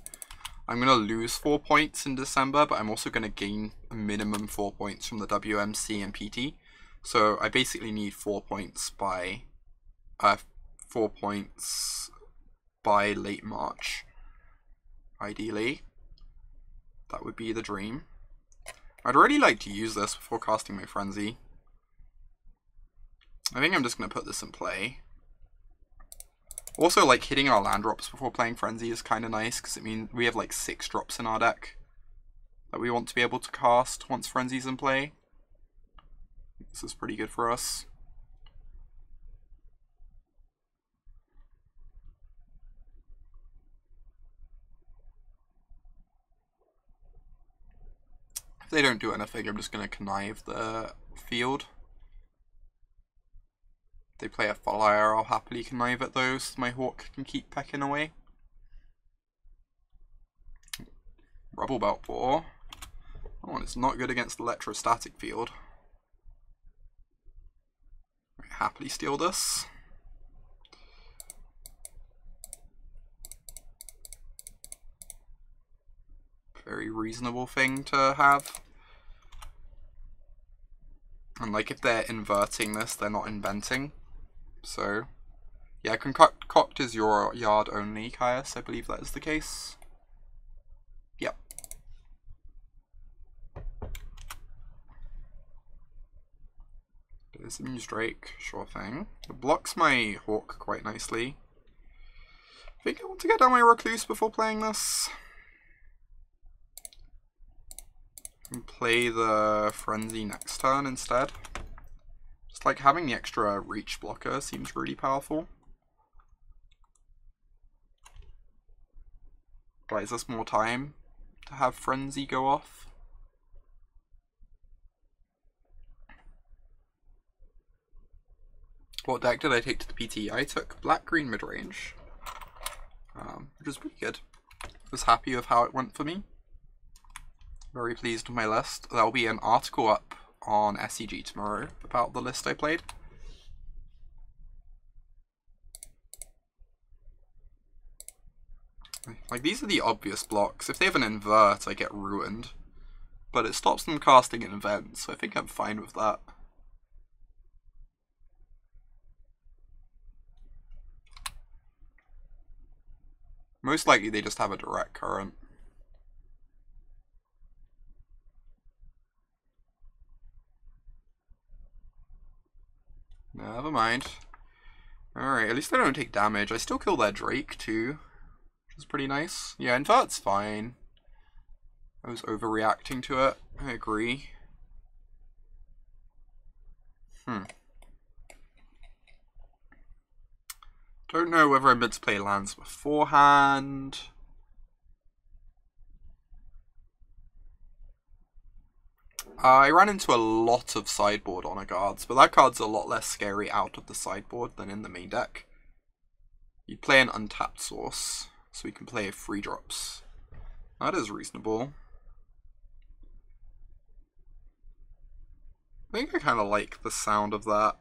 I'm going to lose 4 points in December, but I'm also going to gain a minimum 4 points from the WMC and PT. So I basically need 4 points by 4 points by late March. Ideally, that would be the dream. I'd really like to use this before casting my Frenzy. I think I'm just going to put this in play. Also, like, hitting our land drops before playing Frenzy is kind of nice, because it means we have, like, 6 drops in our deck that we want to be able to cast once Frenzy's in play. This is pretty good for us. If they don't do anything, I'm just going to connive the field. If they play a Flyer, I'll happily connive at those, so my Hawk can keep pecking away. Rubble Belt 4. Oh, and it's not good against Electrostatic Field. I happily steal this. Very reasonable thing to have. And like if they're inverting this, they're not inventing. So yeah, concoct is your yard only, Caius. I believe that is the case. Yep. There's a Muse Drake, sure thing. It blocks my Hawk quite nicely. I think I want to get down my Recluse before playing this. And play the Frenzy next turn instead. Just like having the extra reach blocker seems really powerful. Buys us more time to have Frenzy go off. What deck did I take to the PT? I took black-green midrange, which was pretty good. I was happy with how it went for me. Very pleased with my list. There'll be an article up on SCG tomorrow about the list I played. Like, these are the obvious blocks. If they have an invert, I get ruined. but it stops them casting an event, so I think I'm fine with that. Most likely they just have a direct current. Never mind. Alright, at least they don't take damage. I still kill their Drake too, which is pretty nice. Yeah, invert's fine. I was overreacting to it. I agree. Don't know whether I meant to play lands beforehand. I ran into a lot of sideboard honor guards, but that card's a lot less scary out of the sideboard than in the main deck. You play an untapped source, so you can play 3 drops. That is reasonable. I think I kind of like the sound of that.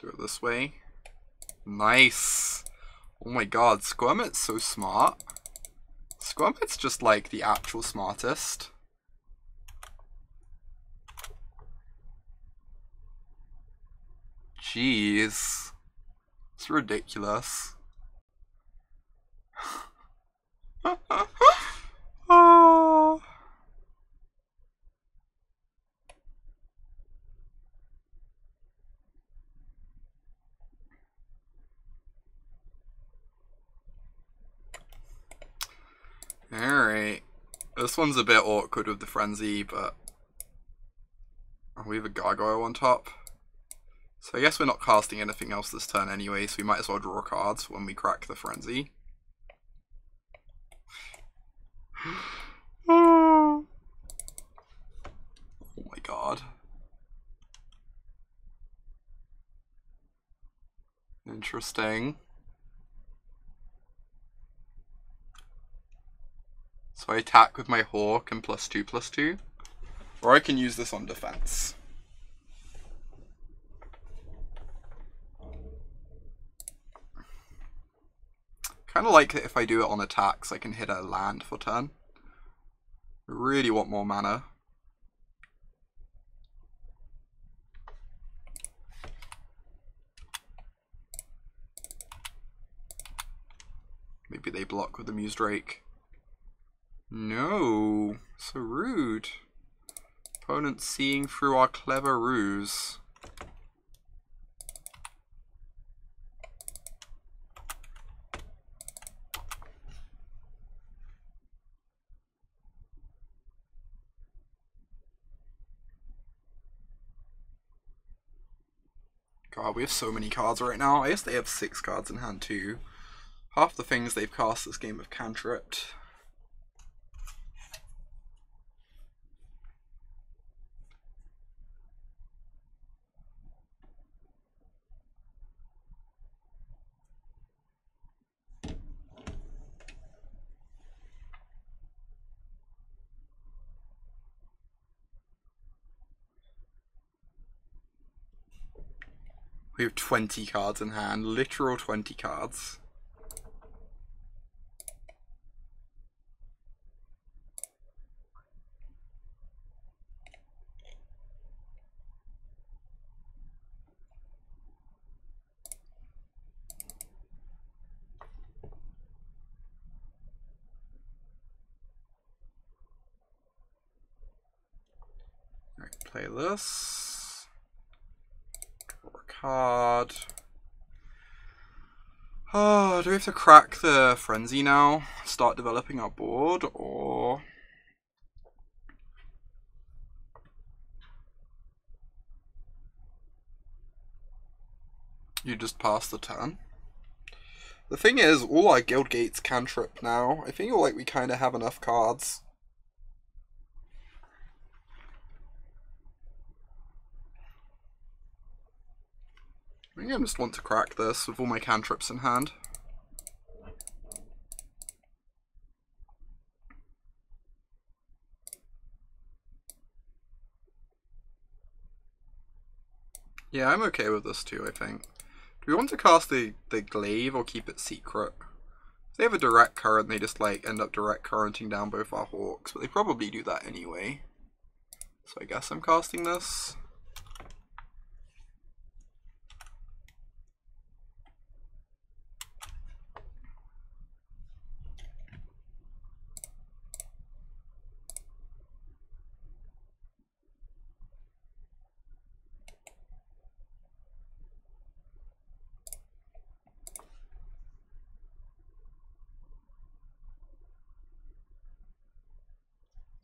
Do it this way. Nice! Oh my god, Squirmit's so smart. Squirmit's just like the actual smartest. Jeez. It's ridiculous. Oh. Alright. This one's a bit awkward with the frenzy, but we have a gargoyle on top. So I guess we're not casting anything else this turn anyway, so we might as well draw cards when we crack the frenzy. Oh my god. Interesting. So I attack with my Hawk and +2/+2. Or I can use this on defense. Kind of like it if I do it on attacks, I can hit a land for turn. I really want more mana. Maybe they block with the Muse Drake. No, so rude. Opponent seeing through our clever ruse. God, we have so many cards right now. I guess they have 6 cards in hand too. Half the things they've cast this game have cantripped. We have 20 cards in hand, literal 20 cards. Alright, play this. Card. Oh, do we have to crack the frenzy now? Start developing our board, or you just pass the turn? The thing is, all our guild gates cantrip now. I feel like we kind of have enough cards. I think I just want to crack this with all my cantrips in hand. Yeah, I'm okay with this too, I think. Do we want to cast the glaive or keep it secret? If they have a direct current, they just like end up direct currenting down both our hawks, but they probably do that anyway. So I guess I'm casting this.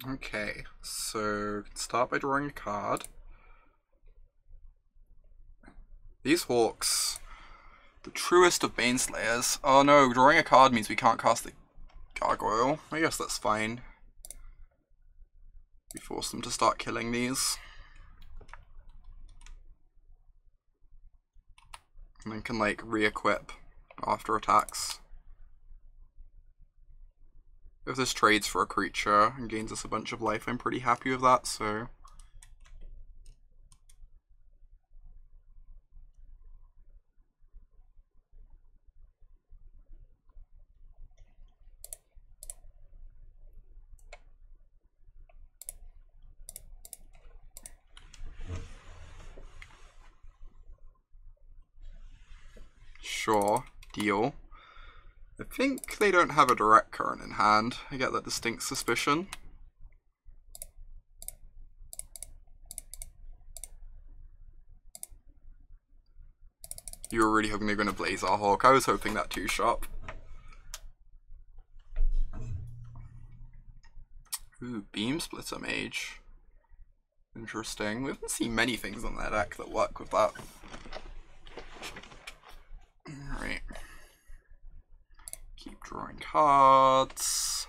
Okay, so start by drawing a card. These hawks, the truest of Baneslayers. Oh no, drawing a card means we can't cast the gargoyle. I guess that's fine. We force them to start killing these. And then can like re-equip after attacks. If this trades for a creature and gains us a bunch of life, I'm pretty happy with that, so... Sure, deal. I think they don't have a direct current in hand. I get that distinct suspicion. You were really hoping they were going to blaze our hawk. I was hoping that too, Sharp. Ooh, Beam Splitter Mage. Interesting. We haven't seen many things on their deck that work with that. Alright. Keep drawing cards.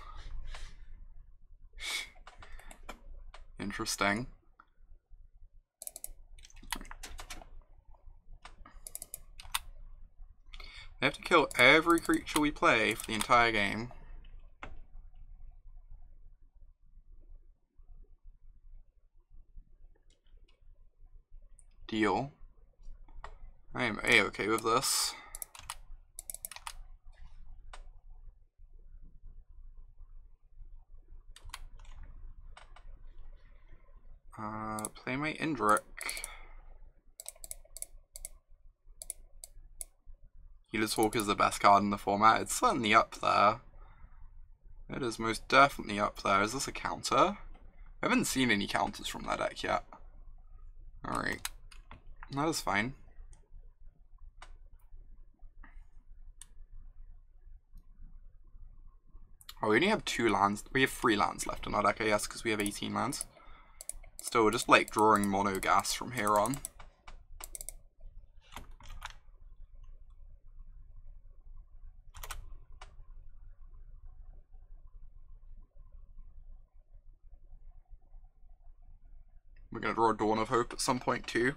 Interesting. They have to kill every creature we play for the entire game. Deal. I am A-okay with this. Play my Indrik. Healer's Hawk is the best card in the format. It's certainly up there. It is most definitely up there. Is this a counter? I haven't seen any counters from that deck yet. Alright. That is fine. Oh, we only have 2 lands. We have 3 lands left in our deck, I guess, because we have 18 lands. Still, we're just like drawing mono gas from here on. We're going to draw a Dawn of Hope at some point too.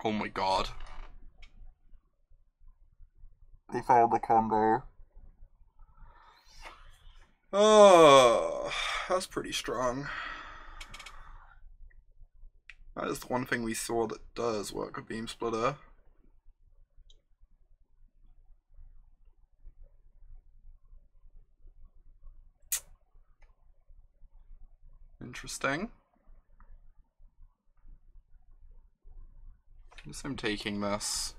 Oh my god. They found the combo. Oh, that's pretty strong. That is the one thing we saw that does work with Beam Splitter. Interesting. I guess I'm taking this.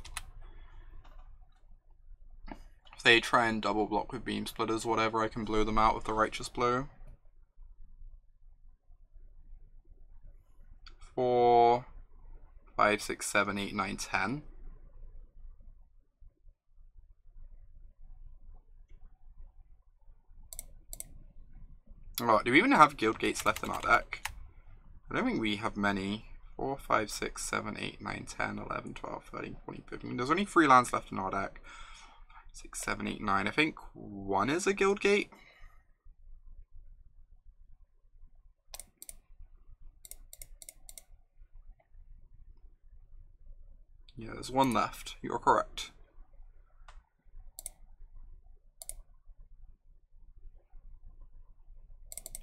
If they try and double block with Beam Splitters, whatever, I can blow them out with the Righteous Blow. 4, 5, 6, 7, 8, 9, 10. Oh, do we even have Guild Gates left in our deck? I don't think we have many. 4, 5, 6, 7, 8, 9, 10, 11, 12, 13, 14, 15. There's only 3 lands left in our deck. 6, 7, 8, 9. I think 1 is a Guild Gate. Yeah, there's 1 left. You're correct.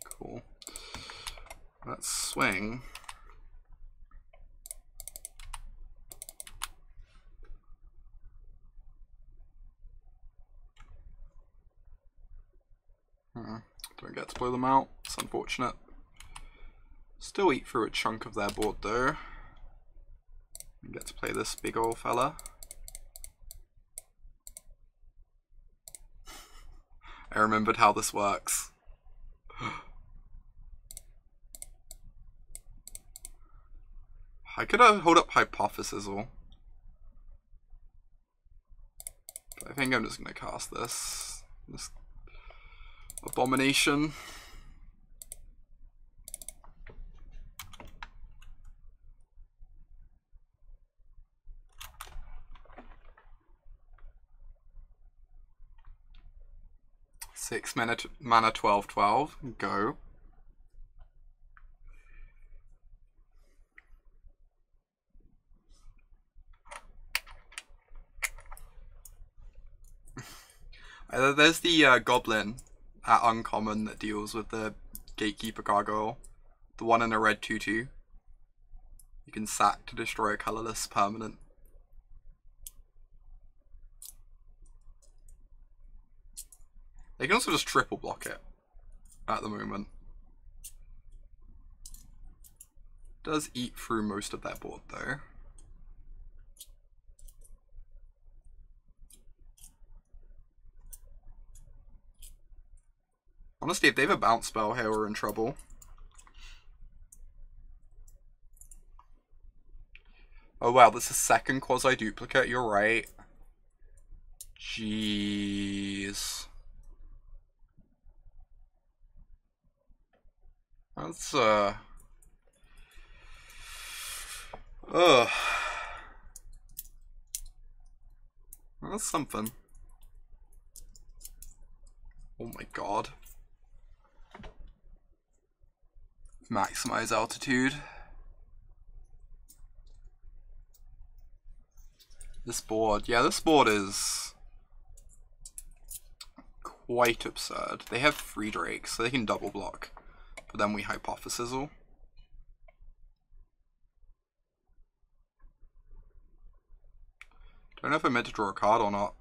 Cool. Let's swing. Don't get to blow them out. It's unfortunate. Still eat through a chunk of their board though. And get to play this big old fella. I remembered how this works. I could hold up Hypothesis, but I think I'm just gonna cast this abomination. Six mana 12/12. Go. There's the goblin at uncommon that deals with the gatekeeper gargoyle. The one in a red 2/2. You can sack to destroy a colorless permanent. They can also just triple block it at the moment. Does eat through most of their board though. Honestly, if they have a bounce spell here, we're in trouble. Oh wow, this is second quasi-duplicate, you're right. Jeez. That's, that's something. Oh my god. Maximize altitude. This board, yeah, this board is quite absurd. They have 3 drakes, so they can double block, but then we hypothesizzle. Don't know if I meant to draw a card or not.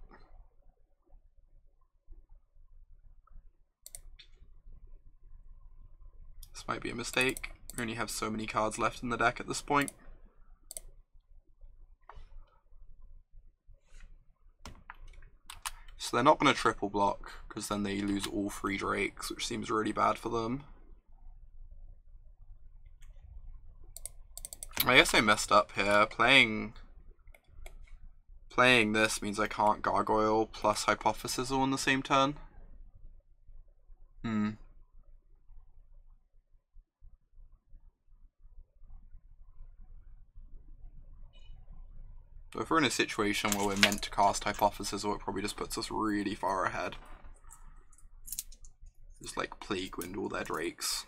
This might be a mistake. We only have so many cards left in the deck at this point. So they're not going to triple block, because then they lose all 3 drakes, which seems really bad for them. I guess I messed up here. Playing this means I can't gargoyle plus hypothesis all in the same turn. So if we're in a situation where we're meant to cast hypothesis, or it probably just puts us really far ahead. Just like plague wind all their drakes.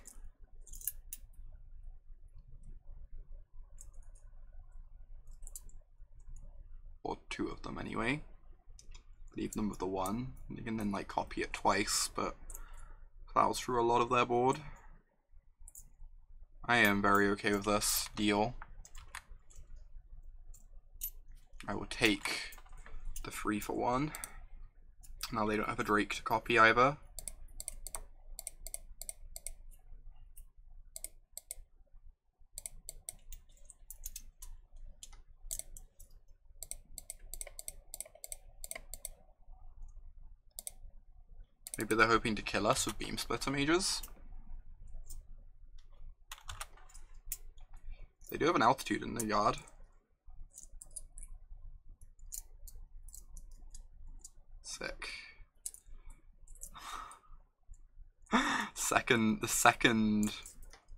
Or 2 of them anyway. Leave them with the 1. You can then like copy it twice, but plows through a lot of their board. I am very okay with this deal. I will take the 3 for 1. Now they don't have a drake to copy either. Maybe they're hoping to kill us with Beam Splitter Mages. They do have an altitude in their yard. Sick. The second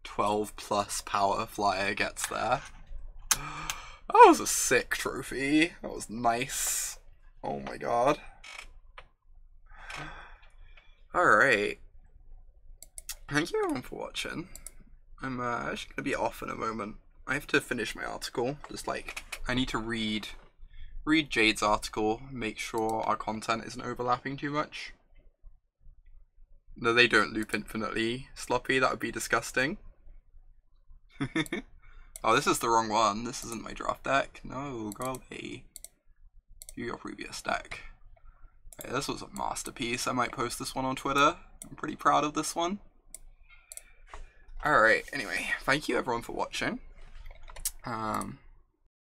12+ power flyer gets there. That was a sick trophy. That was nice. Oh my god. Alright. Thank you everyone for watching. I'm actually going to be off in a moment. I have to finish my article. Just like, I need to read Jade's article, make sure our content isn't overlapping too much. No, they don't loop infinitely, Sloppy, that would be disgusting. Oh, this is the wrong one. This isn't my draft deck. No, go away. View your previous deck. Okay, this was a masterpiece. I might post this one on Twitter. I'm pretty proud of this one. Alright, anyway, thank you everyone for watching.